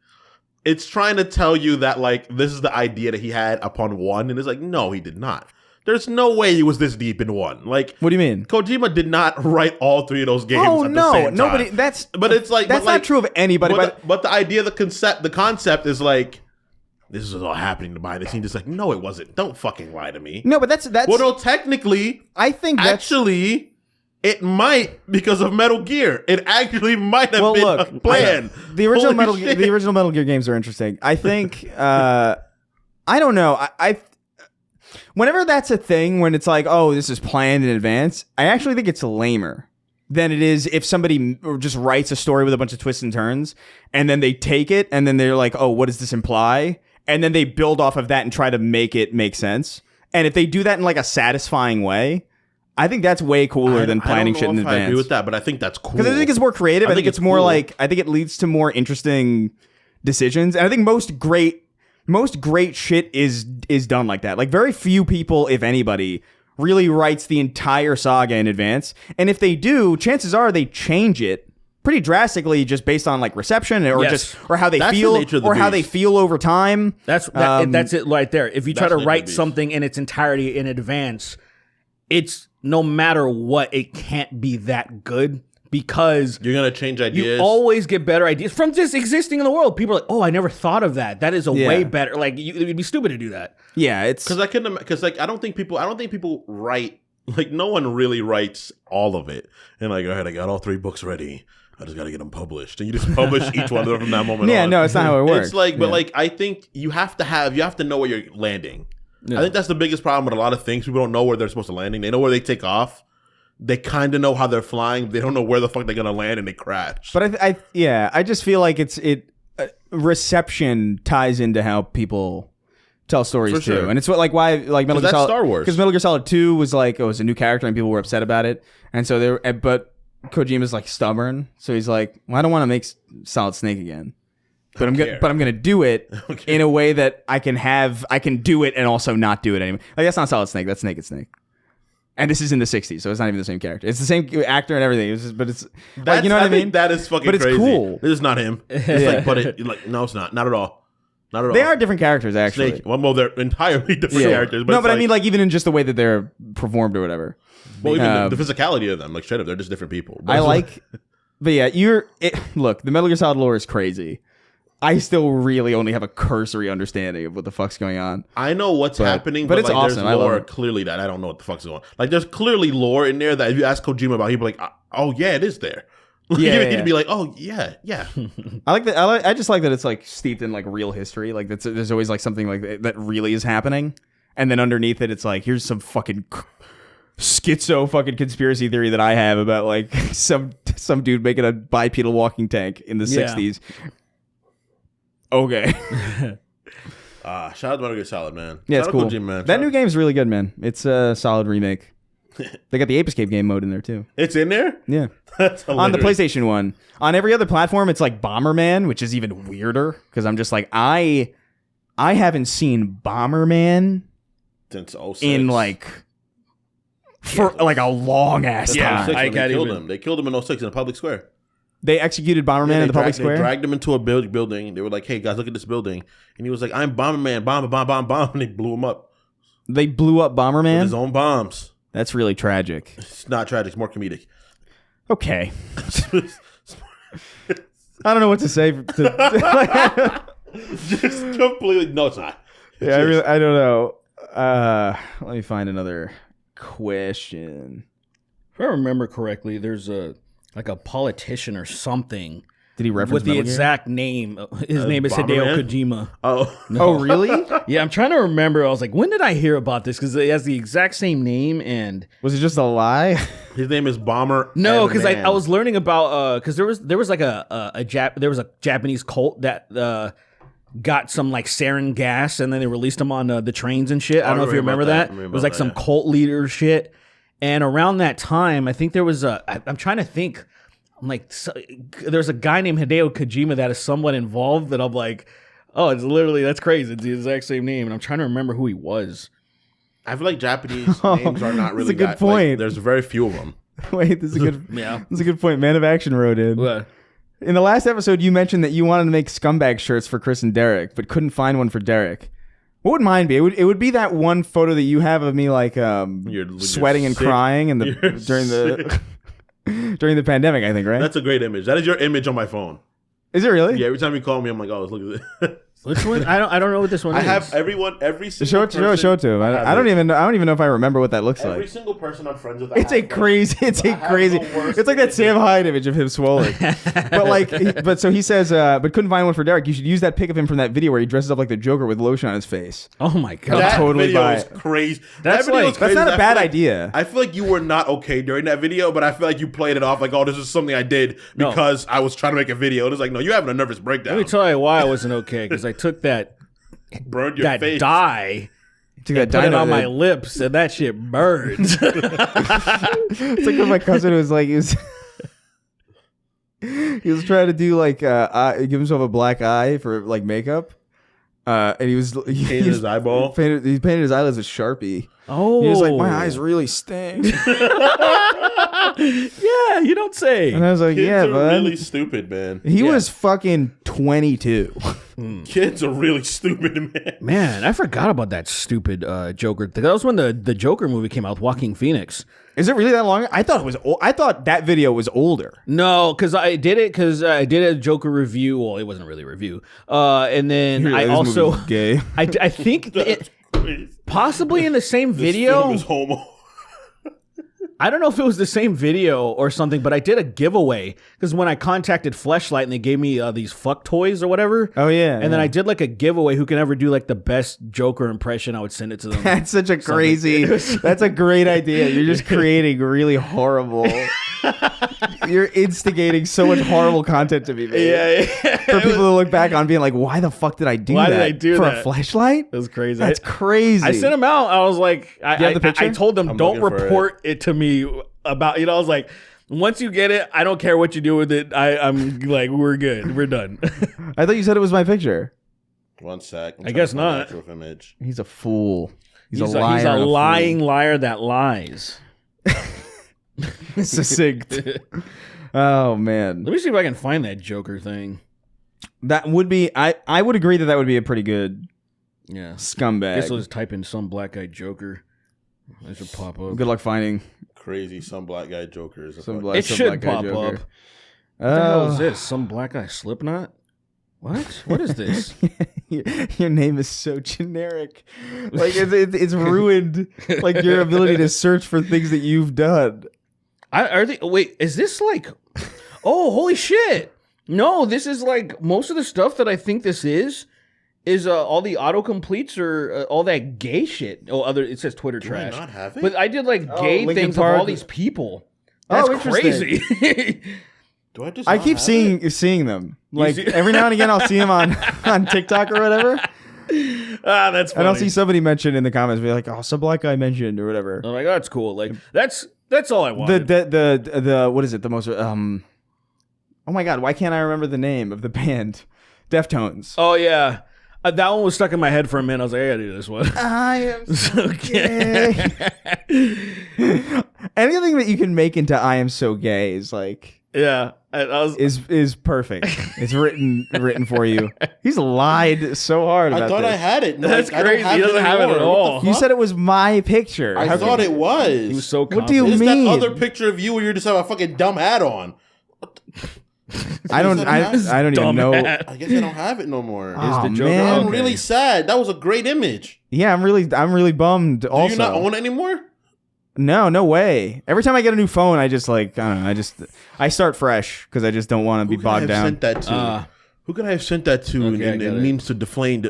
it's trying to tell you that like this is the idea that he had upon 1, and it's like no, he did not. There's no way he was this deep in 1. Like, What do you mean? Kojima did not write all 3 of those games. Oh at the no, same time. nobody. But it's like that's not true of anybody. But the idea, the concept is like this is all happening behind the scenes. It's like no, it wasn't. Don't fucking lie to me. No, but that's. Well, no, technically, I think that's. actually, it might because of Metal Gear. It actually might have been a plan. The original Holy shit. the original Metal Gear games are interesting. I think. I don't know. I whenever that's a thing, when it's like, oh, this is planned in advance, I actually think it's lamer than it is if somebody just writes a story with a bunch of twists and turns, and then they take it, and then they're like, oh, what does this imply? And then they build off of that and try to make it make sense. And if they do that in like a satisfying way, I think that's way cooler than planning shit in advance. I agree with that, but I think that's cool. Because I think it's more creative. I think it's more cool. like, I think it leads to more interesting decisions. And I think most great shit is done like that. Like very few people, if anybody, really writes the entire saga in advance. And if they do, chances are they change it pretty drastically just based on like reception or how they That's feel the nature of the or how they beast. feel over time. That's it right there. If you try to That's write the beast. something in its entirety in advance, it's no matter what, it can't be that good because You're gonna change ideas. you always get better ideas from just existing in the world. People are like, oh, I never thought of that. That is a way better. Like it would be stupid to do that. Yeah, it's because like I don't think people write, like no one really writes all of it and like, all right, I got all 3 books ready. I just got to get them published. And you just publish each one of them from that moment Yeah, on. no, it's not how it works. It's like, but like, I think you have to know where you're landing. Yeah. I think that's the biggest problem with a lot of things. People don't know where they're supposed to landing. They know where they take off. They kind of know how they're flying. They don't know where the fuck they're going to land, and they crash. But I just feel like reception ties into how people tell stories For too, sure. and it's what why Metal Gear that's Solid, Star Wars. because Metal Gear Solid 2 was like, it was a new character and people were upset about it, and so but Kojima's like stubborn, so he's like, well, I don't want to make Solid Snake again, but I'm gonna do it in a way that I can do it and also not do it anymore. Like, that's not Solid Snake, that's Naked Snake. And this is in the 60s, so it's not even the same character. It's the same actor and everything. It's just, but it's like, you know what I mean? That is fucking but it's crazy. cool. This is not him. It's like, no, it's not. Not at all. Not at all. They are different characters, actually. Snake. Well, they're entirely different characters. But no, it's but I mean, like, even in just the way that they're performed or whatever. well, even the physicality of them, like, straight up, they're just different people. But But yeah, look, the Metal Gear Solid lore is crazy. I still really only have a cursory understanding of what the fuck's going on. I know what's happening, but it's like, awesome. There's lore clearly that I don't know what the fuck's going on. Like, there's clearly lore in there that if you ask Kojima about, he'd be like, oh yeah, it is there. He'd be like, oh yeah. I like that. I just like that it's like steeped in like real history. Like there's always like something like that really is happening, and then underneath it, it's like, here's some fucking schizo fucking conspiracy theory that I have about like some dude making a bipedal walking tank in the 60s. Okay. Shout out to Metal Gear Solid, man. Yeah, Shout it's out cool. Kojima, man. That new game's really good, man. It's a solid remake. They got the Ape Escape game mode in there too. It's in there? Yeah. That's hilarious. On the PlayStation one. On every other platform, it's like Bomberman, which is even weirder because I'm just like, I haven't seen Bomberman Since 06. in like for like a long ass time. They killed him. They killed him in 06 in a public square. They executed Bomberman in the public square. They dragged him into a building. They were like, hey, guys, look at this building. And he was like, I'm Bomberman, bomb. And they blew him up. They blew up Bomberman? With his own bombs. That's really tragic. It's not tragic. It's more comedic. Okay. I don't know what to say. Just completely. No, it's not. Yeah, I don't know. Let me find another question. If I remember correctly, there's a politician or something. Did he reference with the Metal Gear? exact name? His name is Hideo Kojima. Oh. Oh, really? Yeah, I'm trying to remember. I was like, when did I hear about this? Because it has the exact same name and. Was it just a lie? His name is Bomber. No, because I was learning about because there was like a Japanese cult that got some like sarin gas and then they released them on the trains and shit. I don't know if you remember that. It was like some cult leader shit. And around that time, I think there was I'm trying to think. I'm like, there's a guy named Hideo Kojima that is somewhat involved that I'm like, oh, that's crazy. It's the exact same name. And I'm trying to remember who he was. I feel like Japanese names are not really that's a good point. Like, there's very few of them. Wait, this is a good. Yeah, this is a good point. Man of Action wrote in. What? In the last episode, you mentioned that you wanted to make scumbag shirts for Chris and Derek, but couldn't find one for Derek. What would mine be? It would be that one photo that you have of me like sweating and crying and during the pandemic, I think, right? That's a great image. That is your image on my phone. Is it really? Yeah, every time you call me, I'm like, oh, look at this. Which one? I don't know what this one is. I have every single show it to him. I don't even know if I remember what that looks like. Every single person I'm friends with. It's like that Sam Hyde image of him swollen. but so he says, but couldn't find one for Derek. You should use that pic of him from that video where he dresses up like the Joker with lotion on his face. Oh my god, that totally video is crazy. That's not a bad idea. I feel like you were not okay during that video, but I feel like you played it off like, oh, this is something I did because I was trying to make a video. It was like, no, you're having a nervous breakdown. Let me tell you why I wasn't okay because I took that. Burned your face. Dye. Took that put it on my lips, and that shit burns. It's like when my cousin was like, he was trying to do like give himself a black eye for like makeup, and he painted his eyeball. He painted his eyelids with Sharpie. Oh, he was like, my eyes really stink. Yeah, you don't say. And I was like, Kids yeah, are bud. really stupid, man. He was fucking 22. Kids are really stupid, man. Man, I forgot about that stupid Joker. That was when the Joker movie came out with Joaquin Phoenix. Is it really that long? I thought it was. I thought that video was older. No, because I did a Joker review. Well, it wasn't really a review. And then I also gay. I think possibly in the same video. This film is homo. I don't know if it was the same video or something, but I did a giveaway because when I contacted Fleshlight and they gave me these fuck toys or whatever. Oh yeah. And then I did like a giveaway. Who can ever do like the best Joker impression? I would send it to them. That's such a crazy. That's a great idea. You're just creating really horrible. You're instigating so much horrible content to be made. Yeah. For people to look back on being like, why the fuck did I do that? Why did I do for that? a flashlight? It was crazy. That's crazy. I sent him out. I was like, you have the picture? I told them, I'm don't looking for report it to me about, I was like, once you get it, I don't care what you do with it. I'm like, we're good. We're done. I thought you said it was my picture. 1 sec. I guess not. Image. He's a fool. He's a liar. He's a and lying liar that lies. fool. Succinct. Oh man, Let me see if I can find that Joker thing. that would be. I would agree that would be a pretty good Yeah. scumbag. Guess I'll just type in some black guy Joker. That should pop up. Good luck finding Crazy, some black guy Joker is a some fuck- black. It some should black guy pop Joker. up. What the hell is this? Some black guy Slipknot? What? What is this? Your name is so generic. Like it's ruined. Like your ability to search for things that you've done. Are they? Wait, is this like? Oh, holy shit! No, this is like most of the stuff that I think this is all the autocompletes or all that gay shit. Oh, it says Twitter Do trash. I not have it? But I did like gay Linkin things Park. of all these people. Oh, That's interesting. crazy. Do I just? I not keep have seeing them. Like see- every now and again, I'll see them on TikTok or whatever, That's funny. and I'll see somebody mention in the comments, be like, "Oh, some black guy mentioned" or whatever. I'm like, oh, that's cool. Like that's all I The wanted. the what is it? The most Oh my god, why can't I remember the name of the band? Deftones. Oh yeah, that one was stuck in my head for a minute. I was like, I gotta do this one. I am so Okay. gay. Anything that you can make into "I am so gay" is like Yeah, I was. is perfect. It's written for you. He's lied so hard about I thought this. I had it. No, That's I don't crazy. He doesn't have it anymore. at What the all. You fuck? said it was my picture. I How thought can- it was. He was so. What do you confident. It's mean? that other picture of you where you just have a fucking dumb hat on. I don't even Dumb know. hat. I guess I don't have it no more. Oh, the Joker man. I'm okay. really sad. That was a great image. Yeah, I'm really bummed. Do Also, you not own it anymore? no way. Every time I get a new phone, I just like I don't know. I start fresh because I just don't want to be Who could I bogged have down. sent that to? Who could I have sent that to? Okay, I and got it it. means to defame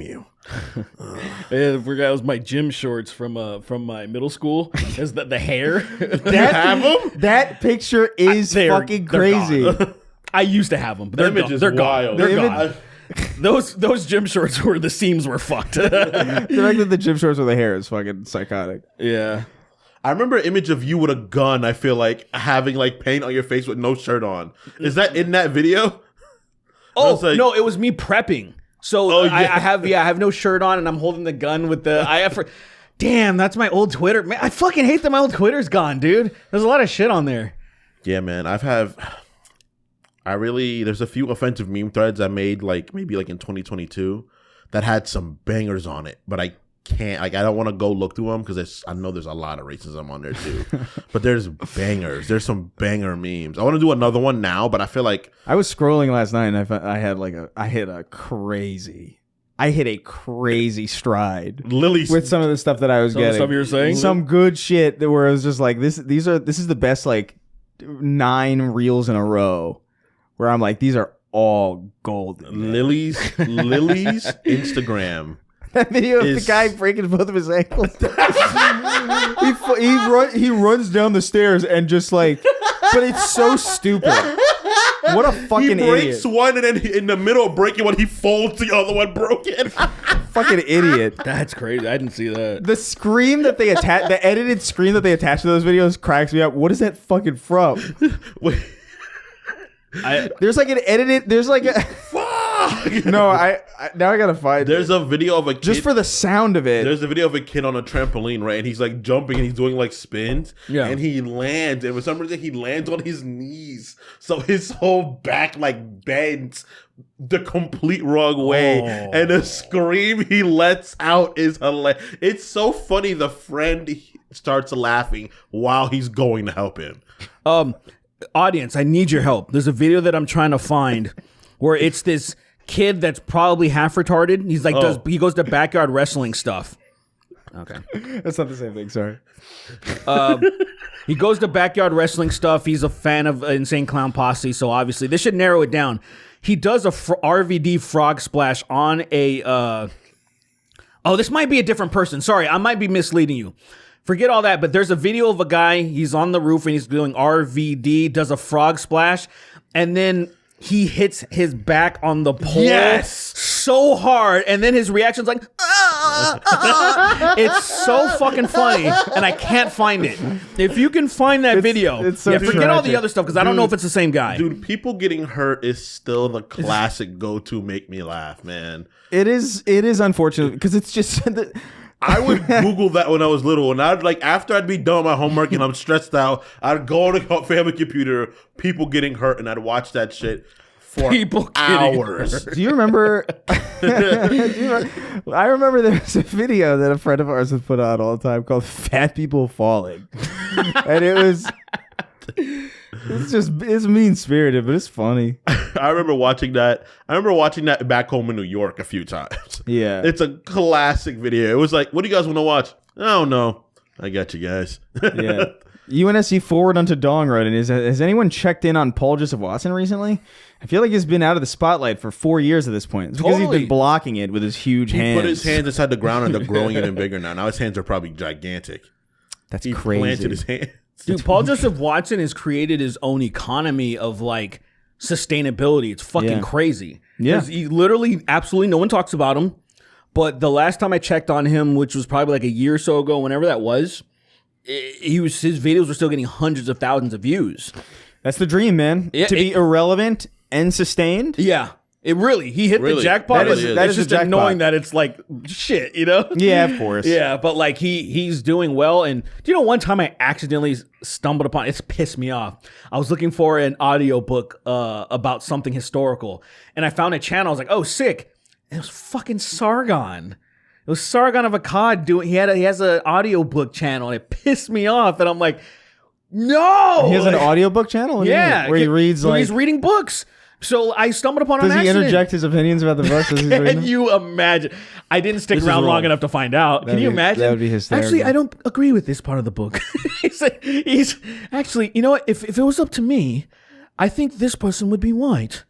you. Yeah, I forgot it was my gym shorts from my middle school. Is that the hair? That picture is They're- fucking they're crazy. gone. I used to have them, but The they're image gone. is They're wild. gone. They're The gone. Those gym shorts where the seams were fucked. The fact that the gym shorts with the hair is fucking psychotic. Yeah. I remember an image of you with a gun. I feel like having like paint on your face with no shirt on. Is that in that video? Oh was like- no, it was me prepping. So Oh, I yeah. have no shirt on and I'm holding the gun with the Damn, that's my old Twitter. Man, I fucking hate that my old Twitter's gone, dude. There's a lot of shit on there. Yeah, man. There's a few offensive meme threads I made like maybe like in 2022 that had some bangers on it, but I can't, like, I don't want to go look through them because I know there's a lot of racism on there too. But there's bangers. There's some banger memes. I want to do another one now, but I feel like I was scrolling last night and I hit a crazy stride Lily's with some of the stuff that I was Some of the getting. stuff you were saying? Some good shit that where I was just like, this is the best like 9 reels in a row where I'm like, these are all golden. Lily's Instagram. That video of the is- guy breaking both of his ankles. he runs down the stairs and just like, but it's so stupid. What a He fucking breaks idiot. one and then in the middle of breaking one, he folds the other one broken. Fucking idiot. That's crazy. I didn't see that. The scream that they attach, the edited scream that they attach to those videos cracks me up. What is that fucking from? Wait, There's like an edited, there's like a, fuck. no, I now I gotta find There's it. a video of a kid. Just for the sound of it. There's a video of a kid on a trampoline, right? And he's like jumping and he's doing like spins. Yeah. And he lands. And for some reason, he lands on his knees. So his whole back like bends the complete wrong way. Oh. And the scream he lets out is hilarious. It's so funny. The friend starts laughing while he's going to help him. Audience, I need your help. There's a video that I'm trying to find where it's this kid that's probably half retarded. He's like, he goes to backyard wrestling stuff. Okay. That's not the same thing. Sorry. He goes to backyard wrestling stuff. He's a fan of Insane Clown Posse, so obviously this should narrow it down. He does a RVD frog splash on a. Oh, this might be a different person. Sorry, I might be misleading you. Forget all that, but there's a video of a guy. He's on the roof and he's doing RVD, does a frog splash, and then he hits his back on the pole so hard, and then his reaction's like, It's so fucking funny, and I can't find it. If you can find that video, it's so forget all the tragic. other stuff, because I don't know if it's the same guy. Dude, people getting hurt is still the classic go-to make me laugh, man. It is unfortunate because it's just I would Google that when I was little, and I'd like after I'd be done with my homework and I'm stressed out, I'd go on the family computer, people getting hurt, and I'd watch that shit for hours. Do you remember? I remember there was a video that a friend of ours would put on all the time called "Fat People Falling," and it's mean spirited, but it's funny. I remember watching that. Back home in New York a few times. Yeah, it's a classic video. It was like, what do you guys want to watch? I don't know. I got you guys. Yeah. UNSC forward onto Dong Road. And has anyone checked in on Paul Joseph Watson recently? I feel like he's been out of the spotlight for 4 years at this point. It's because he's been blocking it with his huge hands. He put his hands inside the ground and they're growing even bigger now. Now his hands are probably gigantic. That's he crazy. planted his hands. Dude, Paul Joseph Watson has created his own economy of like sustainability. It's fucking crazy. Yeah. He literally, absolutely no one talks about him. But the last time I checked on him, which was probably like a year or so ago, whenever that was, his videos were still getting hundreds of thousands of views. That's the dream, man. Yeah, to be irrelevant and sustained. Yeah. He hit the jackpot. That is It's just annoying that it's like shit, you know? Yeah, of course. Yeah, but like he's doing well. And do you know one time I accidentally stumbled upon, it's pissed me off. I was looking for an audiobook about something historical, and I found a channel. I was like, oh, sick. And it was fucking Sargon. It was Sargon of Akkad doing. He has an audiobook channel, and it pissed me off. And I'm like, no. He has an audiobook channel? What do you mean? Where he reads he's reading books. So I stumbled upon an Does he accident. interject his opinions about the books as he's reading them? Can you imagine? I didn't stick This is around long wrong. enough to find out. Can you imagine? That would be hysterical. Actually, I don't agree with this part of the book. he's actually, you know what? If it was up to me, I think this person would be white.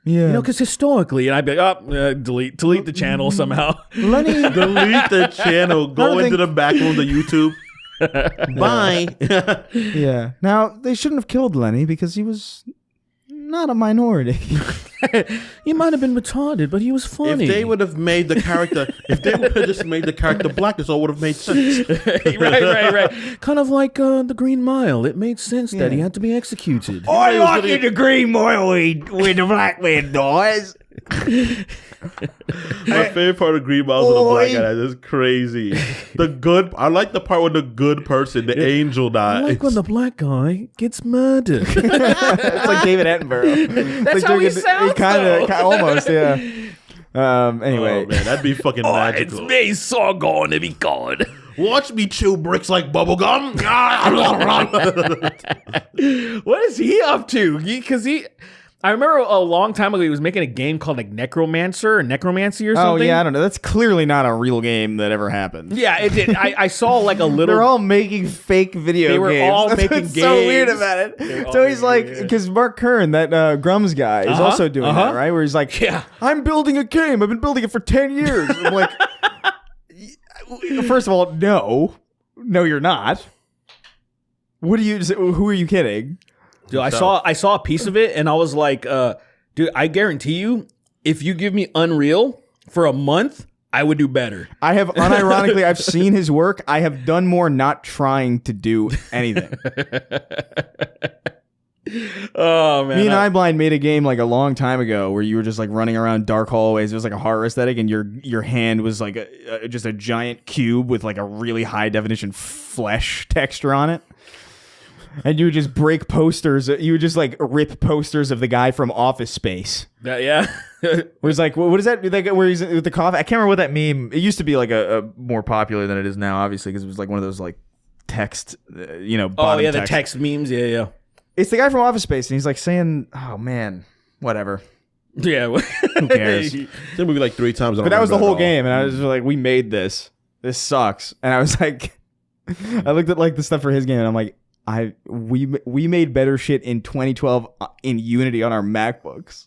Yeah. You know, because historically, and I'd be like, delete the channel somehow. Lenny. Delete the channel. Go don't into think- the back room of YouTube. Bye. Yeah. Now, they shouldn't have killed Lenny because he was not a minority. He might have been retarded, but he was funny. If they would have made the character, just made the character black, this all would have made sense. right. Kind of like the Green Mile. It made sense that he had to be executed. I like it the green mile when the black man dies. My favorite part of Green Miles with the black guy. That's crazy. I like the part when the good person, the angel, I dies. like when the black guy gets murdered. It's like David Attenborough. That's how he sounds, Kind of, though. almost, yeah. Anyway. Oh man, that'd be fucking magical. me, Sargon, to be God. Watch me chew bricks like bubblegum. What is he up to? Because I remember a long time ago he was making a game called like Necromancy or something. Oh, yeah, I don't know. That's clearly not a real game that ever happened. Yeah, it did. I saw like a little. They're all making fake video games. They were all That's making what's so games. weird about They were it. all So he's making like, games. because Mark Kern, that Grums guy, is also doing that, right? Where he's like, Yeah. I'm building a game. I've been building it for 10 years. I'm like, first of all, no, you're not. Who are you kidding? Dude, I saw a piece of it and I was like, dude, I guarantee you, if you give me Unreal for a month, I would do better. I have, unironically, I've seen his work. I have done more not trying to do anything. Oh man, Me and iBlind made a game like a long time ago where you were just like running around dark hallways. It was like a horror aesthetic, and your hand was like just a giant cube with like a really high definition flesh texture on it. And you would just break posters. You would just like rip posters of the guy from Office Space. yeah. Where he's like, what is that? Like, where he's with the coffee? I can't remember what that meme. It used to be like a more popular than it is now, obviously, because it was like one of those like text, Oh bottom yeah, the text memes. Yeah. It's the guy from Office Space, and he's like saying, "Oh man, whatever." Yeah. Who cares? The movie like 3 times. But that was the whole game, and I was like, "We made this. this sucks. And I was like, I looked at like the stuff for his game, and I'm like, we made better shit in 2012 in Unity on our MacBooks.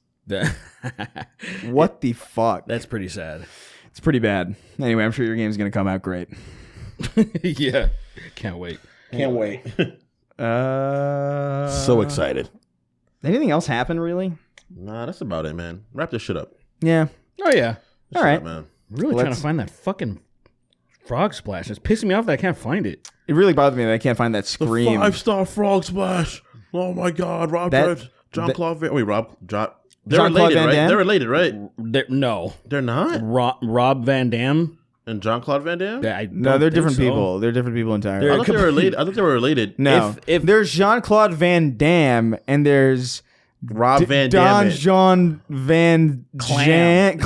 What the fuck? That's pretty sad. It's pretty bad. Anyway, I'm sure your game's gonna come out great. Yeah, can't wait. Can't wait. So excited. Anything else happen really? Nah, that's about it, man. Wrap this shit up. Yeah. Oh yeah. All right. Man. Really trying to find that fucking frog splash. It's pissing me off that I can't find it. It really bothers me that I can't find that scream. The 5-star frog splash. Oh my God, Rob. John Claude. They're related, right? They're related, right? No, They're not. Rob Van Dam And John Claude Van Damme. No, they're different people. They're different people entirely. I thought they were related. I thought they were related. No, if there's Jean-Claude Van Damme and there's Rob Van Don Damme. John Van Clam.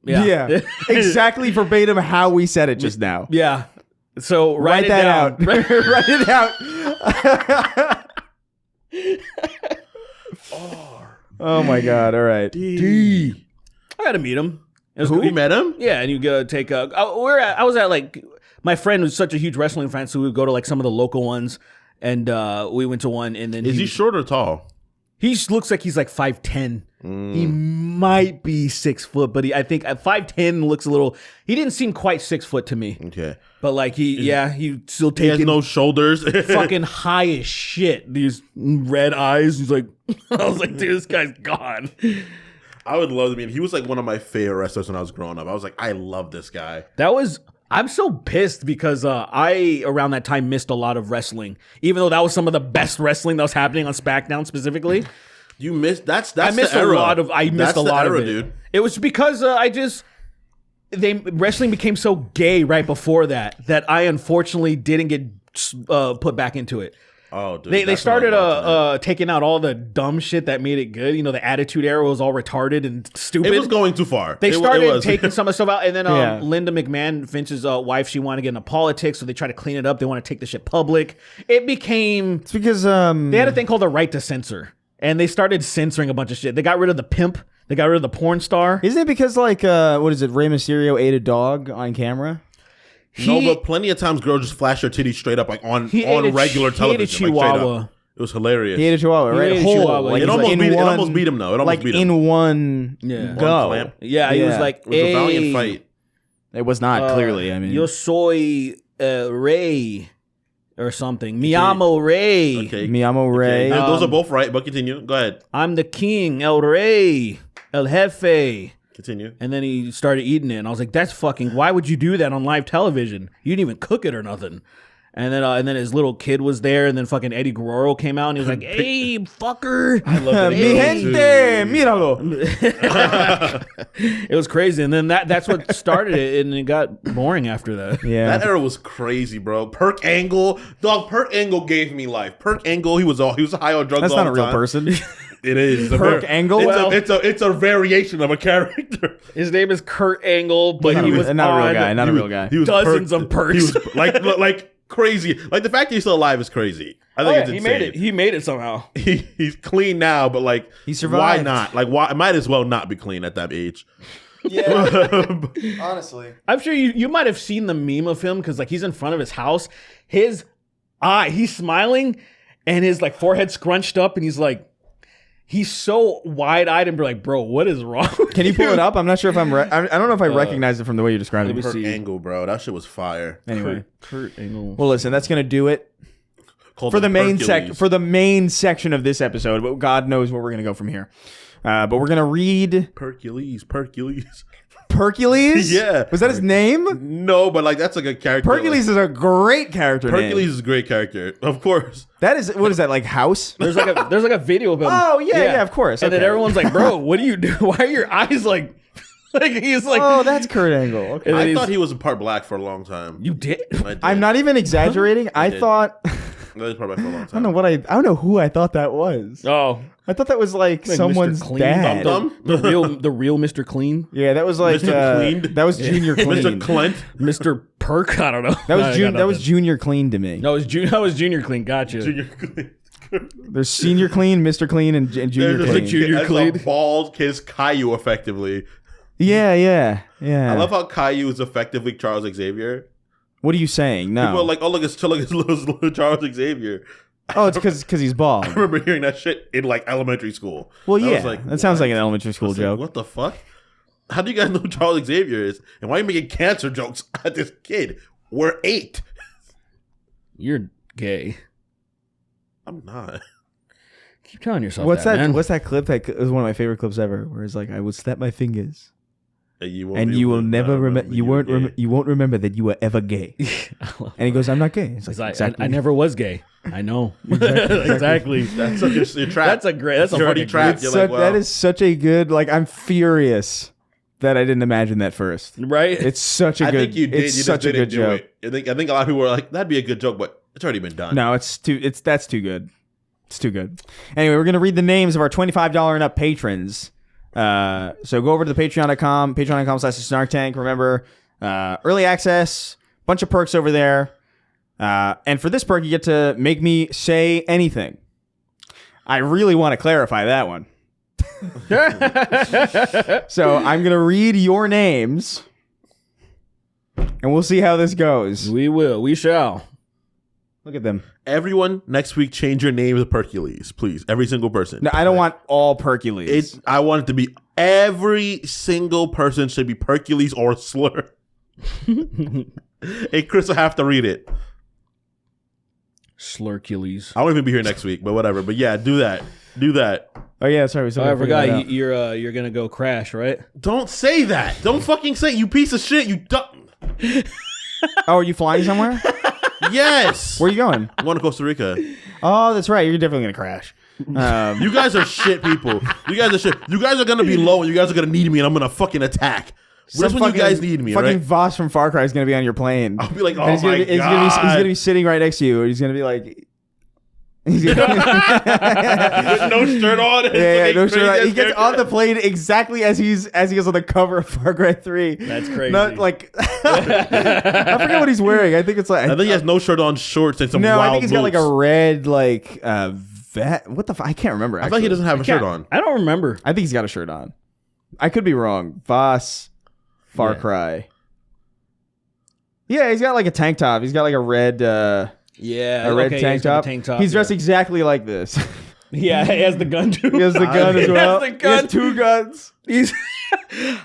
Yeah. Exactly verbatim how we said it just now. Yeah. So write that out. Write it out. Oh my God! All right. D. I got to meet him. Who? You met him? Yeah, and you go take a. I was at like my friend was such a huge wrestling fan, so we would go to like some of the local ones, and we went to one. And then Is he short or tall? He looks like he's like 5'10". He might be 6 foot, but I think at 5'10" looks a little. He didn't seem quite 6 foot to me. Okay, but like he still taking. He has no shoulders. Fucking high as shit. These red eyes. He's like, I was like, dude, this guy's gone. I would love to meet him. He was like one of my favorite wrestlers when I was growing up. I was like, I love this guy. I'm so pissed because I, around that time, missed a lot of wrestling. Even though that was some of the best wrestling that was happening on SmackDown specifically. You missed, that's I missed the a era. lot of, I missed That's a lot the era, of it. dude. It was because wrestling became so gay right before that I unfortunately didn't get put back into it. Oh, dude. They started taking out all the dumb shit that made it good. You know, the Attitude Era was all retarded and stupid. It was going too far. They started taking some of the stuff out, and then Yeah. Linda McMahon, Vince's wife, she wanted to get into politics, so they tried to clean it up. They want to take the shit public. It became It's because they had a thing called the right to censor, and they started censoring a bunch of shit. They got rid of the pimp. They got rid of the porn star. Isn't it because like what is it? Rey Mysterio ate a dog on camera. No, but plenty of times girls just flash their titties straight up like on regular television. He ate a chihuahua. It was hilarious. He ate a chihuahua, right? ate a Whole. chihuahua. Like, It almost beat him though. It almost like beat him. in one Yeah. go. One clamp. Yeah, he was like, It was a valiant fight. It was not clearly. I mean, yo soy Rey or something. Mi amo Rey. Okay. Mi amo Rey. Those are both right, but continue. Go ahead. I'm the king, El Rey, El Jefe. Continue. And then he started eating it, and I was like, "That's fucking. Why would you do that on live television? You didn't even cook it or nothing." And then his little kid was there, and then fucking Eddie Guerrero came out, and he was like, "Hey, fucker!" I love Mi gente, míralo. It was crazy, and then that's what started it, and it got boring after that. Yeah. That era was crazy, bro. Perk Angle, dog. Perk Angle gave me life. Perk Angle, he was high on drugs. That's all not a the real time. person. It is. Perk Angle? It's a variation of a character. His name is Kurt Angle, but he was not a real on guy. Not a real guy. He was dozens of perks. He was like crazy. Like the fact that he's still alive is crazy. I think it's he insane. made it. He made it somehow. He's clean now, but like He survived. Why not? Like why? Might as well not be clean at that age. Yeah. Honestly. I'm sure you might have seen the meme of him because like he's in front of his house. His eye, he's smiling, and his like forehead scrunched up, and he's so wide-eyed and be like, bro, what is wrong? Can you pull it up? I'm not sure if I don't know if I recognize it from the way you described it. Perk Angle, bro. That shit was fire. Anyway. Kurt Angle. Well, listen, that's gonna do it Called for the main Percules. section of this episode. But God knows where we're gonna go from here. But we're gonna read Percules. Percules. Yeah. Was that his name? No, but like that's like a character. Percules is a great character name. Percules is a great character, of course. That is, what is that, like House? There's like a video of him. Oh, yeah, of course. And then Okay. everyone's like, bro, what do you do? Why are your eyes like he's like, Oh, that's Kurt Angle. Okay. And then I he's- thought he was a part black for a long time. you did? I did. I'm not even exaggerating. I did. thought, That was part black for a long I time. don't know who I thought that was. Oh, I thought that was like Like someone's Mr. Clean, dad. Dum the real Mr. Clean, Yeah, that was like Mr. Clean? that was Junior Clean. Mr. Clint. Mr. Perk. I don't know. That was Junior Clean to me. No, that was Junior Clean. Gotcha. Junior Clint. There's Senior Clean, Mr. Clean, and Junior There's Clean. a, Junior that's Clean. a bald kid's Caillou, effectively. Yeah. I love how Caillou is effectively Charles Xavier. What are you saying? No. People are like, oh, look, it's little Charles Xavier. Oh, it's because he's bald. I remember hearing that shit in like elementary school. Well, I yeah. was like, that sounds what? like an elementary school I was like, joke. what the fuck? How do you guys know who Charles Xavier is? And why are you making cancer jokes at this kid? We're 8. You're gay. I'm not. Keep telling yourself What's that? man. What's that clip? That was one of my favorite clips ever. Where it's like, I would snap my fingers, And you will never remember. You won't remember that you were ever gay. And he goes, "I'm not gay." It's like, exactly. I never was gay. I know. Exactly. That's such a trap. That's a great. That's a You're already fucking trapped. great- You're like, well, that is such a good. Like, I'm furious that I didn't imagine that first. right? It's such a I good. think you did. It's You such just a good didn't do joke. it. I think a lot of people were like, "That'd be a good joke," but it's already been done. No, that's too good. It's too good. Anyway, we're gonna read the names of our $25 and up patrons. So go over to the patreon.com/snarktank. Remember, early access, bunch of perks over there. And for this perk, you get to make me say anything. I really want to clarify that one. So I'm gonna read your names, and we'll see how this goes. We will. We shall. Look at them. Everyone, next week, change your name to Percules, please. Every single person. No, I don't want all Percules. I want it to be every single person should be Percules or slur. Hey, Chris will have to read it. Slurcules. I won't even be here next week, but whatever. But yeah, do that. Do that. Oh yeah, sorry. We still Oh, I gotta figure that forgot out. you're gonna go crash, right? Don't say that. Don't fucking say it, you piece of shit. You dumb. Oh, are you flying somewhere? Yes. Where are you going? I'm going to Costa Rica. Oh, that's right. You're definitely gonna crash. You guys are shit people. You guys are shit. You guys are going to be low and you guys are going to need me and I'm going to fucking attack. That's when you guys need me, fucking right? Voss from Far Cry is gonna be on your plane. I'll be like, oh And he's my gonna, God. he's gonna be sitting right next to you. He's gonna be like, he's gonna, With no shirt on. yeah, no shirt. He gets on the plane exactly as he is on the cover of Far Cry 3. That's crazy. Not like I forget what he's wearing. I think it's like I think he has no shirt on, shorts, and some no. wild I think he's got like a boots. red like what the I can't remember. I Actually. thought he doesn't have a shirt on. I don't remember. I think he's got a shirt on. I could be wrong. Voss, Far Yeah. Cry. Yeah, he's got like a tank top. He's got like a red Yeah, a red okay, tank, he's got top. a tank top. He's dressed exactly like this. Yeah, he has the gun too. He has the gun as He well. has the He gun. has 2 guns. He's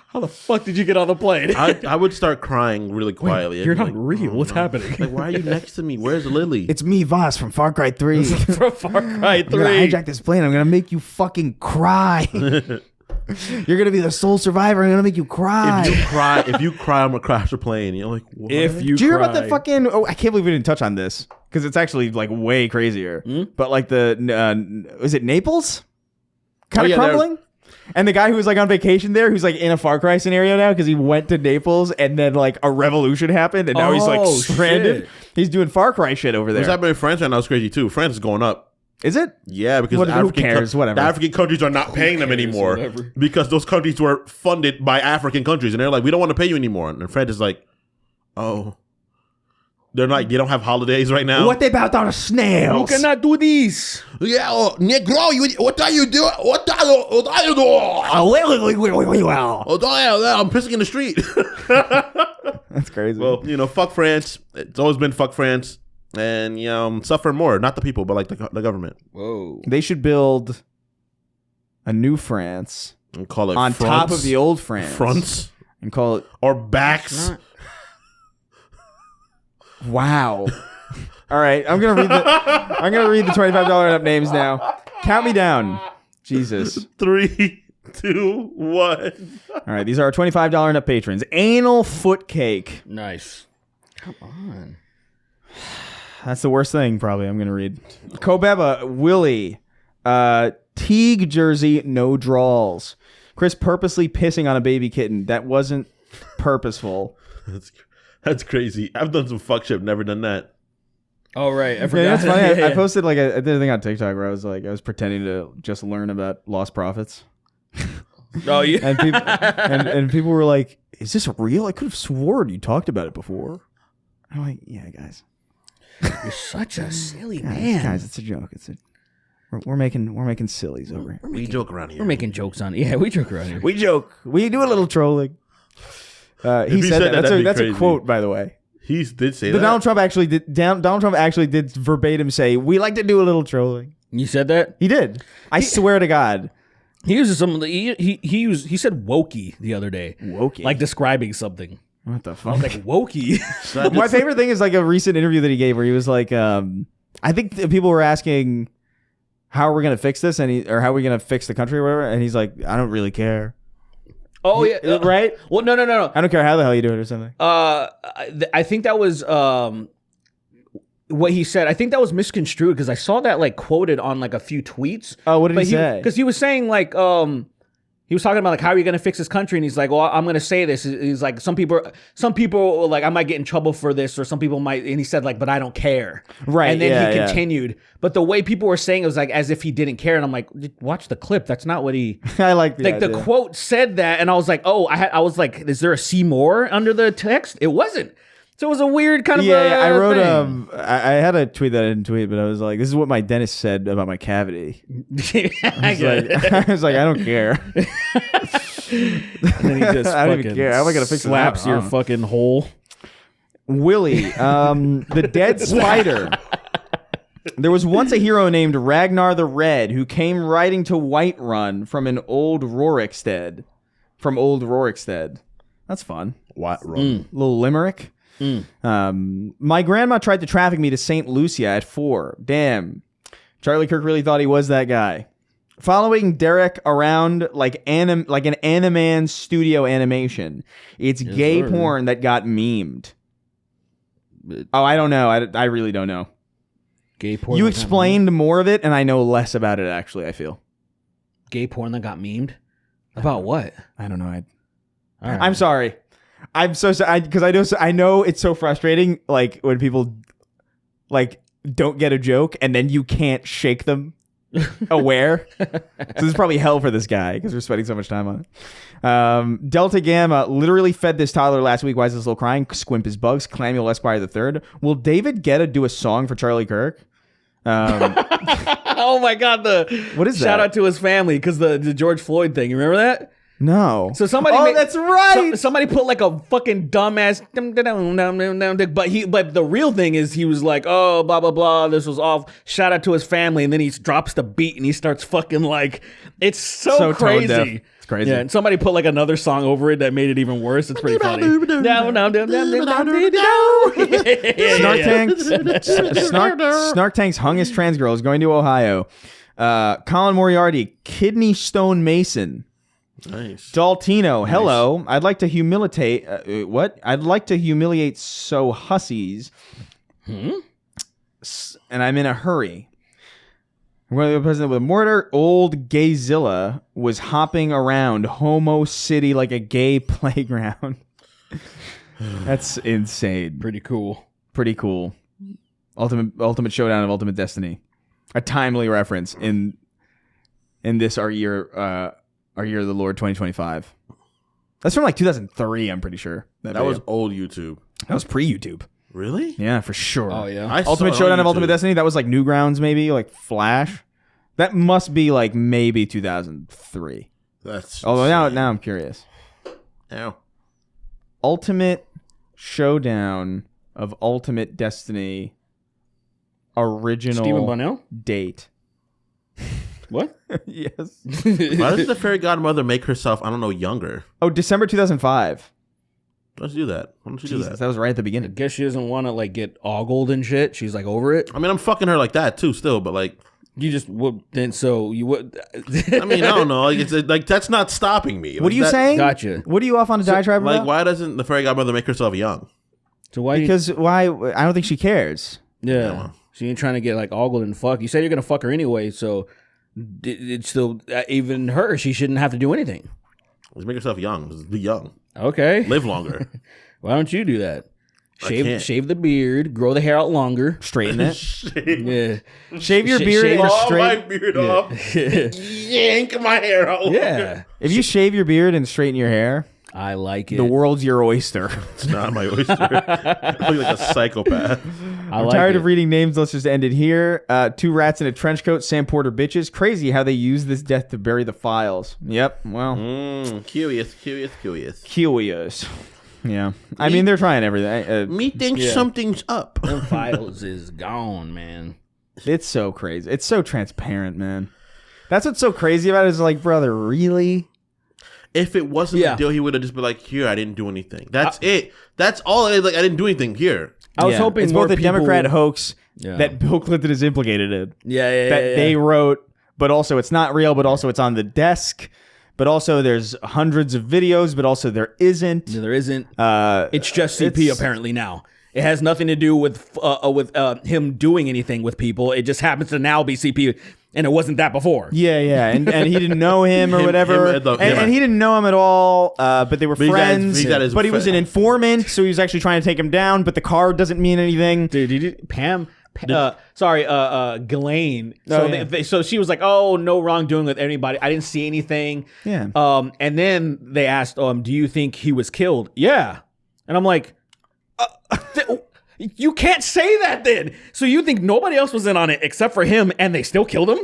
how the fuck did you get on the plane? I would start crying really quietly. You're I'd be not like, real. oh, What's no. happening? Like, why are you next to me? Where's Lily? It's me, Voss from Far Cry 3. From Far Cry 3. I'm gonna hijack this plane. I'm gonna make you fucking cry. You're gonna be the sole survivor. I'm gonna make you cry. if you cry, I'm gonna crash the plane. You're like, what? If you Do you hear about the cry. fucking? Oh, I can't believe we didn't touch on this because it's actually like way crazier. But like is it Naples? Kind of yeah, they're- crumbling. And the guy who was like on vacation there, who's like in a Far Cry scenario now because he went to Naples and then like a revolution happened and now he's like Oh, stranded. shit. He's doing Far Cry shit over there. What's happening in France right now is crazy too. France is going up. Is it? Yeah, because What- the who African cares? Whatever. the African countries are not paying them cares? anymore Whatever. because those countries were funded by African countries, and they're like, we don't want to pay you anymore. And France is like, oh, they're like, you don't have holidays right now. What about our snails? You cannot do this. Yeah, oh, Negro, what are you doing? What are you doing? I'm pissing in the street. That's crazy. Well, fuck France. It's always been fuck France, and suffer more. Not the people, but like the government. Whoa. they should build a new France And call it on fronts. top of the old France. fronts And call it or backs. wow. All right, I'm gonna read the $25 and up names now. Count me down. Jesus. 3, 2, 1. All right, these are our $25 and up patrons. Anal foot cake. Nice. Come on. That's the worst thing, probably. I'm gonna read. Kobeba, Willie, Teague jersey, no draws. Chris purposely pissing on a baby kitten. That wasn't purposeful. That's crazy. I've done some fuck shit. Never done that. Oh right, I forgot. Yeah, that's funny. Yeah, I yeah. posted like I did a thing on TikTok where I was pretending to just learn about lost profits, Oh yeah. and people and people were like, "Is this real? I could have sworn you talked about it before." I'm like, "Yeah, guys, You're such a silly man. guys, it's a joke. We're making sillies over here. We joke around here. We're making jokes on. Yeah, we joke around here. We joke. We do a little trolling. He said that. That's a quote, by the way. He did say that. Donald Trump actually did verbatim say, "We like to do a little trolling." You said that? He did. I swear to God. He uses some. He said wokey the other day. Wokey? Like describing something. What the I fuck? was like, wokey. My favorite thing is like a recent interview that he gave where he was like, I think people were asking, how are we going to fix this? Or how are we going to fix the country or whatever? And he's like, I don't really care. Oh, yeah. Right? Well, no. I don't care how the hell you do it or something. I think that was what he said. I think that was misconstrued because I saw that like quoted on like a few tweets. Oh, what did he say? Because he was saying like, he was talking about like how are you going to fix this country, and he's like, well, I'm going to say this. He's like, some people like I might get in trouble for this, or some people might. And he said like, but I don't care. Right. And then he continued, but the way people were saying it was like as if he didn't care, and I'm like, watch the clip. That's not what he. I like the the quote said that, and I was like, oh, I was like, is there a see more under the text? It wasn't. So it was a weird kind of I wrote thing. I had a tweet that I didn't tweet, but I was like, this is what my dentist said about my cavity. I was like, I don't care. And then he just I don't even care. How am I gonna fix it slaps now? your fucking hole. Willie, the dead spider. There was once a hero named Ragnar the Red who came riding to Whiterun from an old Rorikstead. That's fun. What? Wrong. Little limerick. My grandma tried to traffic me to St. Lucia at 4. Damn. Charlie Kirk really thought he was that guy. Following Derek around like an Animan studio animation. It's gay porn that got memed. Oh, I don't know. I really don't know. Gay porn. You explained more of it, and I know less about it, actually, I feel. Gay porn that got memed? About what? I don't know. All right. I'm sorry. I'm so sorry because I know it's so frustrating. Like when people like don't get a joke and then you can't shake them aware. So this is probably hell for this guy because we're spending so much time on it. Delta Gamma literally fed this toddler last week. Why is this little crying? Squimp is bugs. Clamuel Esquire III. Will David Guetta do a song for Charlie Kirk? Oh my God! What is that? Shout out to his family because the George Floyd thing. You remember that? No. So somebody. Oh, that's right. Somebody put like a fucking dumbass. But the real thing is he was like, oh, blah blah blah. This was off. Shout out to his family, and then he drops the beat and he starts fucking like. It's so crazy. Tone deaf. It's crazy. Yeah, and somebody put like another song over it that made it even worse. It's pretty funny. Snark Tanks hung his trans girl is going to Ohio. Colin Moriarty, Kidney Stone Mason. Nice. Daltino, hello. I'd like to humiliate. What? I'd like to humiliate so hussies. And I'm in a hurry. When the president with a mortar, old Gayzilla was hopping around Homo City like a gay playground. That's insane. Pretty cool. Pretty cool. Ultimate Showdown of Ultimate Destiny. A timely reference in this our year of the Lord 2025. That's from like 2003, I'm pretty sure. That was old YouTube. That was pre-YouTube. Really? Yeah, for sure. Oh yeah. Ultimate Showdown of Ultimate Destiny, that was like Newgrounds maybe, like Flash. That must be like maybe 2003. That's Although now I'm curious. Ow. Ultimate Showdown of Ultimate Destiny original Stephen Bunnell? date. What? Yes. Why doesn't the fairy godmother make herself, I don't know, younger? Oh, December 2005. Let's do that. Why don't you do Jesus, that? that was right at the I beginning. guess she doesn't want to like get ogled and shit. She's like over it. I mean, I'm fucking her like that too, still, but like, You just would then so you would. I mean, I don't know. Like, it's like that's not stopping me. What are you saying? Gotcha. What are you off on a diatribe Like, about? why doesn't the fairy godmother make herself young? So why? Because why? I don't think she cares. Yeah. She ain't trying to get like ogled and fuck. You said you're gonna fuck her anyway, so it's still even her. She shouldn't have to do anything. Let's make herself young. Let's be young. Okay. Live longer. Why don't you do that? can't. Shave the beard, grow the hair out longer. Straighten it. Yeah. Shave your beard shave and All my straighten. beard off. Yank my hair out. Yeah. If you shave your beard and straighten your hair, I like it. The world's your oyster. It's not my oyster. I look like a psychopath. I'm tired of reading names. Let's just end it here. 2 rats in a trench coat. Sam Porter bitches. Crazy how they use this death to bury the files. Yep. Well. Curious. Yeah. I mean, they're trying everything. Me thinks something's up. Them files is gone, man. It's so crazy. It's so transparent, man. That's what's so crazy about it is like, brother, really? If it wasn't a deal, he would have just been like, here, I didn't do anything. That's it. That's all it is. Like, I didn't do anything here. I was hoping it's more both a people... Democrat hoax that Bill Clinton is implicated in. Yeah. That they wrote, but also it's not real, but also it's on the desk. But also there's hundreds of videos, but also there isn't. No, there isn't. It's just CP apparently now. It has nothing to do with him doing anything with people. It just happens to now be CP, and it wasn't that before. Yeah. And he didn't know him or whatever. And he didn't know him at all, but they were friends. But he was an informant, so he was actually trying to take him down, but the card doesn't mean anything. Dude, Ghislaine. So she was like, "Oh, no wrongdoing with anybody. I didn't see anything." Yeah. And then they asked, "Do you think he was killed?" Yeah. And I'm like, "You can't say that then. So you think nobody else was in on it except for him, and they still killed him?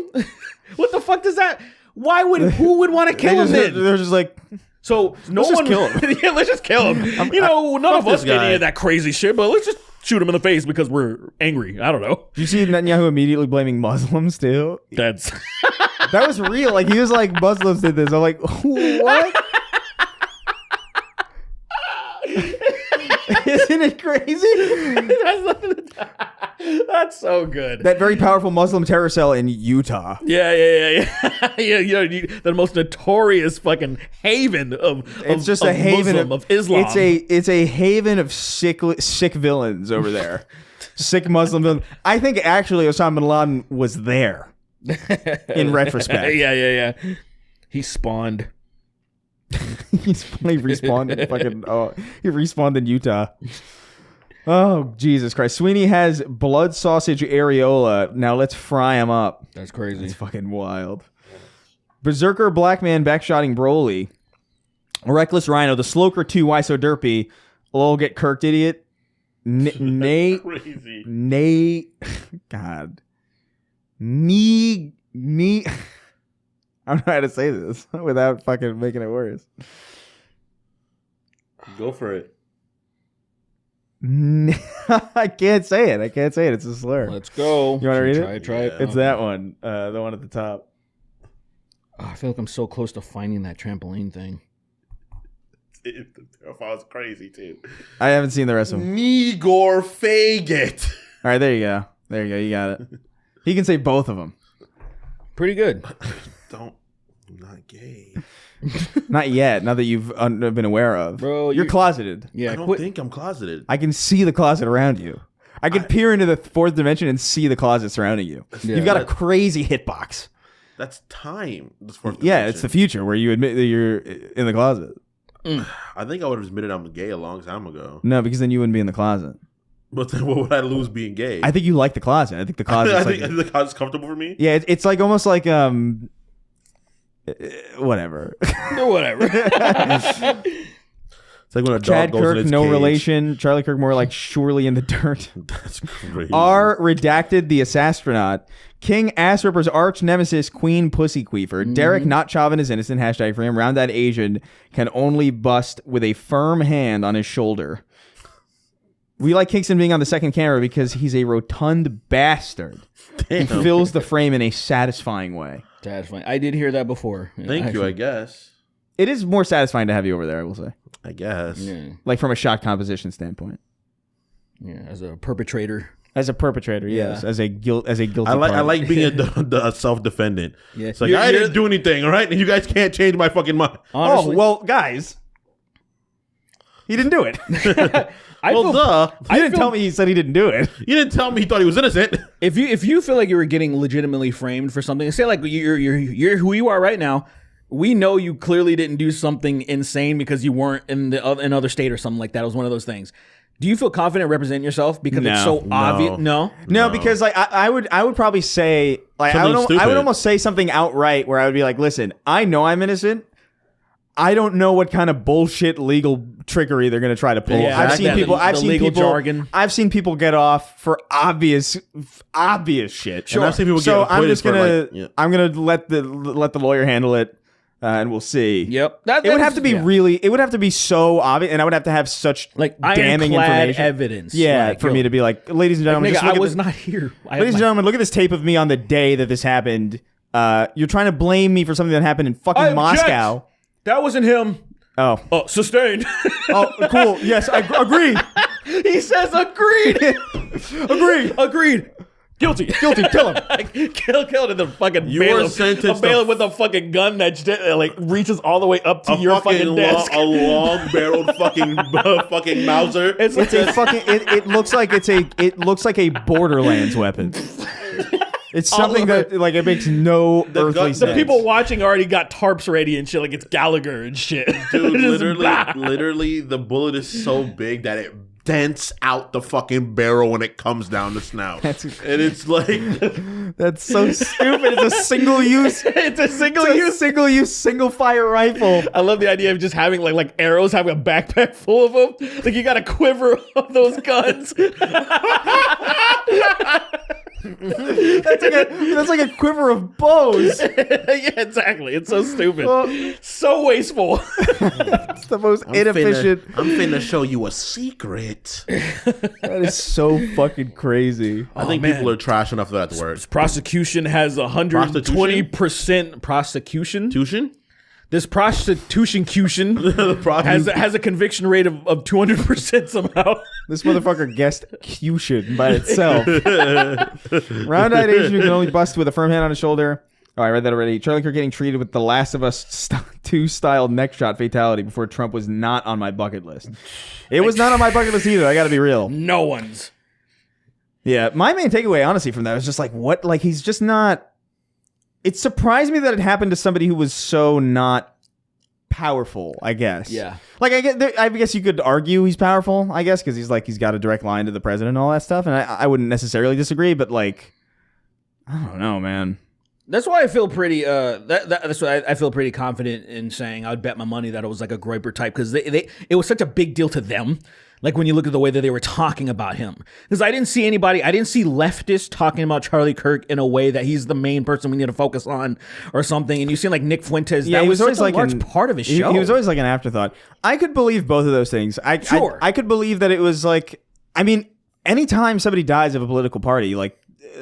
What the fuck does that? Who would want to kill him then?" They're just like, so no let's one just kill him. Yeah, let's just kill him. None of us did any of that crazy shit, but let's just shoot him in the face because we're angry. I don't know. Did you see Netanyahu immediately blaming Muslims too? That was real. Like, he was like, Muslims did this. I'm like, what? Isn't it crazy? That's so good. That very powerful Muslim terror cell in Utah. Yeah. The most notorious fucking haven of a haven of Islam. It's a haven of sick villains over there. Sick Muslim villains. I think actually Osama bin Laden was there in retrospect. Yeah. He spawned. He respawned in fucking. Oh, he respawned in Utah. Oh, Jesus Christ. Sweeney has blood sausage areola. Now let's fry him up. That's crazy. It's fucking wild. Berserker Black Man backshotting Broly. Reckless Rhino. The Sloker 2. Why so derpy? Lol, get kirked, idiot. Nate. Crazy. Nate. God. Knee. I don't know how to say this without fucking making it worse. Go for it. I can't say it. It's a slur. Let's go. You want to read it? Try it. It's that one. The one at the top. Oh, I feel like I'm so close to finding that trampoline thing. The profile's crazy too. I haven't seen the rest of them. Igor Faggot. All right, there you go. You got it. He can say both of them. Pretty good. I'm not gay. Not yet. Not that you've been aware of. Bro, you're closeted. Yeah, I don't think I'm closeted. I can see the closet around you. I can peer into the fourth dimension and see the closet surrounding you. Yeah. You've got a crazy hitbox. That's time. This fourth Yeah, dimension. it's the future where you admit that you're in the closet. I think I would have admitted I'm gay a long time ago. No, because then you wouldn't be in the closet. But then what would I lose being gay? I think you like the closet. I think the closet. I think the closet's comfortable for me. Yeah, it's like almost like whatever. It's like when a dog Chad goes Kirk, in its no cage. relation. Charlie Kirk, more like surely in the dirt. That's crazy. R redacted the Assastronaut. King Ass Ripper's arch nemesis, Queen Pussy Queefer. Derek, not Chauvin is innocent. Hashtag for him. Round that Asian can only bust with a firm hand on his shoulder. We like Kingston being on the second camera because he's a rotund bastard. Damn. Who fills the frame in a satisfying way. Satisfying. I did hear that before. Thank you, I guess. It is more satisfying to have you over there, I will say. I guess. Yeah. Like from a shot composition standpoint. Yeah, as a perpetrator. As a perpetrator, yes. As a guilty I party. like being a self-defendant. Yeah. It's like, I didn't do anything, all right? And you guys can't change my fucking mind. Honestly, oh, well, guys. He didn't do it. Duh. You didn't tell me he said he didn't do it. You didn't tell me he thought he was innocent. If you feel like you were getting legitimately framed for something, say like you're who you are right now. We know you clearly didn't do something insane because you weren't in another state or something like that. It was one of those things. Do you feel confident representing yourself because it's so obvious? No, because like I would probably say like I would almost say something outright where I would be like, listen, I know I'm innocent. I don't know what kind of bullshit legal trickery they're going to try to pull. Yeah, I've seen exactly. people. I've The seen legal people. jargon. I've seen people get off for obvious shit. And I've seen people So get I'm acquitted just for, gonna. like, yeah. I'm gonna let the lawyer handle it, and we'll see. Yep. It would have to be really. It would have to be so obvious, and I would have to have such like damning ironclad information. evidence. Yeah, like, for yo, me to be like, ladies and gentlemen, nigga, just look I at was the- not here. ladies and gentlemen, look at this tape of me on the day that this happened. You're trying to blame me for something that happened in fucking Moscow. That wasn't him. Oh, Sustained. oh, cool. Yes, I agree. He says agreed. Agreed. Guilty. Kill him. Killed in the fucking You bailiff. were sentenced A bailiff to- with a fucking gun that like reaches all the way up to your fucking desk. a long-barreled fucking Mauser. It's It's a fucking. It looks like it looks like a Borderlands weapon. It's something that like it makes no earthly gun- the sense. the people watching already got tarps ready and shit. Like it's Gallagher and shit. Dude, Just literally, the bullet is so big that it dents out the fucking barrel when it comes down the snout. And it's like, That's so stupid. It's a single use. It's a single use. single fire rifle. I love the idea of just having like arrows, having a backpack full of them. Like you got a quiver of those guns. That's like a quiver of bows. Yeah, exactly. It's so stupid. Well- So wasteful. It's the most inefficient. I'm finna show you a secret. That is so fucking crazy. I think man. people are trash enough for that to work. Prosecution has 120% prosecution. Tuition? This prostitution has a conviction rate of 200% somehow. This motherfucker guessed Cushion by itself. Round-eyed Asian who can only bust with a firm hand on his shoulder. Oh, I read that already. Charlie Kirk getting treated with the Last of Us 2 style neck shot fatality before Trump was not on my bucket list. It was not on my bucket list either. I got to be real. No one's. Yeah, my main takeaway, honestly, from that was just like, what? Like, he's just not. It surprised me that it happened to somebody who was so not powerful, I guess. Yeah. Like, I guess you could argue he's powerful, I guess, because he's got a direct line to the president and all that stuff. And I wouldn't necessarily disagree, but like, I don't know, man. That's why I feel pretty. That's why I feel pretty confident in saying I would bet my money that it was like a Groiper type because it was such a big deal to them. Like when you look at the way that they were talking about him, because I didn't see leftists talking about Charlie Kirk in a way that he's the main person we need to focus on or something. And you see like Nick Fuentes, Yeah, that he was always such a like large part of his show. He was always like an afterthought. I could believe both of those things. I could believe that it was like, I mean, anytime somebody dies of a political party, like,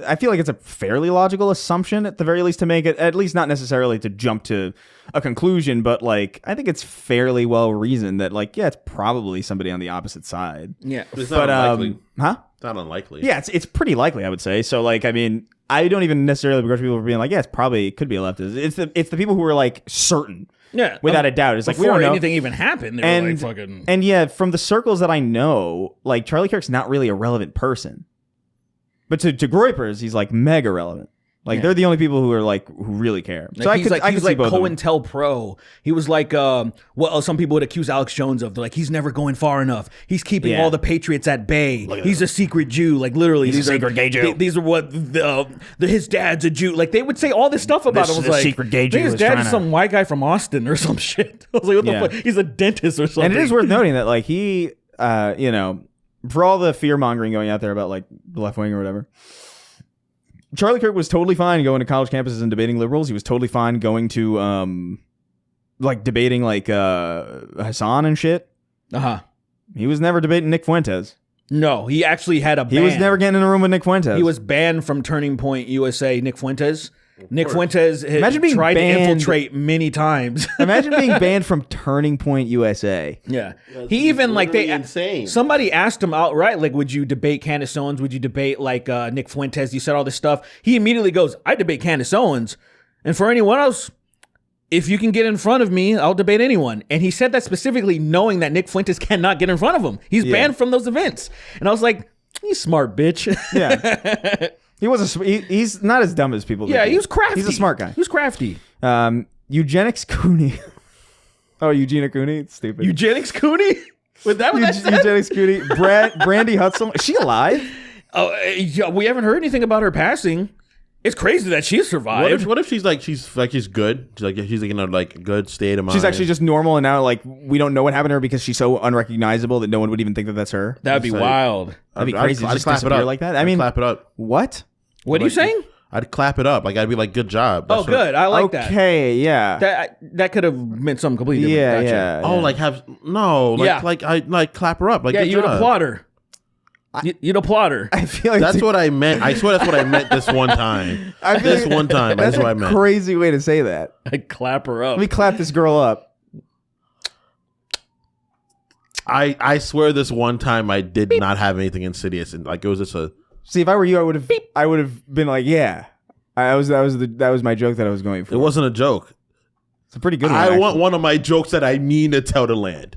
I feel like it's a fairly logical assumption at the very least to make it, at least not necessarily to jump to a conclusion, but like, I think it's fairly well reasoned that like, yeah, it's probably somebody on the opposite side. Yeah. It's not unlikely. Huh? It's not unlikely. Yeah, it's pretty likely, I would say. So like, I mean, I don't even necessarily begrudge people for being like, yeah, it could be a leftist. It's the people who are like certain. Yeah. Without a doubt. It's like, we Before don't know. anything even happened, they were like fucking. And yeah, from the circles that I know, like Charlie Kirk's not really a relevant person. But to Groipers, he's like mega relevant. Like they're the only people who are like who really care. So Like, I could see both of them. COINTELPRO. He was like what some people would accuse Alex Jones of. They're like, he's never going far enough. He's keeping all the patriots at bay. He's a secret Jew. Like literally, He's a secret gay Jew. These are what his dad's a Jew. Like they would say all this stuff about him. I was like, secret gay Jew his is dad's trying to- some white guy from Austin or some shit. I was like, what the fuck? He's a dentist or something. And it is worth noting that like he, you know, for all the fear mongering going out there about like the left wing or whatever, Charlie Kirk was totally fine going to college campuses and debating liberals. He was totally fine going to like debating like Hassan and shit. He was never debating Nick Fuentes. No, he actually had a ban. He was never getting in a room with Nick Fuentes. He was banned from Turning Point USA. Nick Fuentes. Nick Fuentes had Imagine being tried banned. to infiltrate many times. Imagine being banned from Turning Point USA. Yeah. He even like they insane. somebody asked him outright, like, would you debate Candace Owens? Would you debate like Nick Fuentes? You said all this stuff. He immediately goes, I debate Candace Owens. And for anyone else, if you can get in front of me, I'll debate anyone. And he said that specifically knowing that Nick Fuentes cannot get in front of him. He's banned from those events. And I was like, he's smart, bitch. Yeah. He's not as dumb as people think. Yeah, he was crafty. He's a smart guy. He was crafty. Eugenics Cooney. Oh, Eugenia Cooney? It's stupid. Eugenics Cooney? Was that what that said? Eugenics Cooney. Brandy Hudson. Is she alive? Oh, we haven't heard anything about her passing. It's crazy that she survived. What if she's good? She's like in a like good state of mind. She's actually just normal, and now like we don't know what happened to her because she's so unrecognizable that no one would even think that that's her. That'd be wild. That'd be crazy. I'd Just clap it disappear up like that. I mean, clap it up. What? What are you saying? I'd clap it up. Like I'd be like, good job. That's Oh, good. I like that. Okay, yeah. That could have meant something completely different. Yeah, Gotcha. yeah. Oh, like Yeah. I clap her up. Like Yeah, good you'd job. applaud her. You'd applaud her. I feel like That's what I meant. I swear that's what I meant this one time. I feel This like- one time. That's That's what I a meant. crazy way to say that. I'd clap her up. Let me clap this girl up. I swear this one time I did not have anything insidious, and like it was just a. See, if I were you, I would have been like, yeah. That was my joke that I was going for. It wasn't a joke. It's a pretty good one. I actually. want one of my jokes that I mean to tell to land.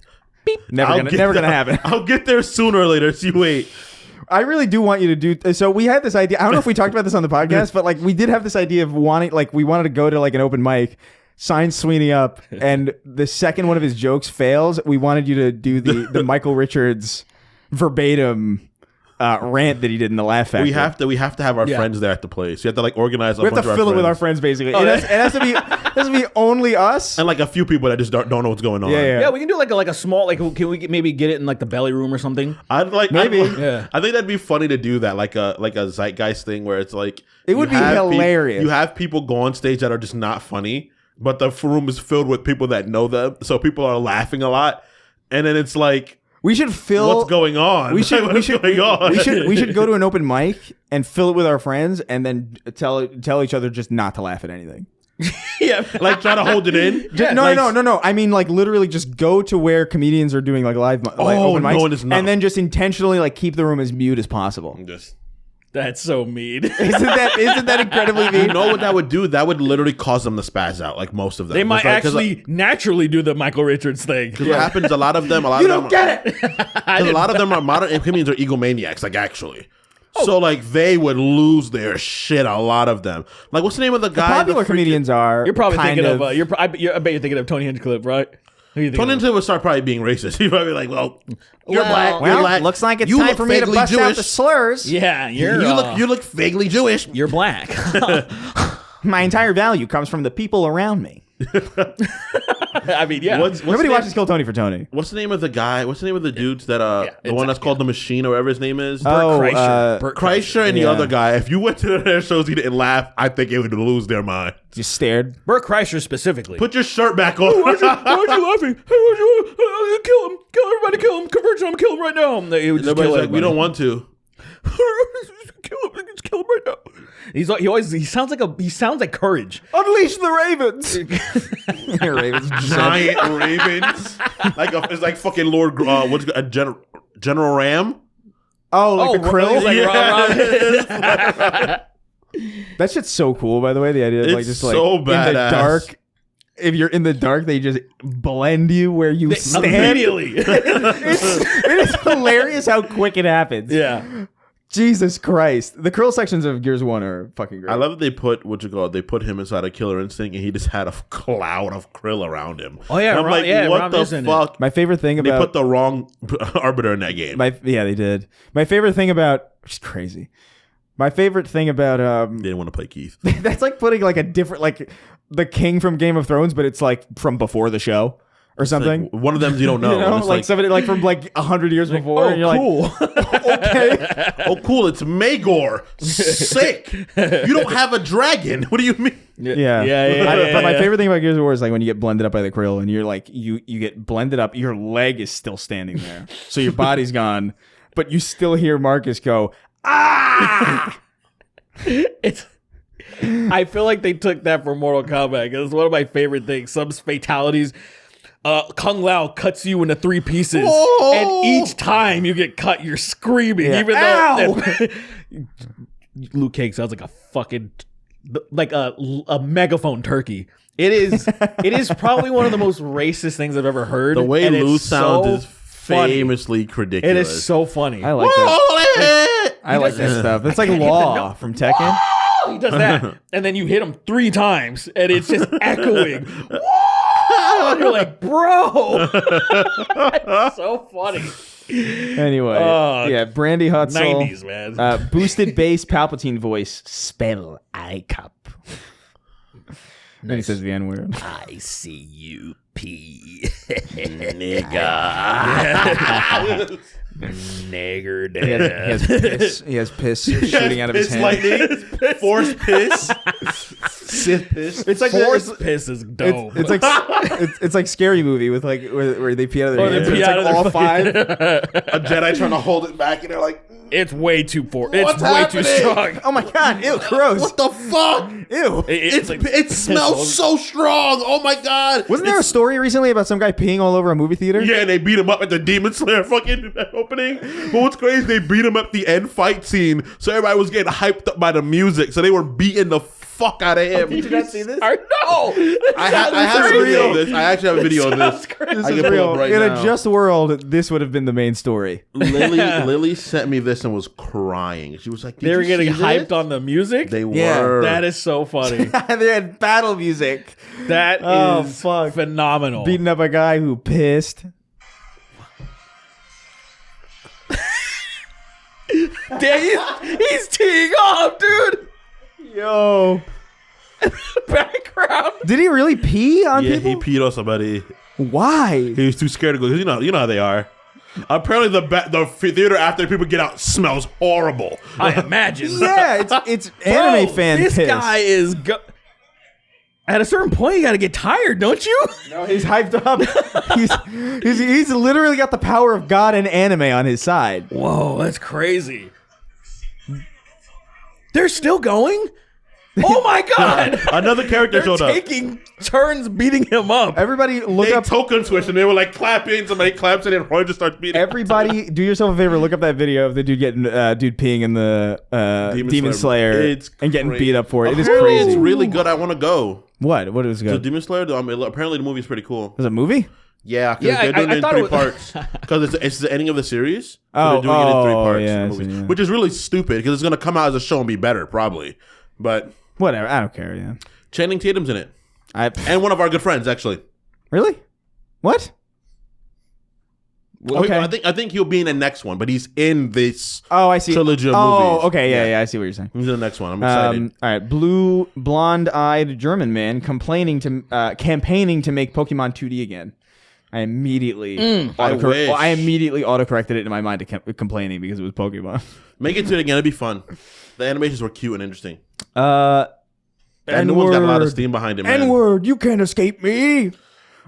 Never gonna happen. I'll get there sooner or later. So you wait. I really do want you to do. So we had this idea. I don't know if we talked about this on the podcast, but like we did have this idea of wanting, like we wanted to go to like an open mic, sign Sweeney up, and the second one of his jokes fails, we wanted you to do the Michael Richards verbatim rant that he did in the Laugh Factory. We have to have our friends there at the place. You have to like organize. We have to fill it with our friends, basically. It has to be only us and like a few people that just don't know what's going on. Yeah, we can do like a small, like, can we maybe get it in like the belly room or something? I'd like Maybe. Yeah. I think that'd be funny to do that, like a zeitgeist thing where it's like It would you be have hilarious. you have people go on stage that are just not funny, but the room is filled with people that know them, so people are laughing a lot, and then it's like, We should fill. what's going on? We should. Like, We what's should. going on? We should go to an open mic and fill it with our friends, and then tell each other just not to laugh at anything. Yeah. like try to hold it in. No. I mean, like literally, just go to where comedians are doing like live open mics, no, it is not. and then just intentionally like keep the room as mute as possible. Just That's so mean. Isn't that incredibly mean? you know what that would do? That would literally cause them to spaz out. Like most of them, They might It's like- 'cause, actually naturally do the Michael Richards thing. Because what happens? A lot of them. You don't get it. Because a lot of them are modern comedians are egomaniacs. Like actually. So like they would lose their shit. A lot of them. Like what's the name of the guy? Popular comedians are. You're probably kind thinking of, of. I bet you're thinking of Tony Hinchcliffe, right? Who you thinking Tony of? Hinchcliffe would start probably being racist. He'd probably be like, "Well, you're Well, black. You're Well, black. looks like it's You time look for me to vaguely bust out Jewish. the slurs. Yeah, You look vaguely Jewish." you're black. My entire value comes from the people around me. I mean, yeah. What's Nobody the name- watches Kill Tony for Tony. What's the name of the guy? What's the name of the dudes that the one it's- that's called the Machine or whatever his name is? Kreischer. Bert Kreischer and yeah. the other guy. If you went to their shows, you didn't laugh. I think it would lose their mind. Just stared. Bert Kreischer specifically. Put your shirt back on. Why aren't you laughing? Hey, kill him! Kill everybody! Kill him! Converge him! Kill him right now! He would just Nobody's kill like, we don't want to. kill him! Just kill him right now! He sounds like courage. Unleash the ravens. Ravens. Giant ravens. It's like fucking Lord. What's a General Ram? Oh, like the krill. He's like, Yeah. That shit's so cool, by the way. The idea of like It's just like so in the badass. dark. If you're in the dark, they just blend you where you stand. Immediately. It is hilarious how quick it happens. Yeah. Jesus Christ. The krill sections of Gears 1 are fucking great. I love that they put They put him inside a Killer Instinct, and he just had a cloud of krill around him. Oh, yeah, And I'm Ron- like, yeah, what Ron the is in it. fuck? My favorite thing They about put the wrong arbiter in that game. yeah, they did. My favorite thing about which is crazy. My favorite thing about They didn't want to play Keith. that's like putting like a different like the king from Game of Thrones, but it's like from before the show or something. Like, one of them you don't know. You know, It's like somebody like from like 100 years before. and you're cool. Like, okay. oh, cool! It's Magor. Sick. You don't have a dragon. What do you mean? Yeah. But my favorite thing about Gears of War is like when you get blended up by the krill and you're like you get blended up, your leg is still standing there, so your body's gone, but you still hear Marcus go ah. I feel like they took that from Mortal Kombat because it's one of my favorite things. Some fatalities. Kung Lao cuts you into 3 pieces, Whoa! and each time you get cut, you're screaming. Yeah. Even Ow! though Luke Cage sounds like a fucking like a megaphone turkey. It is probably one of the most racist things I've ever heard. The way and it's Lou sounds so is funny. famously ridiculous. It is so funny. I like that. I I like that stuff. It's like Law from Tekken. He does that, and then you hit him 3 times, and it's just echoing. Whoa! You're like, bro, it's so funny. Anyway, yeah, Brandy Hutzel. 90s, man. Boosted bass Palpatine voice. Spell I cup. Then he says the N word. I see you pee. Nigga. Nigger. He has piss shooting out of his Piss hand. lightning. Force piss. Sith piss. It's like Force piss is dope. it's like Scary Movie with like where they pee out of their hands. they pee It's out like of all their five. A Jedi trying to hold it back, and they're like, It's way too What's It's way too happening? strong. Oh my god! Ew, gross. what the fuck? Ew. It smells so strong. Oh my god. Wasn't there a story recently about some guy peeing all over a movie theater? Yeah, and they beat him up at the Demon Slayer fucking opening. But what's crazy, they beat him up at the end fight scene, so everybody was getting hyped up by the music, so they were beating the fuck out of him. Did you not see this? I know. I have a video of this. I actually have a video of this. This I is can pull real. up right In now. a just world, this would have been the main story. Lily sent me this and was crying. She was like, They were getting hyped on. on the music. They Yeah. were. That is so funny. They had battle music. That Oh, is fuck. phenomenal. Beating up a guy who pissed. Dang, he's teeing off, dude. Yo. Background. Did he really pee on Yeah, people? he peed on somebody. Why? He was too scared to go. 'Cause you know how they are. Apparently, the theater after people get out smells horrible. I imagine. Yeah, it's anime Bro, fan This piss. guy is. At a certain point, you got to get tired, don't you? No, he's hyped up. he's literally got the power of God and anime on his side. Whoa, that's crazy. They're still going? Oh my god! Another character They're showed up. taking turns beating him up. Everybody look They up. token switched and they were like clapping. Somebody claps and then Roy just starts beating. Everybody, do yourself a favor. Look up that video of the dude getting dude peeing in the Demon Slayer It's and getting crazy. beat up for it. It is Apparently crazy. It's really good. I want to go. What? What is The good? Demon Slayer. Apparently the movie's pretty cool. Is it a movie? Yeah, because Yeah, they're doing I it in thought 3 it was- parts. Because it's the ending of the series. So Oh, they're doing it in 3 parts. yeah, the I movies, see, yeah. Which is really stupid because it's going to come out as a show and be better, probably. But Whatever. I don't care. Yeah. Channing Tatum's in it. And one of our good friends, actually. Really? What? Okay. Okay. I think he'll be in the next one, but he's in this Oh, I see. trilogy of Oh, movies. okay. Yeah, I see what you're saying. He's in the next one. I'm excited. All right, blonde-eyed German man campaigning to make Pokemon 2D again. I immediately wish. I immediately autocorrected it in my mind to complaining because it was Pokemon. Make it to it again. It'd be fun. The animations were cute and interesting. And new one's got a lot of steam behind it, man. N-word, you can't escape me.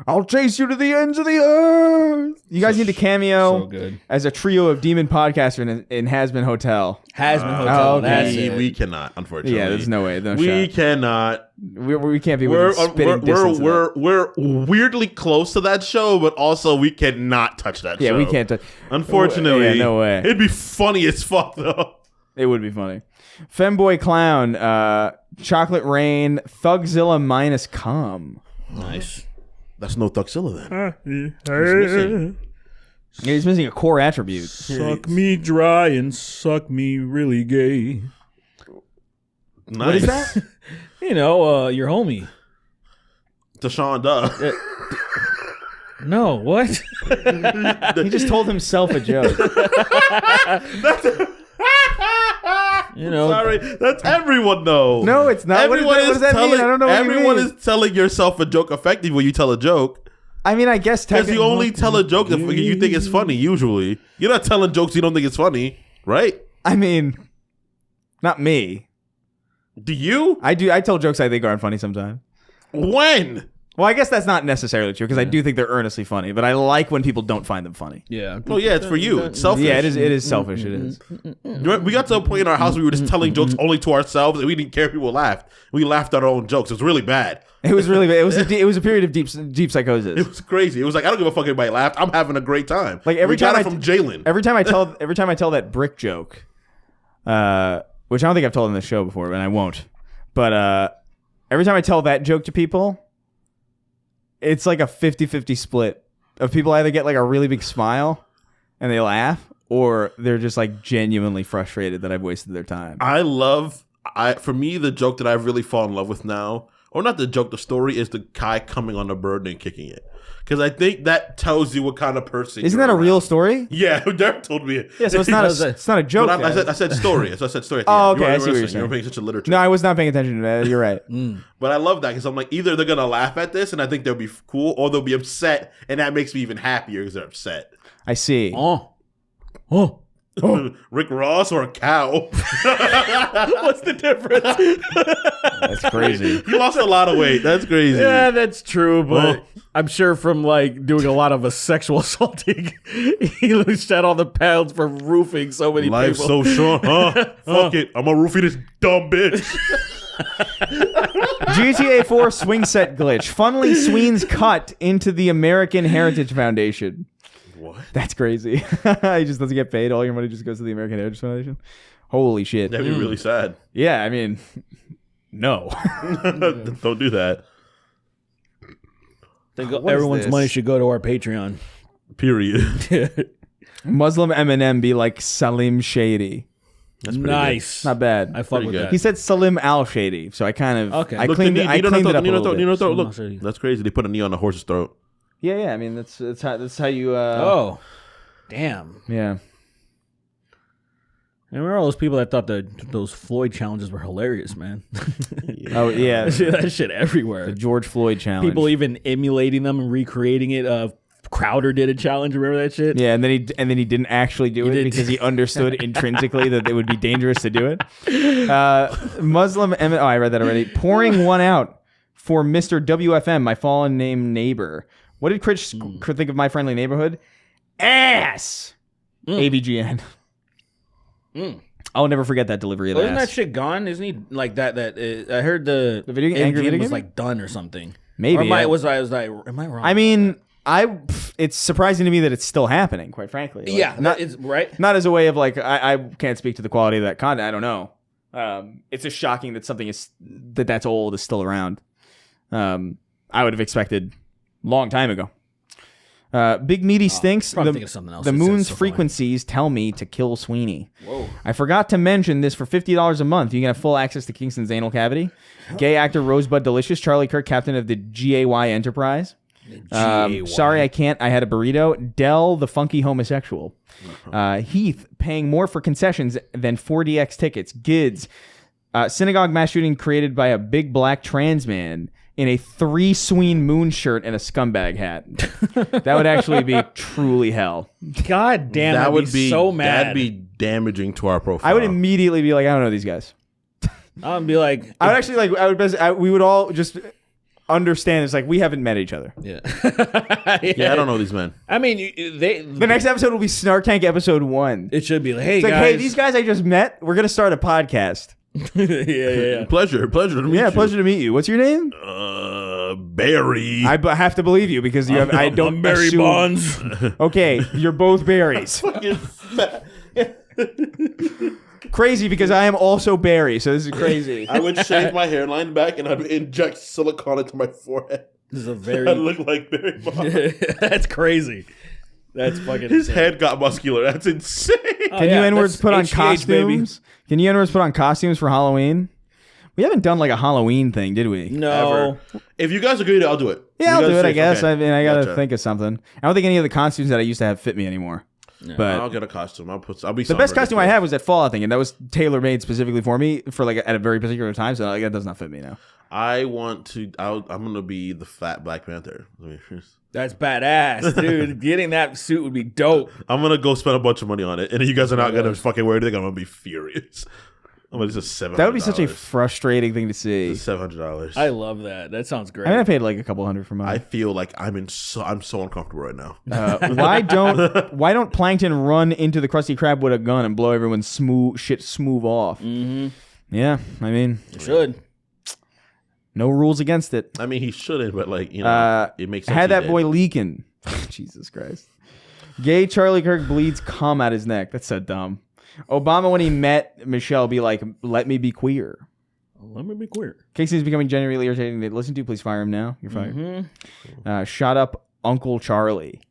I'll chase you to the ends of the earth. You guys need to cameo So good. as a trio of demon podcasters in Has-Been Hotel. Hasman Hotel. okay. That's it. We cannot, unfortunately. Yeah, there's no way. No We shot. cannot. We can't be We're within spitting distance of that. we're weirdly close to that show, but also we cannot touch that show. Yeah, we can't touch. Unfortunately, Yeah, no way. It'd be funny as fuck though. It would be funny. Femboy Clown, Chocolate Rain, Thugzilla minus Calm. Nice. That's no Thuxilla then. It's missing. Yeah, he's missing a core attribute. Suck me dry and suck me really gay. Nice. What is that? You know, your homie. Deshaun Duh. No, what? He just told himself a joke. You know, Sorry, that's everyone though. No, it's not. What does that mean? I don't know what you Everyone mean. is telling yourself a joke effective when you tell a joke. I mean, I guess Because technically. you only tell a joke if you think it's funny, usually. You're not telling jokes you don't think it's funny, right? I mean, not me. Do you? I do. I tell jokes I think aren't funny sometimes. When? Well, I guess that's not necessarily true because I do think they're earnestly funny, but I like when people don't find them funny. yeah. Oh yeah, it's for you. It's selfish. Yeah, it is. It is selfish. It is. We got to a point in our house where we were just telling jokes only to ourselves, and we didn't care if people laughed. We laughed at our own jokes. It was really bad. It was really. It was a period of deep psychosis. It was crazy. It was like I don't give a fuck if anybody laughed. I'm having a great time. Like every we got time it from Jalen. Every time I tell that brick joke, which I don't think I've told on this show before, and I won't. But every time I tell that joke to people, it's like a 50-50 split of people either get like a really big smile and they laugh, or they're just like genuinely frustrated that I've wasted their time. For me, the joke that I've really fallen in love with now, or not the joke, the story is the guy coming on the bird and kicking it. Because I think that tells you what kind of person. Isn't you're that a around. real story? Yeah, Derek told me. Yeah, so it's not a joke. But I said story. So I said story. At the Oh, end. okay, You I see what you're You saying. were paying attention to literature. No, I was not paying attention to that. You're right. But I love that because I'm like, either they're gonna laugh at this and I think they'll be cool, or they'll be upset, and that makes me even happier because they're upset. I see. Oh. Rick Ross or a cow? What's the difference? That's crazy. He lost a lot of weight. That's crazy. Yeah, that's true, but Oh. I'm sure from like doing a lot of sexual assaulting, he shed all the pounds from roofing so many Life's people. so short, huh? Fuck it. I'm gonna roofie this dumb bitch. GTA 4 swing set glitch. Funnily, Sween's cut into the American Heritage Foundation. What? That's crazy. He just doesn't get paid. All your money just goes to the American Heritage Foundation. Holy shit. That'd be really sad. Yeah, I mean, no. Don't do that. Think What is everyone's this? money should go to our Patreon. Period. Muslim Eminem be like Salim Shady. That's pretty Nice. Not bad. I fuck Pretty with good. that. He said Salim Al Shady, so I kind of Okay. I Look, cleaned it. I cleaned it up a little bit. Look, Shady. that's crazy. They put a knee on a horse's throat. Yeah. I mean, that's how you. Oh, damn. Yeah. I remember all those people that thought that those Floyd challenges were hilarious, man. Oh yeah. I see that shit everywhere. The George Floyd challenge. People even emulating them and recreating it. Crowder did a challenge. Remember that shit? Yeah, and then he didn't actually do it did. because he understood intrinsically that it would be dangerous to do it. Muslim. Oh, I read that already. Pouring one out for Mr. WFM, my fallen name neighbor. What did Chris think of My Friendly Neighborhood? Ass. AVGN. I'll never forget that delivery of Isn't ass. that shit gone? Isn't he like that? I heard the video game- angry MGM video was game? like done or something. Maybe, Or am I yeah. am I wrong? I mean, it's surprising to me that it's still happening. Quite frankly, Like, yeah, not it's right. not as a way of like I can't speak to the quality of that content. I don't know. It's just shocking that something that's old is still around. I would have expected long time ago. Big Meaty stinks. probably thinking of something else. The It says moon's so funny. frequencies tell me to kill Sweeney. Whoa. I forgot to mention this. For $50 a month, you can have full access to Kingston's anal cavity. Gay actor Rosebud Delicious, Charlie Kirk, captain of the GAY Enterprise. Sorry, I can't. I had a burrito. Dell, the funky homosexual. Heath, paying more for concessions than 4DX tickets. Gids, synagogue mass shooting created by a big black trans man in a 3 Sween moon shirt and a scumbag hat. That would actually be truly hell. God damn, That I'd would be so mad. That'd be damaging to our profile. I would immediately be like, I don't know these guys. I'd be like, I would actually like. We would all just understand. It's like we haven't met each other. yeah. Yeah, I don't know these men. I mean, The next episode will be Snark Tank episode 1. it should be like, hey It's like, guys, hey, these guys I just met. We're gonna start a podcast. yeah. Pleasure to meet you. Yeah, pleasure to meet you. What's your name? Barry. I have to believe you because you have. I don't I'm Barry assume- Bonds. Okay, you're both Barrys. Crazy because I am also Barry, so this is crazy. I would shave my hairline back and I'd inject silicone into my forehead. This is a I'd very. look like Barry Bonds. That's crazy. That's fucking. His insane. head got muscular. That's insane. Oh, Can you yeah, N-words that's put on HGH, baby. costumes? Can you N-words put on costumes for Halloween? We haven't done like a Halloween thing, did we? No. If you guys agree to, I'll do it. Yeah, You I'll guys do it, say- I guess. okay. I mean, I gotta Gotcha. think of something. I don't think any of the costumes that I used to have fit me anymore. But I'll get a costume. I'll be the best costume I had was that Fallout thing, and that was tailor made specifically for me for like at a very particular time. So like, that does not fit me now. I want to. I'm gonna be the fat Black Panther. That's badass, dude. Getting that suit would be dope. I'm gonna go spend a bunch of money on it, and if you guys are not gonna fucking wear anything, I'm gonna be furious. I'm gonna just $700. That would be such a frustrating thing to see. $700. I love that. That sounds great. I mean, I paid like a couple $100 for I mine. feel like I'm so uncomfortable right now. Why don't Plankton run into the Krusty Krab with a gun and blow everyone's smooth off? Mm-hmm. Yeah, I mean, You should. no rules against it. I mean, he shouldn't, but like it makes sense. Had he that did. boy leaking. Jesus Christ. Gay Charlie Kirk bleeds cum out his neck. That's so dumb. Obama, when he met Michelle, be like, let me be queer. Let me be queer. Casey's becoming genuinely irritating to listen to. Please fire him now. You're fired. Mm-hmm. Shot up Uncle Charlie.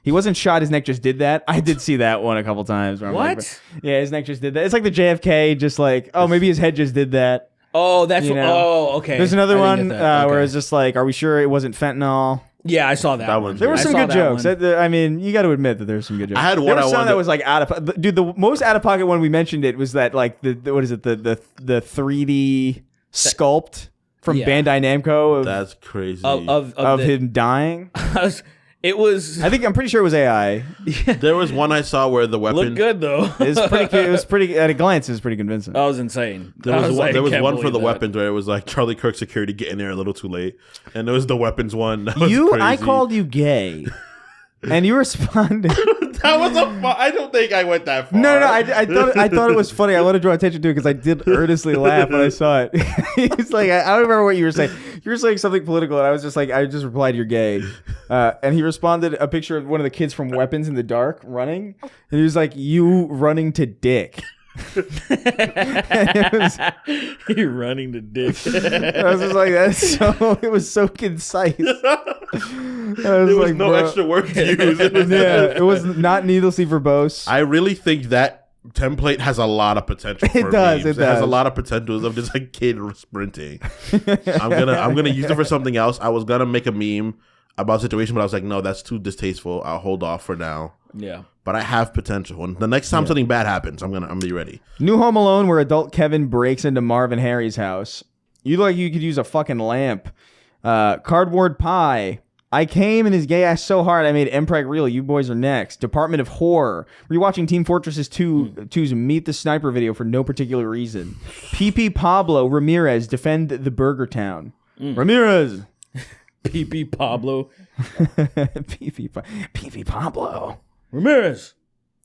He wasn't shot. His neck just did that. I did see that one a couple times. Where I'm What? like, yeah, his neck just did that. It's like the JFK, just like, oh, maybe his head just did that. Oh, that's You what, know? oh, okay. There's another I didn't one get that. where Okay. it's just like, are we sure it wasn't fentanyl? Yeah, I saw that. That one. one's There were I some saw good that jokes. one. I mean, you got to admit that there's some good jokes. I had one There was I some wanted that to- was like out of dude. The most out of pocket one we mentioned it was that like the what is it the 3D sculpt from Yeah. Bandai Namco That's crazy. of of the, him dying. It was I'm pretty sure it was AI. There was one I saw where the weapon. looked good though. It was pretty at a glance. It was pretty convincing. That was insane. There I was, one, like, there was can't one for believe the that. weapons where it was like Charlie Kirk security getting there a little too late, and there was the weapons one. That was I crazy. called you gay, and you responded. That was I don't think I went that far. No. I thought it was funny. I want to draw attention to it because I did earnestly laugh when I saw it. It's like I don't remember what you were saying. You were saying something political, and I was just like, I just replied, "You're gay," and he responded a picture of one of the kids from Weapons in the Dark running, and he was like, "You running to dick." And it was, You're running to dick. I was just like, that's so. It was so concise. I There was was like, no bro. extra work to use. It was- Yeah, it was not needlously verbose. I really think that template has a lot of potential. For does, memes. it has does. a lot of potential of just a kid sprinting. I'm gonna use it for something else. I was gonna make a meme about the situation, but I was like, no, that's too distasteful. I'll hold off for now. Yeah. But I have potential. When the next time something bad happens, I'm gonna be ready. New Home Alone, where adult Kevin breaks into Marv and Harry's house. You look like you could use a fucking lamp. Cardboard Pie. I came in his gay ass so hard I made Mpreg real. You boys are next. Department of Horror. Rewatching Team Fortress 2's Meet the Sniper video for no particular reason. PP Pablo Ramirez defend the Burger Town. Ramirez. PP Pablo PP Pablo. Ramirez.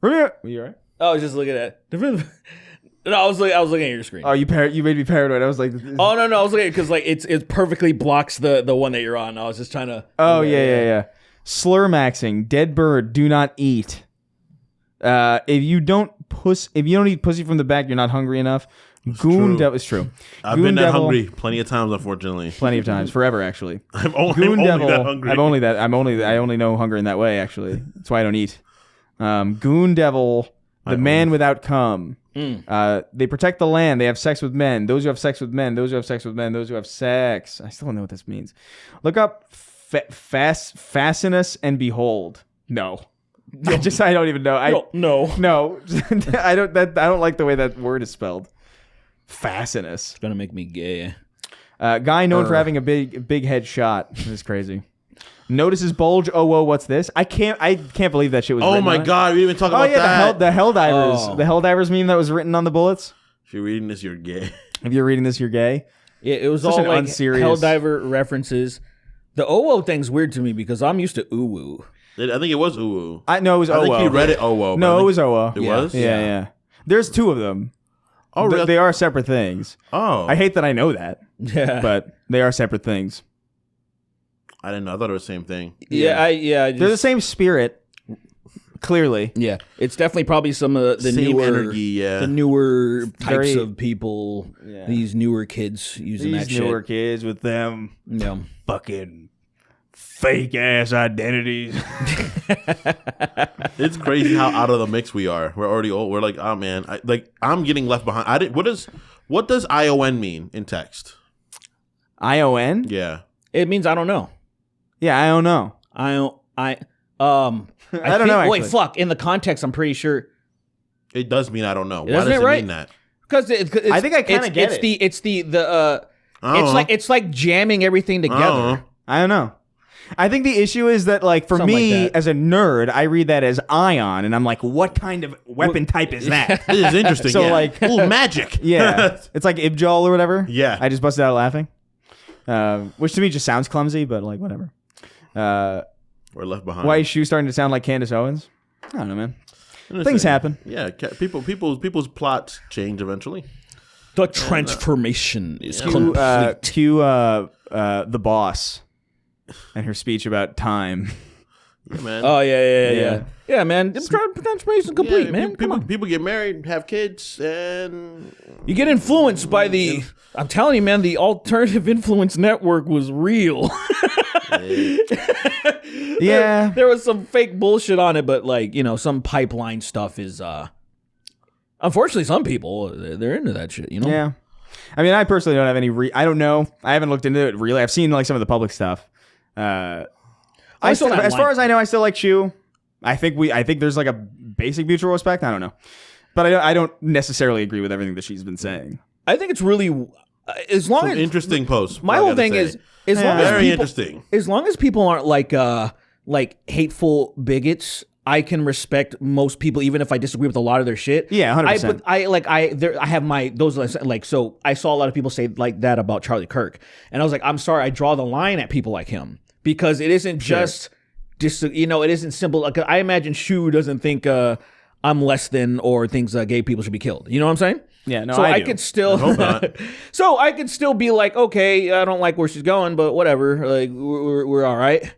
Ramirez. Are you all right? I was just looking at. No, I was looking at your screen. Oh, you made me paranoid. I was like, Oh no, I was looking because like it perfectly blocks the one that you're on. I was just trying to. oh yeah. Slur maxing. Dead bird. Do not eat. If you don't eat pussy from the back, you're not hungry enough. Goon true. Devil is true. I've Goon been that Devil- hungry plenty of times, unfortunately. plenty of times, forever actually. I'm only Goon Devil. that hungry. I only know hunger in that way. Actually, that's why I don't eat. Goon Devil, the man without cum. They protect the land. They have sex with men. Those who have sex with men. Those who have sex with men. Those who have sex. I still don't know what this means. Look up fasten us and behold. No. I don't even know. No. No. I don't like the way that word is spelled. Fasten us. It's gonna make me gay. Guy known for having a big head shot. This is crazy. Notices bulge. Oh whoa, what's this? I can't believe that shit was. Oh written my on it. god, we didn't even talk Oh about yeah, that. the Helldivers. Oh. The Helldivers meme that was written on the bullets. If you're reading this, you're gay. If you're reading this, you're gay. Yeah, it was Such all an like unserious- Helldiver references. The OO thing's weird to me because I'm used to uwu. I think it was Uwu. I know it was I think OO. he read it Owo. No, it was OO. It Yeah. was? Yeah. There's two of them. Oh, really? They are separate things. Oh. I hate that I know that, Yeah, but they are separate things. I didn't know. I thought it was the same thing. I They're the just, same spirit, clearly. yeah. It's definitely probably some of the Same newer energy, yeah. the newer types Very- of people. Yeah. These newer kids using that These shit. newer kids with them Yeah. fucking fake ass identities. It's crazy how out of the mix we are. We're already old. We're like, oh man, I'm getting left behind. I didn't. What does ION mean in text? ION? Yeah. It means I don't know. Yeah, I don't know. I don't know. Wait, actually. fuck. In the context, I'm pretty sure It does mean I don't know. Why Doesn't does it it right? mean that? because I think I kinda get it. It's Uh-huh. it's like jamming everything together. I don't know. I think the issue is that, like, for Something me like that. as a nerd, I read that as ion, and I'm like, what kind of weapon type is that? This is interesting. So, yeah. like- ooh, magic. Yeah, it's like Ibjal or whatever. Yeah. I just busted out laughing, which to me just sounds clumsy, but like whatever. We're left behind. Why is Shoe starting to sound like Candace Owens? I don't know, man. Things happen. Yeah, people's plots change eventually. The transformation is Cue, complete. the boss and her speech about time. Yeah, man. Oh yeah. Yeah. Yeah, man. The transformation complete, Yeah, man. Come on. people get married, have kids, and You get influenced by the. I'm telling you, man. The alternative influence network was real. Yeah. There was some fake bullshit on it, but like some pipeline stuff is. Unfortunately, some people they're into that shit. Yeah. I mean, I personally don't have any. I don't know. I haven't looked into it really. I've seen like some of the public stuff. As far as I know, I still like Shu. I think there's like a basic mutual respect. I don't know, but I don't necessarily agree with everything that she's been saying. I think it's really as long as interesting post. My whole thing is as long as very people, interesting. As long as people aren't like hateful bigots, I can respect most people, even if I disagree with a lot of their shit. Yeah, 100%. I have my those like so I saw a lot of people say like that about Charlie Kirk, and I was like, I'm sorry, I draw the line at people like him because it isn't just it isn't simple. Like, I imagine Shu doesn't think I'm less than or thinks gay people should be killed. You know what I'm saying? Yeah, no, so I do. could still, I hope not. so I could still be like, okay, I don't like where she's going, but whatever. Like we're all right.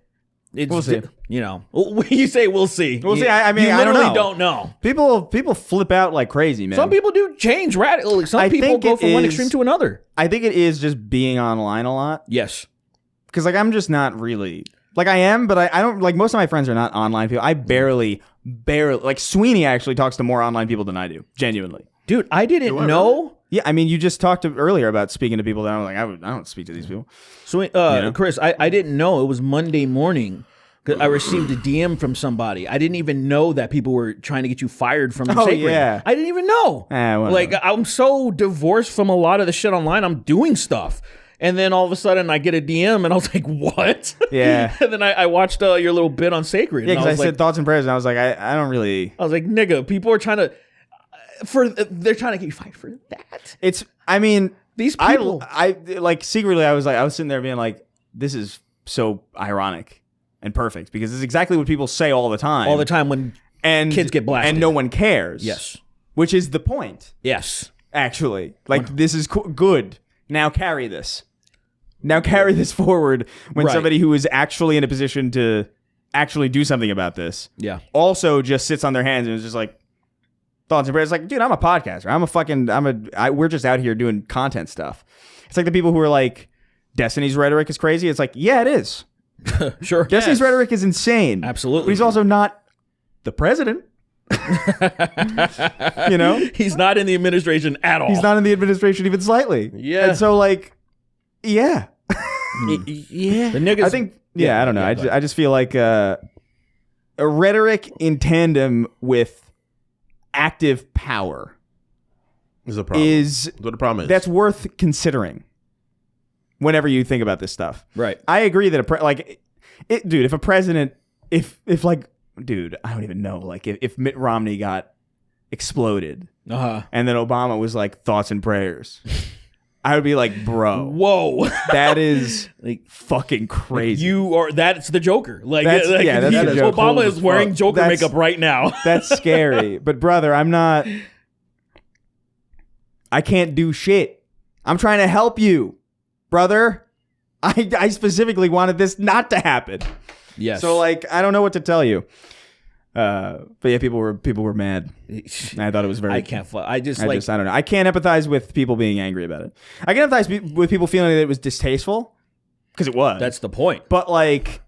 We'll see. You know, you say we'll see. We'll see. I mean, you I literally don't know. know. People flip out like crazy, man. Some people do change radically. Some people go from one extreme to another. I think it is just being online a lot. Yes. Because like I'm just not really like I am, but I don't like most of my friends are not online people. I barely like Sweeney actually talks to more online people than I do. Genuinely. Dude, I didn't know. Yeah, I mean, you just talked earlier about speaking to people that I'm like, I don't speak to these people. So, Chris, I didn't know it was Monday morning. I received a DM from somebody. I didn't even know that people were trying to get you fired from Sacred. Yeah. I didn't even know. Like, I'm so divorced from a lot of the shit online. I'm doing stuff. And then all of a sudden I get a DM and I was like, what? Yeah. And then I watched your little bit on Sacred. Yeah, because I said thoughts and prayers and I was like, I don't really. I was like, nigga, people are trying to. They're trying to get you fired for that. It's, I mean, these people. I like secretly, I was sitting there being like, this is so ironic and perfect because it's exactly what people say all the time. All the time when kids get blasted. And no one cares. Yes. Which is the point. Yes. Actually. Like, this is good. Now carry this. Now carry this forward when somebody who is actually in a position to actually do something about this also just sits on their hands and is just like, thoughts and prayers. Like, dude, I'm a podcaster. We're just out here doing content stuff. It's like the people who are like, Destiny's rhetoric is crazy. It's like, yeah, it is. Sure. Destiny's rhetoric is insane. Absolutely. But he's also not the president. You know? He's not in the administration at all. He's not in the administration even slightly. Yeah. And so, like, yeah. Yeah. The niggas. I think, I don't know. I just feel like a rhetoric in tandem with active power is a problem. That's what the problem is. That's worth considering whenever you think about this stuff. Right. I agree that dude, if a president, if like, dude, I don't even know, like if Mitt Romney got exploded and then Obama was like thoughts and prayers, I would be like, bro, whoa, that is like fucking crazy. That's the Joker. Like, that's the Joker. Obama is wearing Joker makeup right now. That's scary. But brother, I can't do shit. I'm trying to help you, brother. I specifically wanted this not to happen. Yes. So like, I don't know what to tell you. But yeah, people were mad. I thought it was very. I can't. I don't know. I can't empathize with people being angry about it. I can empathize with people feeling that it was distasteful because it was. That's the point. But like,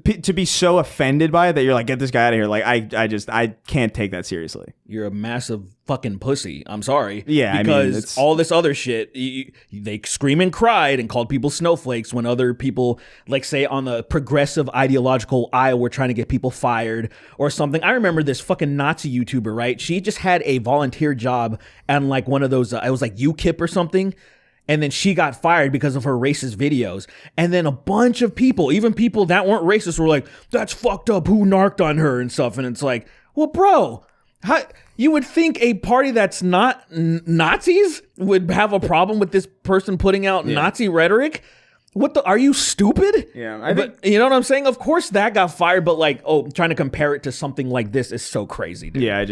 to be so offended by it that you're like, get this guy out of here. Like, I can't take that seriously. You're a massive fucking pussy. I'm sorry. Yeah, because all this other shit, they scream and cried and called people snowflakes when other people, like, say on the progressive ideological aisle, were trying to get people fired or something. I remember this fucking Nazi YouTuber, right? She just had a volunteer job and like one of those, it was like UKIP or something. And then she got fired because of her racist videos. And then a bunch of people, even people that weren't racist, were like, that's fucked up. Who narked on her and stuff? And it's like, well, bro, you would think a party that's not Nazis would have a problem with this person putting out Nazi rhetoric. Are you stupid? Yeah. But you know what I'm saying? Of course that got fired, but like, trying to compare it to something like this is so crazy, dude. Yeah,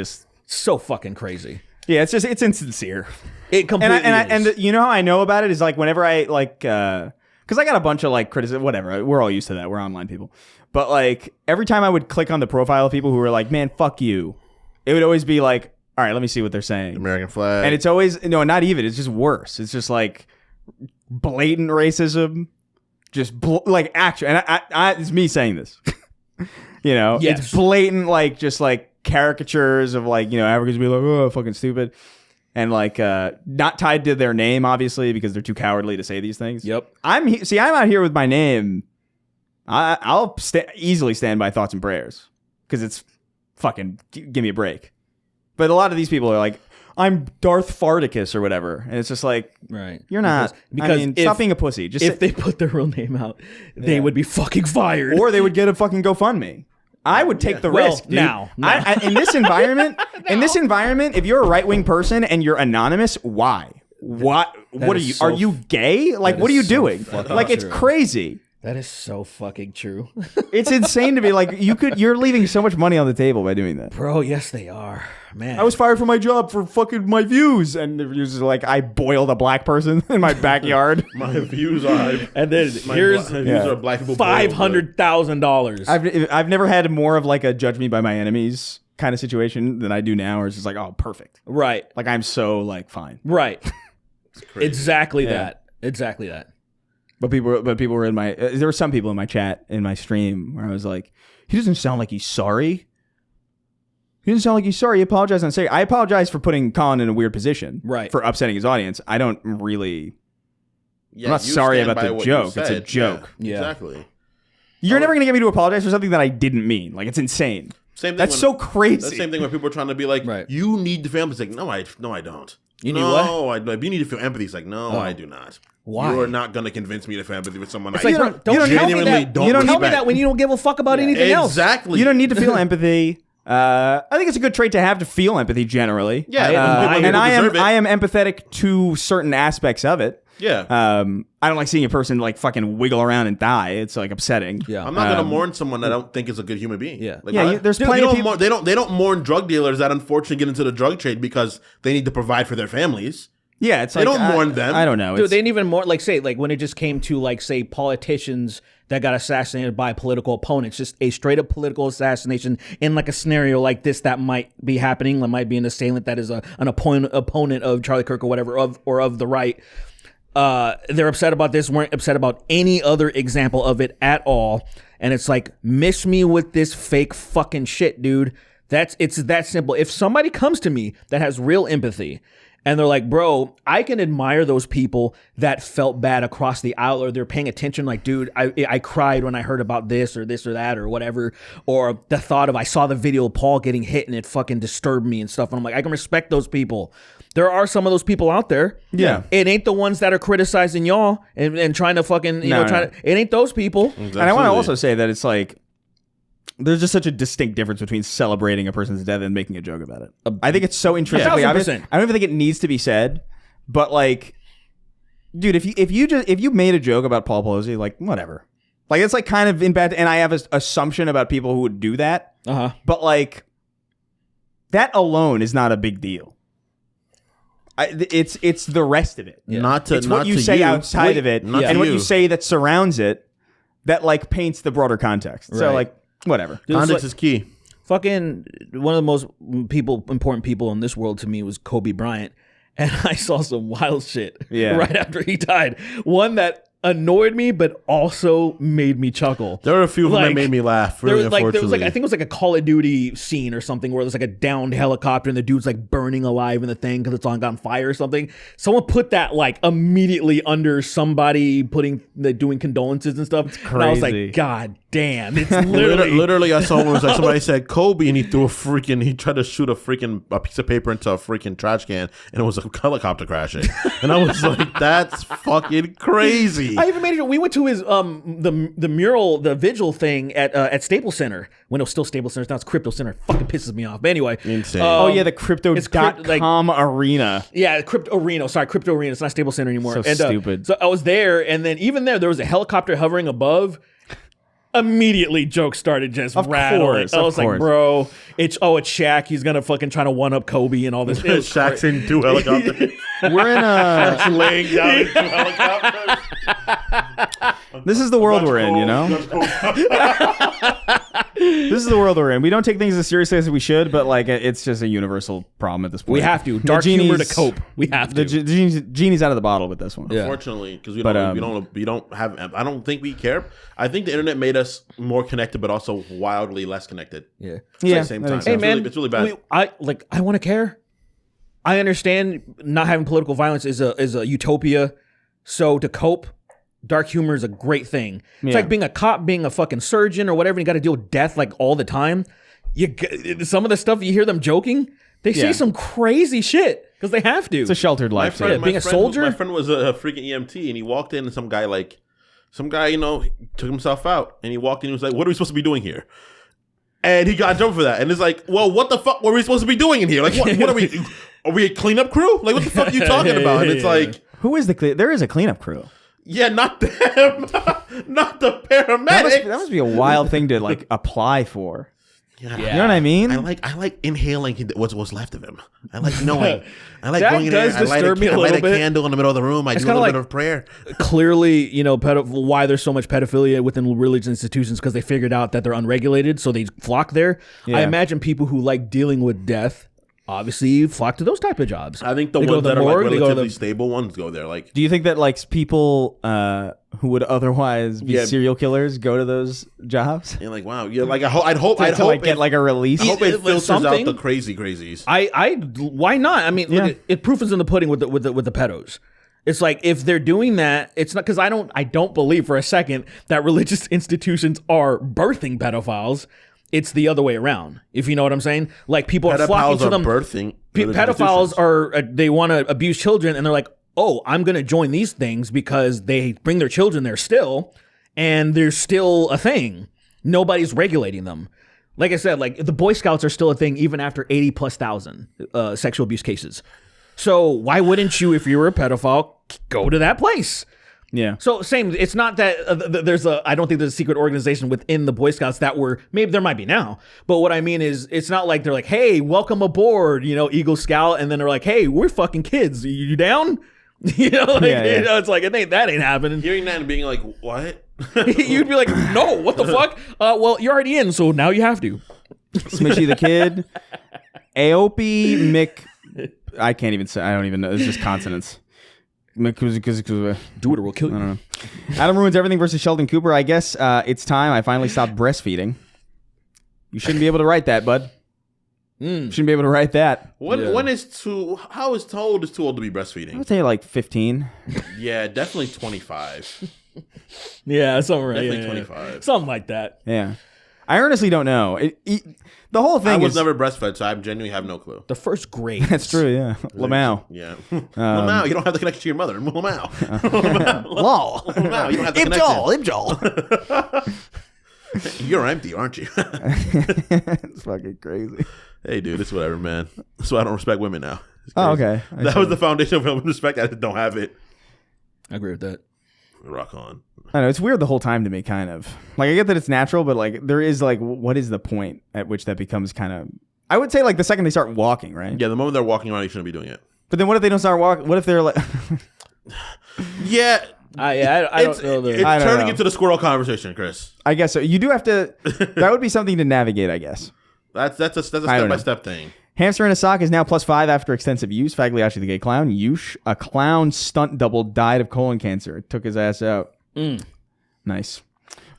so fucking crazy. Yeah, it's insincere. It completely is. And you know how I know about it is like whenever I like, because I got a bunch of like criticism, whatever. We're all used to that. We're online people. But like every time I would click on the profile of people who were like, man, fuck you, it would always be like, all right, let me see what they're saying. American flag. And it's always, no, not even. It's just worse. It's just like blatant racism. Just like action. And it's me saying this. You know, it's blatant, like just like caricatures of like, you know, Africans be like, oh, fucking stupid. and like not tied to their name, obviously, because they're too cowardly to say these things. Yep. I'm out here with my name. I'll easily stand by thoughts and prayers because it's fucking give me a break. But a lot of these people are like, I'm Darth Farticus or whatever, and it's just like, right? You're not. Because stop being a pussy. Just if they put their real name out, they would be fucking fired, or they would get a fucking GoFundMe. I would take the risk. Dude. Now. In this environment, if you're a right wing person and you're anonymous, why? What are you? Are you gay? Like, what are you doing? Like, it's crazy. That is so fucking true. It's insane to be like, you're leaving so much money on the table by doing that. Bro, yes they are. Man. I was fired from my job for fucking my views. And the views are like, I boiled a black person in my backyard. My views are... And then here's are black people $500,000. I've never had more of like a judge me by my enemies kind of situation than I do now, where it's just like, oh, perfect. Right. Like, I'm so like fine. Right. Exactly that. Exactly that. But people were in my. There were some people in my chat in my stream where I was like, he doesn't sound like he's sorry. He doesn't sound like he's sorry. He apologized and say, I apologize for putting Colin in a weird position, right? For upsetting his audience. I don't really. Yeah, I'm not sorry about the joke. It's a joke. Yeah, exactly. You're never gonna get me to apologize for something that I didn't mean. Like, it's insane. Same thing. That's so crazy. That's the same thing when people are trying to be like, you need to feel empathy. It's like, no, I don't. You need what? You need to feel empathy. It's like, no, I do not. Why? You are not going to convince me to feel empathy with someone. It's like, don't tell me that. You don't tell me that when you don't give a fuck about anything else. Exactly. You don't need to feel empathy. I think it's a good trait to have, to feel empathy generally. Yeah, and I am empathetic to certain aspects of it. Yeah. I don't like seeing a person like fucking wiggle around and die. It's like upsetting. Yeah. I'm not gonna mourn someone I don't think is a good human being. Yeah. Like, there's plenty of people. They don't mourn drug dealers that unfortunately get into the drug trade because they need to provide for their families. Yeah, it's they don't mourn them. I don't know. Dude, they didn't even mourn, like, say, like when it just came to, like, say, politicians that got assassinated by political opponents, just a straight up political assassination in like a scenario like this that might be happening, that might be an assailant that is an opponent of Charlie Kirk or whatever, of the right. They're upset about this, weren't upset about any other example of it at all. And it's like, miss me with this fake fucking shit, dude. It's that simple. If somebody comes to me that has real empathy and they're like, bro, I can admire those people that felt bad across the aisle, or they're paying attention, like, dude, I cried when I heard about this or that or whatever, or the thought of, I saw the video of Paul getting hit and it fucking disturbed me and stuff. And I'm like, I can respect those people. There are some of those people out there. Yeah. It ain't the ones that are criticizing y'all and trying to fucking, it ain't those people. Exactly. And I want to also say that it's like, there's just such a distinct difference between celebrating a person's death and making a joke about it. I think it's so intrinsically obvious. I don't even think it needs to be said, but like, dude, if you made a joke about Paul Pelosi, like, whatever. Like, it's like kind of in bad, and I have an assumption about people who would do that. But like, that alone is not a big deal. It's the rest of it. Yeah. It's what you say outside of it, and what you say that surrounds it, that like paints the broader context. Right. So like, whatever. Context is key. Fucking one of the most important people in this world to me was Kobe Bryant, and I saw some wild shit right after he died. One that annoyed me, but also made me chuckle. There were a few of them that made me laugh. Really, there was like, I think it was like a Call of Duty scene or something where there's like a downed helicopter and the dude's like burning alive in the thing because it's on fire or something. Someone put that like immediately under somebody doing condolences and stuff. It's crazy. And I was like, God damn! It's literally I saw one was like somebody said Kobe and he tried to shoot a piece of paper into a freaking trash can and it was a helicopter crashing. And I was like, that's fucking crazy. I even made it. We went to his the mural, the vigil thing at Staples Center when it was still Staples Center. Now it's Crypto Center. It fucking pisses me off. But anyway, insane. The Crypto.com arena. Yeah, Crypto Arena. Sorry, Crypto Arena. It's not Staples Center anymore. So stupid. So I was there, and then even there was a helicopter hovering above. Immediately, jokes started just rattling. I was like, bro, it's Shaq. He's gonna fucking try to one up Kobe and all this. Shaq's in 2 helicopters. We're in Shaq's laying down in 2 helicopters. This is the world we're in, you know? This is the world we're in. We don't take things as seriously as we should, but like, it's just a universal problem at this point. We have to. Dark humor to cope. We have to. The genie's out of the bottle with this one. Unfortunately, because we don't have. I don't think we care. I think the internet made us more connected, but also wildly less connected. Yeah. At the same time. Hey man, it's really bad. I want to care. I understand not having political violence is a utopia. So to cope, dark humor is a great thing. It's Yeah. like being a cop, being a fucking surgeon or whatever. And you got to deal with death like all the time. Some of the stuff you hear them joking, they say some crazy shit because they have to. It's a sheltered life. friend- being a soldier? My friend was a freaking EMT, and he walked in, and some guy, took himself out, and he walked in, and he was like, "What are we supposed to be doing here?" And he got in trouble for that. And it's like, well, what the fuck were we supposed to be doing in here? Like, what are we? Are we a cleanup crew? Like, what the fuck are you talking about? And it's like, Who is there is a cleanup crew. yeah, not them, not the paramedics. That must be a wild thing to like apply for. Yeah. You know what I mean? I like inhaling what's left of him. I like knowing. I like That going in there. does I light disturb me a I light little a bit. candle in the middle of the room. I do a kinda little like- bit of prayer. Clearly, why there's so much pedophilia within religious institutions because they figured out that they're unregulated, so they flock there. Yeah. I imagine people who like dealing with death obviously flock to those type of jobs. I think the They go ones to the that are like morgue, they go to relatively the- stable ones go there. Like, Do you think that like people who would otherwise be Yeah. serial killers go to those jobs? you're like, wow. Yeah, like I'd hope To like get like a release. I hope it filters out something. the crazies. Why not? I mean, Yeah. look, it proof is in the pudding with the pedos. It's like if they're doing that, it's not because I don't believe for a second that religious institutions are birthing pedophiles. It's the other way around. If you know what I'm saying, like people are flocking Pedophiles to are them. birthing. Pedophiles are they want to abuse children, and they're like, oh, I'm going to join these things because they bring their children there still, and they're still a thing. Nobody's regulating them. Like I said, like the Boy Scouts are still a thing even after 80,000+ sexual abuse cases. So why wouldn't you, if you were a pedophile, go to that place? Yeah. So same. It's not that I don't think there's a secret organization within the Boy Scouts that were, maybe there might be now. But what I mean is, it's not like they're like, hey, welcome aboard, Eagle Scout, and then they're like, hey, we're fucking kids. You down? Yeah. It's like that ain't happening. Hearing that and being like, what? You'd be like, no, what the fuck? Well, you're already in, so now you have to. Smishy the Kid, Aopi Mick. I can't even say. I don't even know. It's just consonants. Do it or we'll kill you. Adam Ruins Everything versus Sheldon Cooper. I guess it's time I finally stopped breastfeeding. You shouldn't be able to write that, bud. Shouldn't be able to write that. When is too? How old is too old to be I breastfeeding? would say like 15. Yeah, definitely 25. Yeah, something right. Definitely yeah. 25. Something like that. Yeah. I honestly don't know. The whole I thing was is never breastfed, so I genuinely have no clue. The first grade. That's true. Yeah. Lamau. Yeah. Lamau, you don't have the connection to your mother. Lamau. Lol. Lamau, you don't have the connection. You're empty, aren't you? It's fucking crazy. Hey, dude, it's whatever, man. That's why I don't respect women now. It's Oh, crazy. okay. That was the foundation of respect. I just don't have it. I agree with that. Rock on. I know it's weird the whole time to me, kind of. Like I get that it's natural, but like there is like, what is the point at which that becomes kind of? I would say like the second they start walking, right? Yeah, the moment they're walking around, you shouldn't be doing it. But then what if they don't start walking? What if they're like? I Yeah, don't know. it's I don't turning know. into the squirrel conversation, Chris. I guess so. You do have to. That would be something to navigate, I guess. That's a I don't know. step-by-step thing. Hamster in a sock is now +5 after extensive use. Fagliacci the gay clown. Yush, a clown stunt double, died of colon cancer. It took his ass out. Nice.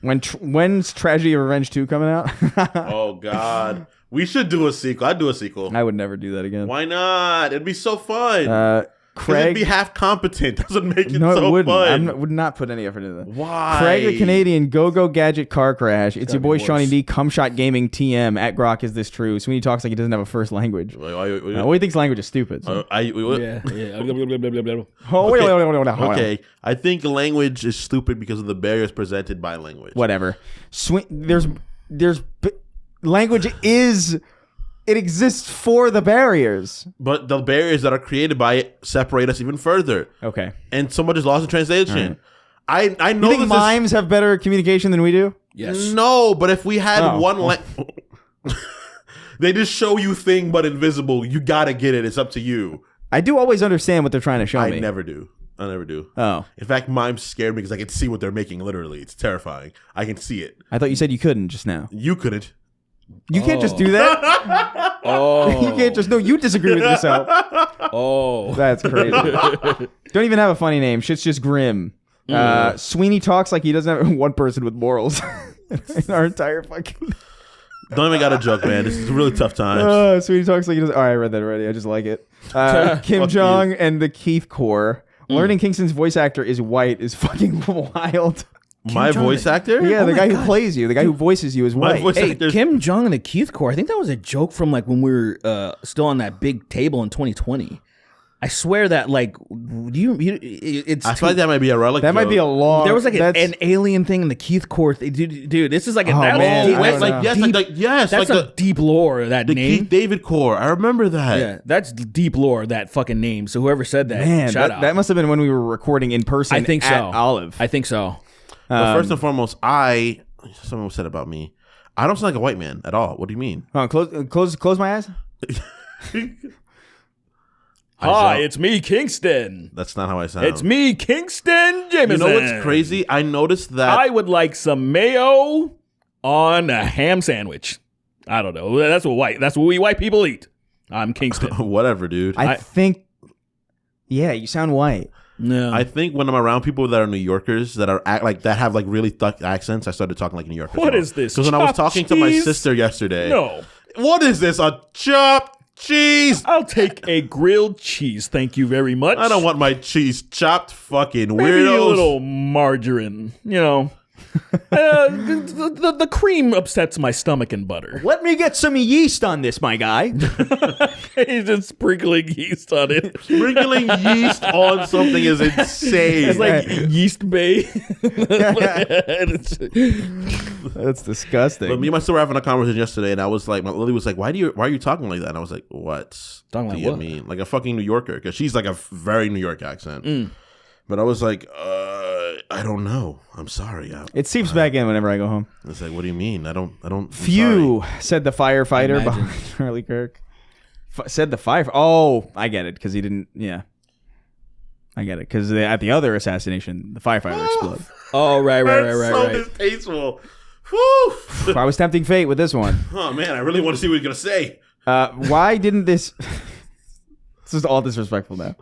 When's Tragedy of Revenge 2 coming out? Oh God, we should do a sequel. I'd do a sequel. I would never do that again. Why not? It'd be so fun. 'Cause it'd Craig. be half competent. Doesn't make it No, so it wouldn't. fun. Would not put any effort into that. Why? Craig the Canadian Go Gadget car crash. It's your boy be worse. Shawnee D. Cumshot Gaming TM at Grok. Is this true? Sweeney talks like he doesn't have a first language. Well, he thinks language is stupid. So. Yeah. Oh, wait. Okay, I think language is stupid because of the barriers presented by language. Whatever. Language is. It exists for the barriers. But the barriers that are created by it separate us even further. Okay. And so much is lost in translation. I You know think this mimes have better communication than we do? Yes. No, but if we had Oh. one they just show you thing but invisible. You gotta get it. It's up to you. I do always understand what they're trying to show I me. never do. Oh. In fact, mimes scare me because I can see what they're making literally. It's terrifying. I can see it. I thought you said you couldn't just now. You couldn't. You can't just do that. You can't just. No, you disagree with yourself. That's crazy. Don't even have a funny name. Shit's just grim. Sweeney talks like he doesn't have one person with morals in our entire fucking. Don't even got a joke, man. This is really tough times. Sweetie talks like he does. All right, I read that already. I just like it. Kim Fuck Jong and the Keith Core. Learning Kingston's voice actor is white is fucking wild. My voice actor? Yeah, the my guy God. who plays you, the guy who voices you is My white. voice Hey, actor. Kim Jong and the Keith Core. I think that was a joke from like when we were still on that big table in 2020. I swear that like it's I feel like that might be a relic. That might be a long. there was like that's- an alien thing in the Keith Core. Dude, this is like a Oh, that's man, deep, I that's don't like know. yes, deep, yes, that's like a deep lore that the name. Keith David core. I remember that. Yeah, that's deep lore that fucking name. So whoever said that, Man, shout out. that must have been when we were recording in person. I think at so. Olive. I think so. But first and foremost, someone said about me, I don't sound like a white man at all. What do you mean? Hold on, close my eyes. Hi, it's me, Kingston. That's not how I sound. It's me, Kingston Jameson. You know what's crazy? I noticed that. I would like some mayo on a ham sandwich. I don't know. That's what we white people eat. I'm Kingston. Whatever, dude. I think. Yeah, you sound white. No. I think when I'm around people that are New Yorkers that are that have like really thick accents, I started talking like New Yorkers. What is this, Because when I was chopped talking to my cheese? sister yesterday, No. what is this? A chopped cheese? I'll take a grilled cheese. Thank you very much. I don't want my cheese chopped. Fucking Maybe weirdos. a little margarine. You know. The cream upsets my stomach and butter. Let me get some yeast on this, my guy. He's just sprinkling yeast on it. Sprinkling yeast on something is insane. It's like yeast bay. That's disgusting. But me and my sister were having a conversation yesterday, and I was like, Lily was like, why are you talking like that? And I was like, what Talking do like you what? mean? Like a fucking New Yorker? Because she's like a very New York accent. Mm. But I was like, I don't know. I'm sorry. It seeps back in whenever I go home. It's like, what do you mean? I don't. I'm Phew, said the firefighter Imagine. behind Charlie Kirk. Said the fire. Oh, I get it because he didn't. Yeah, I get it because at the other assassination, the firefighter exploded. Oh, right. That's so distasteful. Whew. I was tempting fate with this one. Oh man, I really want to see what he's gonna say. Why didn't this? This is all disrespectful now.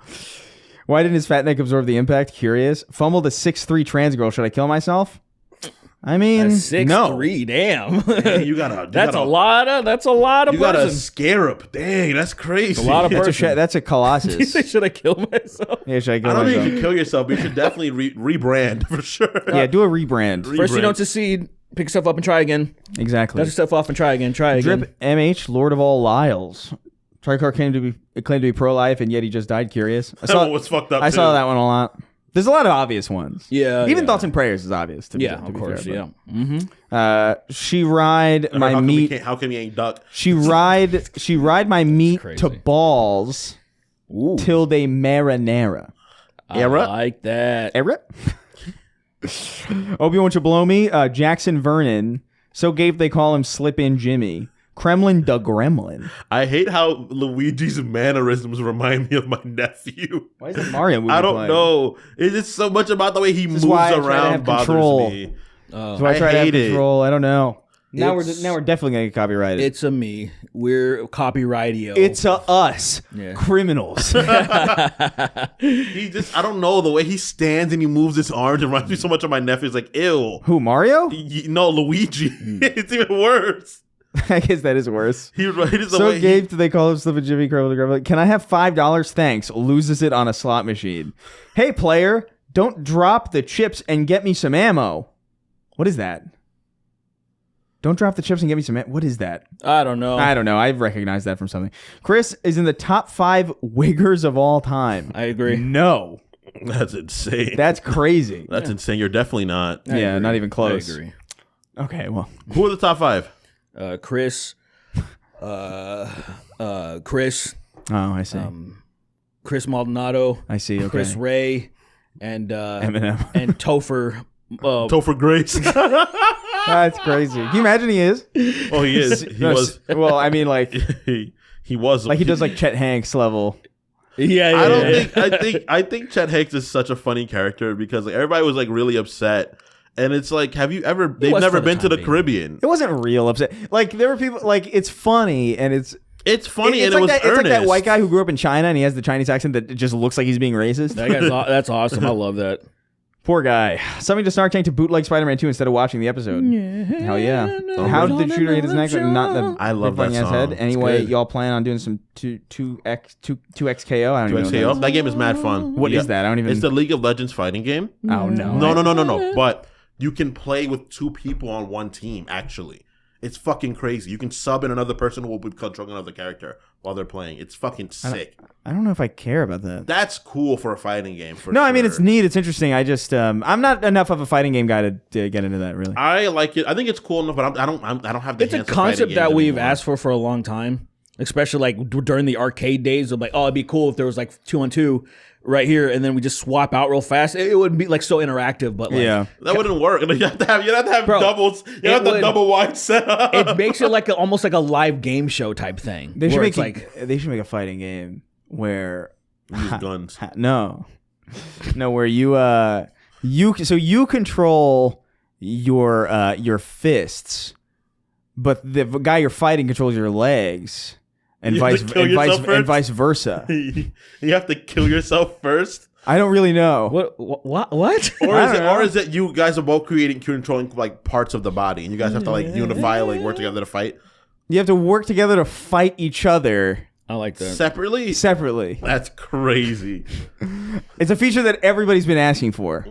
Why didn't his fat neck absorb the impact? Curious. Fumbled a 6'3" trans girl. Should I kill myself? I mean, 6'3", damn. Hey, you gotta. That's a lot of You got a person. scarab. Dang, that's crazy. A lot of That's person. that's a colossus. Should I kill myself? Yeah, should I kill I don't think you myself? should kill yourself, but you should definitely rebrand for sure. Yeah, do a rebrand. First you don't succeed, pick yourself up and try again. Exactly. Dust yourself off and try again. Drip MH, Lord of all Lyles. Charlie Kirk claimed to be pro-life, and yet he just died. Curious. That one was fucked up. I too. saw that one a lot. There's a lot of obvious ones. Yeah. Even yeah. thoughts and prayers is obvious. To Yeah, to of be course. fair, Yeah. but- Mm-hmm. She ride Or my how come meat. How come you ain't duck? She ride my meat crazy. to balls Ooh. till they marinara. I like that. Era? Obi-Wan should blow me. Jackson Vernon. So gave they call him Slip-In Jimmy. Kremlin the Gremlin. I hate how Luigi's mannerisms remind me of my nephew. Why is it Mario movie I don't playing? know. It's just so much about the way he moves is why I try to around have bothers control. me. So I try I to have hate it. control. I don't know. Now It's- we're definitely gonna get copyrighted. It's a me. We're copyright-io. It's a us Yeah. criminals. He just, I don't know, the way he stands and he moves his arms it reminds me so much of my nephew. It's like, ew. Who, Mario? No, Luigi. It's even worse. I guess that is worse. He just the So way Gabe, do they call him Slip and Jimmy Crow the Gremlin? Can I have $5? Thanks. Loses it on a slot machine. Hey, player, don't drop the chips and get me some ammo. What is that? Don't drop the chips and get me some ammo. What is that? I don't know. I don't know. I recognize that from something. Chris is in the top 5 Wiggers of all time. I agree. No. That's insane. That's crazy. That's insane. You're definitely not. I Yeah, agree. not even close. I agree. Okay, well. Who are the top 5? Chris. Chris. Oh, I see. Chris Maldonado. I see. Okay. Chris Ray. And Eminem. and Topher. Topher Grace. That's crazy. Can you imagine he is? Oh, he is. He was. Well, I mean, like He was. he does like Chet Hanks level. Yeah, I don't think. I think Chet Hanks is such a funny character because like everybody was like really upset, and it's like, have you ever? They've was never for the been to time the being. Caribbean. It wasn't real upset. Like there were people like it's funny and it's It's funny it's and like it was that, it's like that earnest. white guy who grew up in China and he has the Chinese accent that just looks like he's being racist. That guy's that's awesome. I love that. Poor guy. Something to Snark Tank to bootleg Spider-Man 2 instead of watching the episode. Hell yeah. How did the shooter hit his neck? Not the I love that song. head. Anyway, good. y'all plan on doing some 2XKO? I don't even know. 2XKO? That game is mad fun. What is that? I don't even... It's the League of Legends fighting game. Oh, no. No. But you can play with 2 people on one team, actually. It's fucking crazy. You can sub in another person who will be controlling another character while they're playing. It's fucking sick. I don't know if I care about that. That's cool for a fighting game. For No, sure. I mean, it's neat. It's interesting. I just... I'm not enough of a fighting game guy to get into that, really. I like it. I think it's cool enough, but I don't have the It's a hands of concept fighting that games we've anymore. asked for a long time, especially like during the arcade days of like, oh, it'd be cool if there was like 2-on-2 right here, and then we just swap out real fast. It would be like so interactive, but like, Yeah. That wouldn't work. You have to have Bro, doubles. You have the double wide setup. it makes it like almost like a live game show type thing. They should where make it's like they should make a fighting game where... Use guns. No, where you control your fists, but the guy you're fighting controls your legs, and You have to kill yourself first? vice versa. You have to kill yourself first. I don't really know. what? Or is it you guys are both controlling like parts of the body, and you guys have to like unify, like work together to fight You have to work together to fight each other I like that. separately. That's crazy. It's a feature that everybody's been asking for.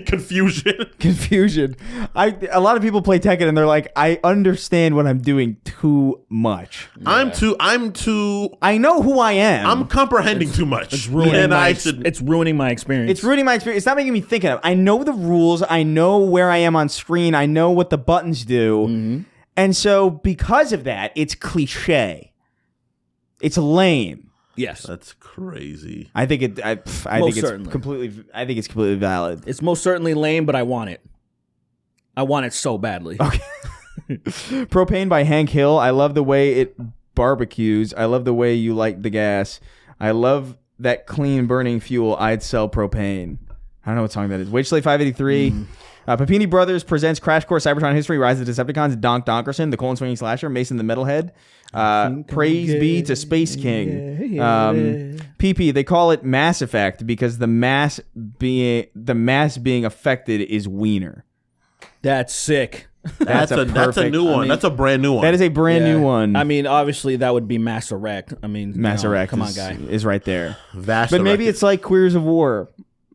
Confusion. A lot of people play Tekken and they're like, I understand what I'm doing too much. Yeah. I'm too. I know who I am. I'm comprehending too much. It's ruining It's ruining my experience. It's ruining my experience. It's not making me think of it. I know the rules. I know where I am on screen. I know what the buttons do. Mm-hmm. And so because of that, it's cliche. It's lame. Yes. That's crazy. I think it. I think it's certainly. completely. I think it's completely valid. It's most certainly lame, but I want it. I want it so badly. Okay. Propane by Hank Hill. I love the way it barbecues. I love the way you light the gas. I love that clean burning fuel. I'd sell propane. I don't know what song that is. Wage Slave 583. Papini Brothers presents Crash Course Cybertron History, Rise of the Decepticons, Donk Donkerson, the Colon Swinging Slasher, Mason the Metalhead. Praise be to Space King. PP, they call it Mass Effect because the mass being affected is wiener. That's sick. That's a new one. That's a brand new one. That is a brand new one. I mean, obviously that would be Mass Erect. I mean, Mass Erect come on, guy. is right there. Vast But maybe erected. it's like Queers of War.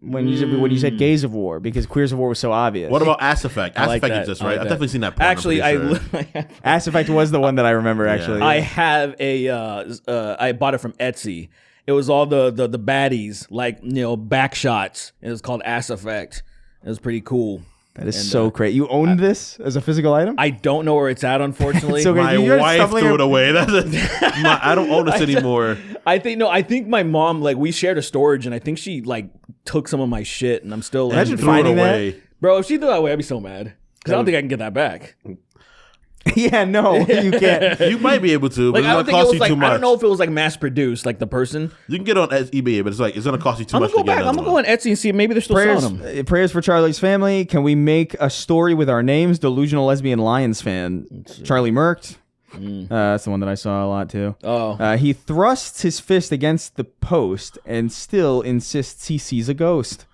When you said Gays of War, because Queers of War was so obvious. What about Ass Effect? Ass like Effect that. exists, I right? like I've that. definitely seen that porn. Actually, I'm pretty sure. Ass Effect was the one that I remember, actually. I have a. I bought it from Etsy. It was all the baddies, like back shots. It was called Ass Effect. It was pretty cool. That is so crazy. You owned this as a physical item? I don't know where it's at, unfortunately. It's okay. My You guys wife stumbling threw it away. I don't own this anymore. I think my mom, like, we shared a storage, and I think she like took some of my shit, and I'm still like, Imagine Threw it finding that. away. bro. If she threw that away, I'd be so mad because I don't think I can get that back. Yeah, no, you can't. You might be able to, but Like, I don't it's think gonna it cost was you like too much. I don't know if it was like mass produced, like the person. You can get it on eBay, but it's gonna cost you too I'm much gonna go to get back. I'm another gonna go one. on Etsy and see if maybe they're still selling them. Prayers for Charlie's family. Can we make a story with our names? Delusional lesbian Lions fan. Charlie Merkt. That's the one that I saw a lot too. Oh. He thrusts his fist against the post and still insists he sees a ghost.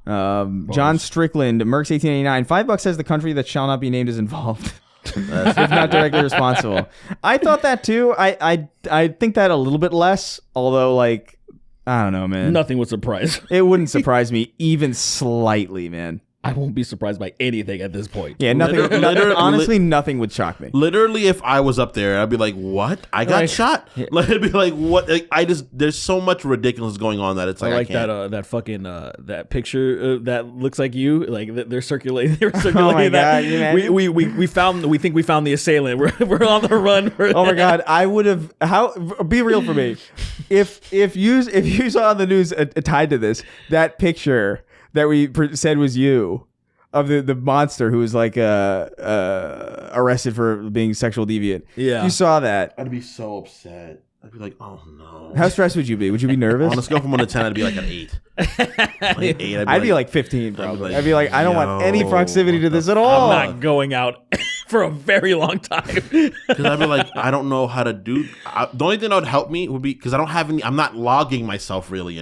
John Strickland, Merck's 1889. $5 says the country that shall not be named is involved. If not directly responsible. I thought that too. I think that a little bit less, although like I don't know, man. Nothing would surprise. It wouldn't surprise me even slightly, man. I won't be surprised by anything at this point. Yeah, nothing. Honestly, nothing would shock me. Literally, if I was up there, I'd be like, "What? I got Right. shot!" Like, I'd be like, "What?" Like, there's so much ridiculous going on that it's like I like can't. that fucking that picture that looks like you. Like they're circulating. They're circulating Oh my that. God, you man. We think we found the assailant. We're on the run. Oh my God, I would have. Be real for me. If you saw on the news tied to this that picture that we said was you of the monster who was like arrested for being sexual deviant. Yeah. You saw that. I'd be so upset. I'd be like, "Oh no." How stressed would you be? Would you be nervous? On a scale from 1 to 10, I'd be like an 8. Like 8. I'd be like 15, probably. I'd be like, I don't want any yo, proximity to what this the at all. I'm not going out for a very long time. Because I'd be like, I don't know how to do. The only thing that would help me would be because I don't have any. I'm not logging myself really,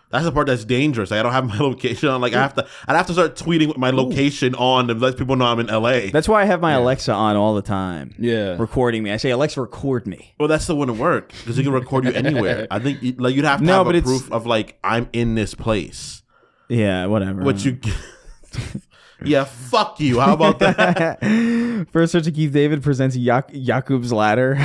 That's the part that's dangerous. Like, I don't have my location on. Like I'd have to start tweeting with my location on to let people know I'm in LA. That's why I have my Alexa on all the time. Yeah. Recording me. I say, Alexa, record me. Well, that still wouldn't work because you can record you anywhere. I think like you'd have to have a proof of like I'm in this place. Yeah, whatever. Which you. Yeah, fuck you. How about that? First search of Keith David presents Jakob's Ladder.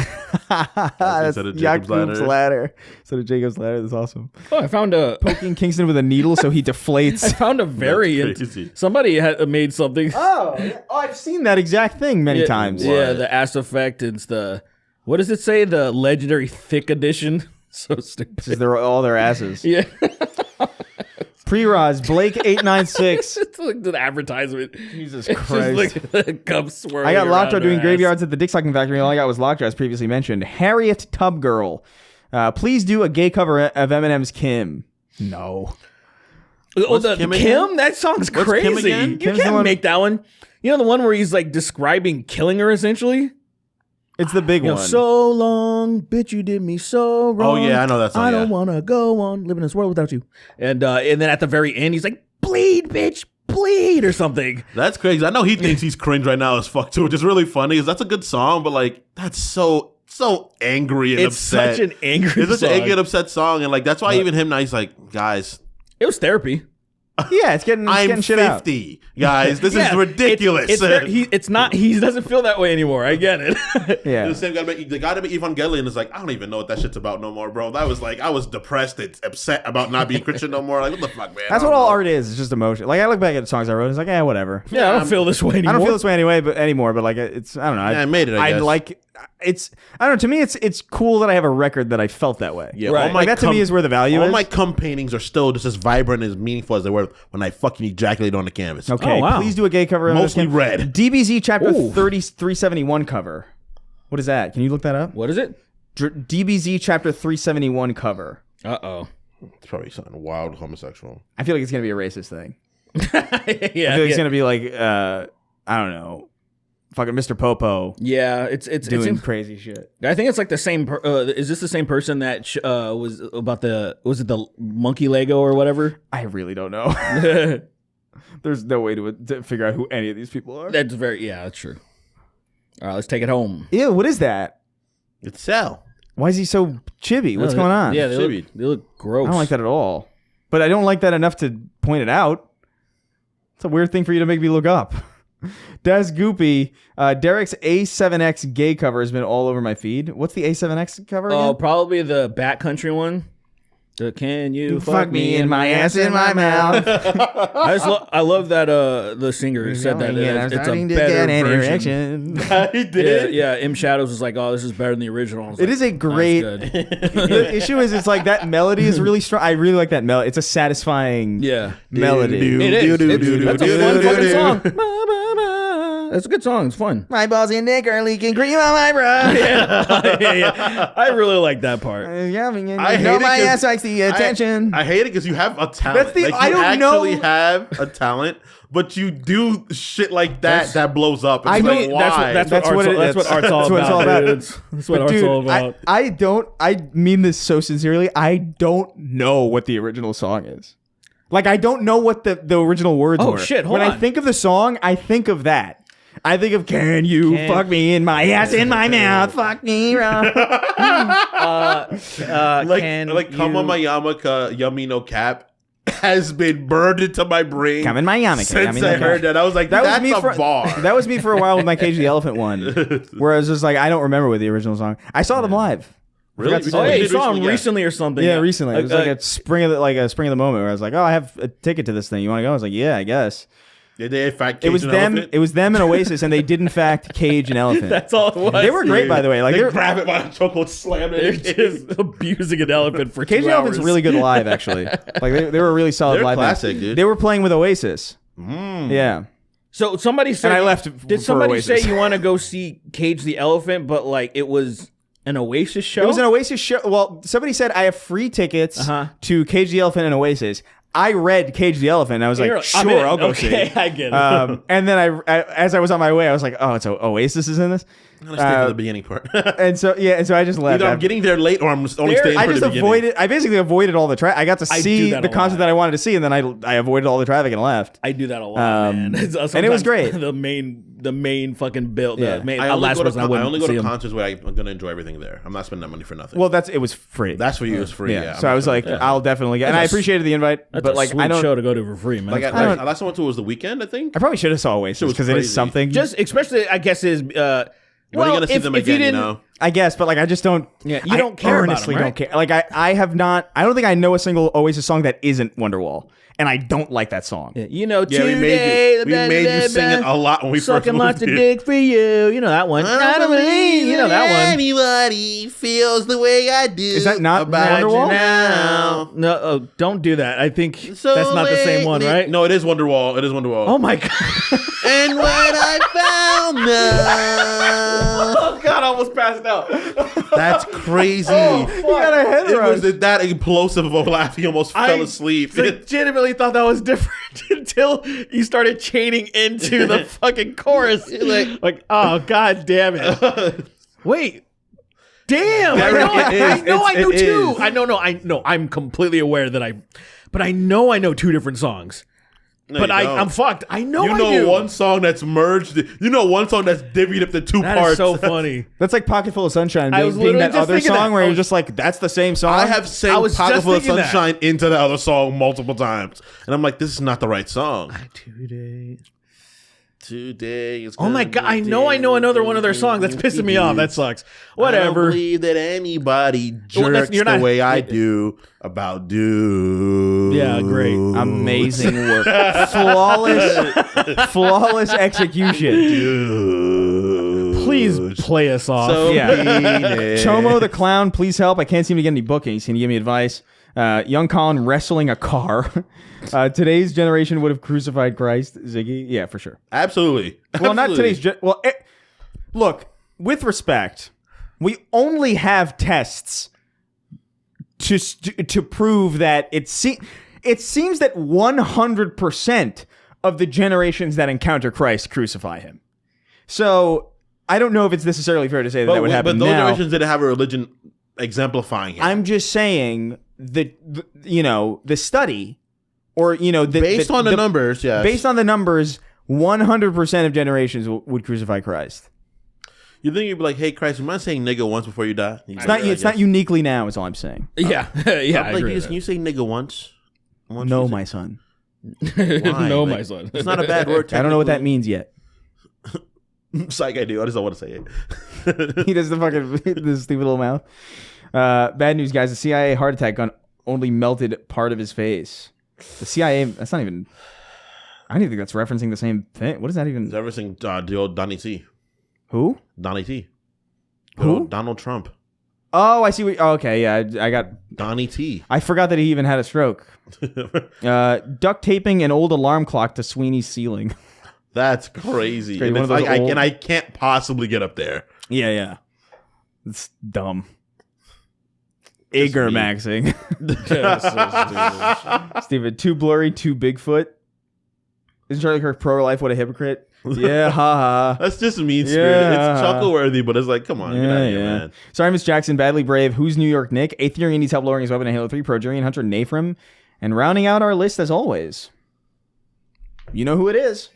That's Jakob's ladder. Instead of Jacob's Ladder. That's awesome. Oh, I found a poking Kingston with a needle so he deflates. I found a variant. Somebody had made something. Oh, I've seen that exact thing many times. Yeah, the ass effect. It's the, what does it say? The legendary thick edition. So stupid. They're all their asses. Yeah. Pre-Roz, Blake 896. It's like the advertisement. Jesus It's Christ. just like the cup swirling. I got Lockjaw around doing her graveyards at the Dick Sucking Factory. All I got was Lockjaw, as previously mentioned. Harriet Tubgirl. Please do a gay cover of Eminem's Kim. No. Oh, the Kim? That song's crazy. Kim again? You Kim's the can't one- make that one. You know the one where he's like describing killing her essentially? It's the big You know, one. so long, bitch, you did me so wrong. Oh, yeah, I know that song, I don't yeah. want to go on living in this world without you. And then at the very end, he's like, bleed, bitch, bleed, or something. That's crazy. I know he thinks he's cringe right now as fuck too, which is really funny. Because that's a good song, but like that's so angry and It's upset. such an angry It's such song. an angry and upset song, and like that's why even him now he's like, guys, It was therapy. Yeah, it's getting I'm shit out. 50, guys. This Yeah, is ridiculous. It's not. He doesn't feel that way anymore. I get it. Yeah. The same guy, the guy that made Evangelion is like, I don't even know what that shit's about no more, bro. That was like, I was depressed and upset about not being Christian no more. Like, what the fuck, man? That's what all art is. It's just emotion. Like I look back at the songs I wrote. It's like, whatever. Yeah, I don't feel this way anymore. I don't feel this way anymore. But like, it's I don't know. I made it. I guess. like it's. I don't know. To me, it's cool that I have a record that I felt that way. Yeah, Right. all my Like that to me is where the value all is. my cum paintings are still just as vibrant and as meaningful as they were when I fucking ejaculated on the canvas. Okay, Oh, wow. please do a gay cover. of Mostly Kim. red. DBZ chapter Ooh. 371 cover. What is that? Can you look that up? What is it? DBZ chapter 371 cover. Uh-oh. It's probably something wild homosexual. I feel like it's gonna be a racist thing. Yeah. I feel like it's gonna be like I don't know, fucking Mr. Popo Yeah, it's doing crazy shit. I think it's like the same. Is this the same person that was about was it the monkey Lego or whatever? I really don't know. There's no way to figure out who any of these people are. That's that's true. All right, let's take it home. Ew, what is that? It's Sal. Why is he so chibi? What's going on? Yeah, they Chibi. look gross. I don't like that at all. But I don't like that enough to point it out. It's a weird thing for you to make me look up. Des Goopy, Derek's A7X gay cover has been all over my feed. What's the A7X cover again? Oh, probably the Backcountry one. The Can You Fuck me in my ass in my mouth. I love that the singer said that it's a better version. He did. Yeah, M Shadows was like, oh, this is better than the original. I was It like, is a great. "That's good." The issue is, it's like that melody is really strong. I really like that melody. It's a satisfying Yeah, melody. it is. That's a fun fucking song. That's a good song. It's fun. My balls and dick are leaking cream on my bra. yeah. I really like that part. I I hate know it my 'cause ass likes the attention. I hate it because you have a talent. That's the- like, I you don't actually know. have a talent, but you do shit like that blows up. It's I like, don't- why? That's That's what what art's all what it's all about. about. Dude. That's what art's Dude, all about. I mean this so sincerely. I don't know what the original song is. Like, I don't know what the original words were. Oh, shit, hold When I on. think of the song, I think of that. I think of, can you fuck me in my ass in my mouth? Fuck me wrong. like come on my yarmulke, yummy no cap has been burned into my brain. Come in my yarmulke, Since yummy no I cap. heard that, I was like, that's a bar. That was me for a while with my Cage the Elephant one, where I was just like, I don't remember what the original song. I saw them live. Really? Forgot to Oh, say. yeah, you Did saw him recently? recently or something. Yeah, recently. It was like a spring of the moment where I was like, oh, I have a ticket to this thing. You want to go? I was like, yeah, I guess. Did they in fact It was cage an them. elephant? It was them and Oasis, and they did in fact cage an elephant. That's all it was. They were great, by the way. Like they they're grab it by the chokehold, slam They're it. just abusing an elephant for Cage 2 the Elephant's hours. really good live, actually. Like they were a really solid They're live band. classic, dude. They were playing with Oasis. Yeah. So somebody said, And I left Did for somebody Oasis. say you want to go see Cage the Elephant, but like it was an Oasis show? It was an Oasis show. Well, somebody said I have free tickets to Cage the Elephant and Oasis. I read Cage the Elephant, and I was like, I'm in. sure, I'll go see. I get it. And then as I was on my way, I was like, oh, it's Oasis is in this. I'm gonna stay for the beginning part. And so I just left. Either I'm getting there late, or I'm just only staying I for just the beginning. avoided. I basically avoided all the traffic. I got to see that the a concert lot. that I wanted to see, and then I avoided all the traffic and left. I do that a lot, man. and it was Sometimes great. The main fucking bill. Yeah. The main, I only last go to, person I wouldn't only go see to him. concerts where I'm gonna enjoy everything there. I'm not spending that money for nothing. Well, it was free. that's for you. It's free. Yeah. So I was like, I'll definitely get. And I appreciated the invite, That's but a like sweet I don't. show to go to for free, man. Like, That's I last I went to was the weekend. I think. I probably should have saw Oasis was because it crazy. is something. just especially, I guess, is When are you well, gonna see them if you again? You didn't, know. I guess, but like I just don't. Yeah, you don't care about Honestly, them, right? don't care. Like I have not. I don't think I know a single Oasis song that isn't Wonderwall, and I don't like that song. you know, Yeah, we today, made you sing it a lot when we first sucking moved lots of here. dick for you. You know that one. I don't believe you know that one. Anybody feels the way I do. Is that not about Wonderwall? you now. No, don't do that. I think So that's not the same one, right? No, it is Wonderwall. It is Wonderwall. Oh my god. And what I found now. Oh god, I almost passed out. That's crazy. You got a head It rush. was that implosive of a laugh. He almost fell asleep. Legitimately thought that was different until you started chaining into the fucking chorus. Like, oh god damn it. Wait. Damn. I know two. I know I'm completely aware that but I know two different songs. No, but you don't. I'm fucked. I know You I know do. one song that's merged. You know one song that's divvied up to two That parts. is so funny. That's like Pocket Full of Sunshine I was being literally that just other thinking song that. where I you're was- just like, that's the same song. I have I sang was Pocket just Full of thinking that. Sunshine into the other song multiple times. And I'm like, this is not the right song. Today is Oh my god, I know another one of their songs. That's pissing me off. That sucks. I don't Whatever. believe that anybody Well, that's- jerks you're the not- way I do about dude. Yeah, great. Amazing work. Flawless execution. Dude. Please play us off. So Yeah. mean. Chomo the Clown, please help. I can't seem to get any bookings. Can you give me advice? Young Colin wrestling a car. Today's generation would have crucified Christ. Ziggy? Yeah, for sure. Absolutely. Well, not Absolutely. today's. Look, with respect, we only have tests to prove that it seems that 100% of the generations that encounter Christ crucify him. So I don't know if it's necessarily fair to say that would happen But those now. generations didn't have a religion exemplifying it. I'm just saying the study, or Based on the numbers, yes. Based on the numbers, 100% of generations would crucify Christ. You think you'd be like, hey, Christ, you mind saying nigga once before you die? It's not uniquely now, is all I'm saying. yeah, yeah. I Like, agree with can you say nigga once? No, my son. that. Why? No, Like, my son. It's not a bad word. I don't know what that means yet. Psych, I do. I just don't want to say it. He does the fucking this stupid little mouth. Bad news, guys. The CIA heart attack gun only melted part of his face. The CIA. That's not even. I don't even think that's referencing the same thing. What is that even? Is everything the old Donnie T? Who? Donnie T. Who? Old Donald Trump. Oh, I see. Okay, yeah. I got. Donnie T. I forgot that he even had a stroke. Duct taping an old alarm clock to Sweeney's ceiling. That's crazy. Great, And, one it's of those like, old- I can't possibly get up there. Yeah. It's dumb. Igor me. maxing. Yeah, so stupid. Stephen, too blurry, too Bigfoot. Isn't Charlie Kirk pro-life? What a hypocrite. Yeah, haha. That's just mean spirit. Yeah. It's chuckle worthy, but it's like, come on, get out of here, man. Sorry, Miss Jackson, badly brave. Who's New York Nick? Aetherian needs help lowering his weapon in Halo 3. Progerian Hunter Nafrim. And rounding out our list as always. You know who it is.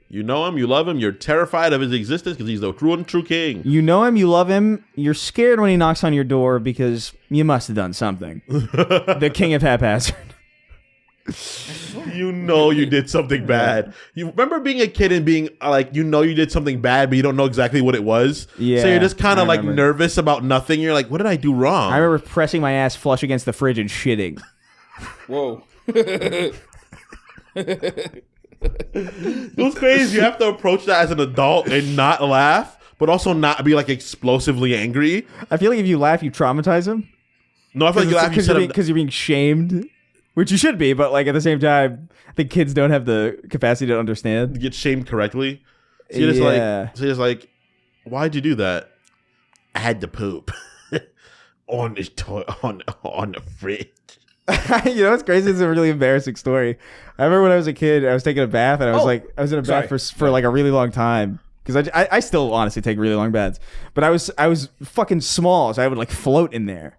You know him, you love him, you're terrified of his existence because he's the true king. You know him, you love him. You're scared when he knocks on your door because you must have done something. The king of haphazard. You know you did something bad. You remember being a kid and being like, you know you did something bad, but you don't know exactly what it was. Yeah, So you're just kind I of like remember. nervous about nothing. You're like, what did I do wrong? I remember pressing my ass flush against the fridge and shitting. Whoa. It was crazy. You have to approach that as an adult and not laugh, but also not be like explosively angry. I feel like if you laugh, you traumatize him. No, I feel like you laugh. You said Because you're being shamed. Which you should be, but like at the same time, I think kids don't have the capacity to understand. get shamed correctly. So you're just like, why'd you do that? I had to poop on the fridge. You know what's crazy? It's a really embarrassing story. I remember when I was a kid, I was taking a bath, and I was in a bath for like a really long time. Because I still honestly take really long baths. But I was fucking small, so I would like float in there.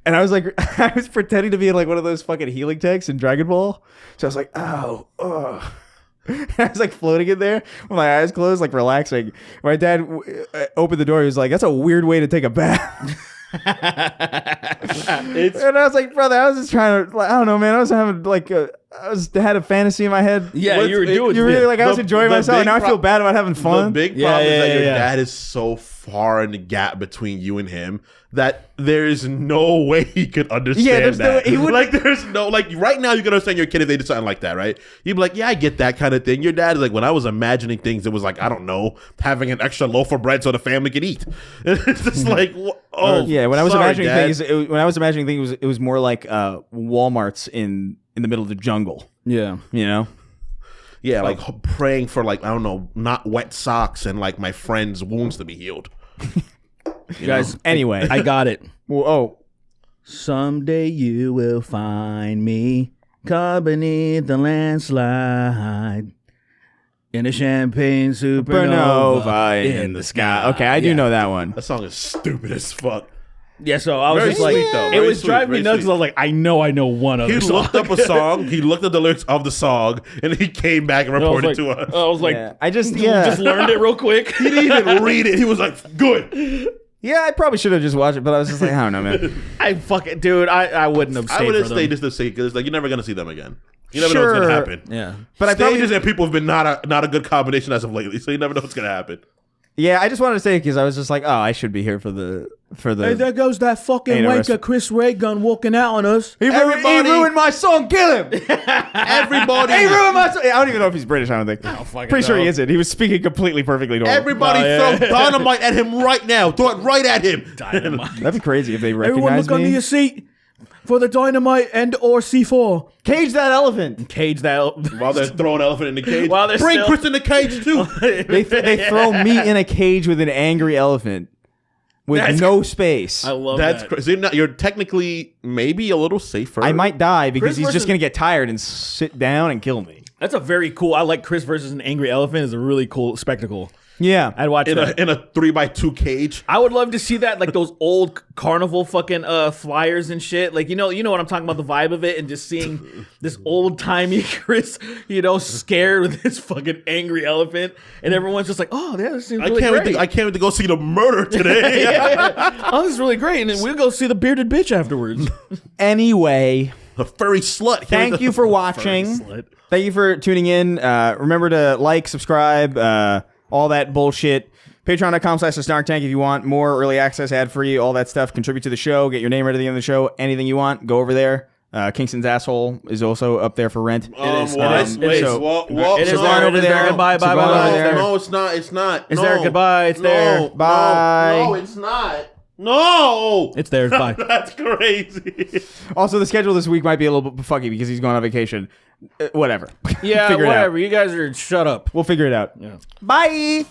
And I was like, I was pretending to be in like one of those fucking healing tanks in Dragon Ball. So I was like, oh, ugh. I was like floating in there with my eyes closed, like relaxing. My dad opened the door. He was like, "That's a weird way to take a bath." And I was like, "Brother, I was just trying to. I don't know, man. I was having like had a fantasy in my head. Yeah, you were doing. You really like I was enjoying myself. And now I feel bad about having fun. The big problem is that your dad is so far in the gap between you and him that there is no way he could understand that. He would, like, there's no, like, right now you can understand your kid if they did something like that, right? You'd be like, yeah, I get that kind of thing. Your dad is like, when I was imagining things, it was like, I don't know, having an extra loaf of bread so the family could eat. It's just like, oh, yeah. When I was imagining Dad. things, it was more like Walmart's in the middle of the jungle. Yeah, you know. Yeah, like praying for, like, I don't know, not wet socks and like my friend's wounds to be healed. You guys. Anyway, I got it. Well, Someday you will find me caught beneath the landslide in a champagne supernova in the sky. Okay, I do know that one. That song is stupid as fuck. Yeah, so I was Very just like, sweet, though. it Very was sweet, driving me very nuts because I was like, I know one other He song. looked up a song, he looked at the lyrics of the song, and he came back and reported to us. I was like, Yeah, I just just learned it real quick. He didn't even read it. He was like, good. Yeah, I probably should have just watched it, but I was just like, I don't know, man. I fucking, dude, I wouldn't have stayed I would have for stayed them. just to see, because like, you're never going to see them again. You never know what's going to happen. Yeah. But I Stages probably, and people have been not a good combination as of lately, so you never know what's going to happen. yeah, I just wanted to say because I was just like, oh, I should be here for the. Hey, there goes that fucking Ain't no wanker Chris Ray gun walking out on us. He ruined my song. Kill him. Everybody, He ruined my song. I don't even know if he's British. I don't think. fucking Pretty sure he know. isn't. He was speaking completely perfectly normal. everybody Oh, throw dynamite at him right now. Throw it right at him. Dynamite. That'd be crazy if they Everyone recognized look under me. your seat for the dynamite and or C4. Cage that elephant. Cage that. While they're throwing an elephant in the cage. While they're Bring still- Chris in the cage, too. They throw me in a cage with an angry elephant with That's no space. I love That's that. crazy. You're technically maybe a little safer. I might die because Chris he's versus- just gonna get tired and sit down and kill me. That's a very cool. I like Chris versus an angry elephant is a really cool spectacle. Yeah, I'd watch in that. a 3x2 cage. I would love to see that, like those old carnival fucking flyers and shit. Like you know what I'm talking about, the vibe of it, and just seeing this old timey Chris, scared with this fucking angry elephant, and everyone's just like, oh, yeah, this seems really great. I can't wait to go see the murder today. Yeah. Oh, this is really great, and then we'll go see the bearded bitch afterwards. Anyway, A furry slut. thank you for watching. Slut. Thank you for tuning in. Remember to like, subscribe, all that bullshit. Patreon.com/SnarkTank if you want more early access, ad-free, all that stuff. Contribute to the show. Get your name right at the end of the show. Anything you want, go over there. Kingston's asshole is also up there for rent. Wait, so- it is is there- over is there there. a goodbye, It's a bye, going bye, over bye. there. No, it's not. It's not. Is there a goodbye? It's there. Bye. No, it's not. No. It's there. Bye. That's crazy. Also, the schedule this week might be a little bit funky because he's going on vacation. Whatever. Yeah, Figure it out. whatever. You guys are shut up. We'll figure it out. Yeah. Bye.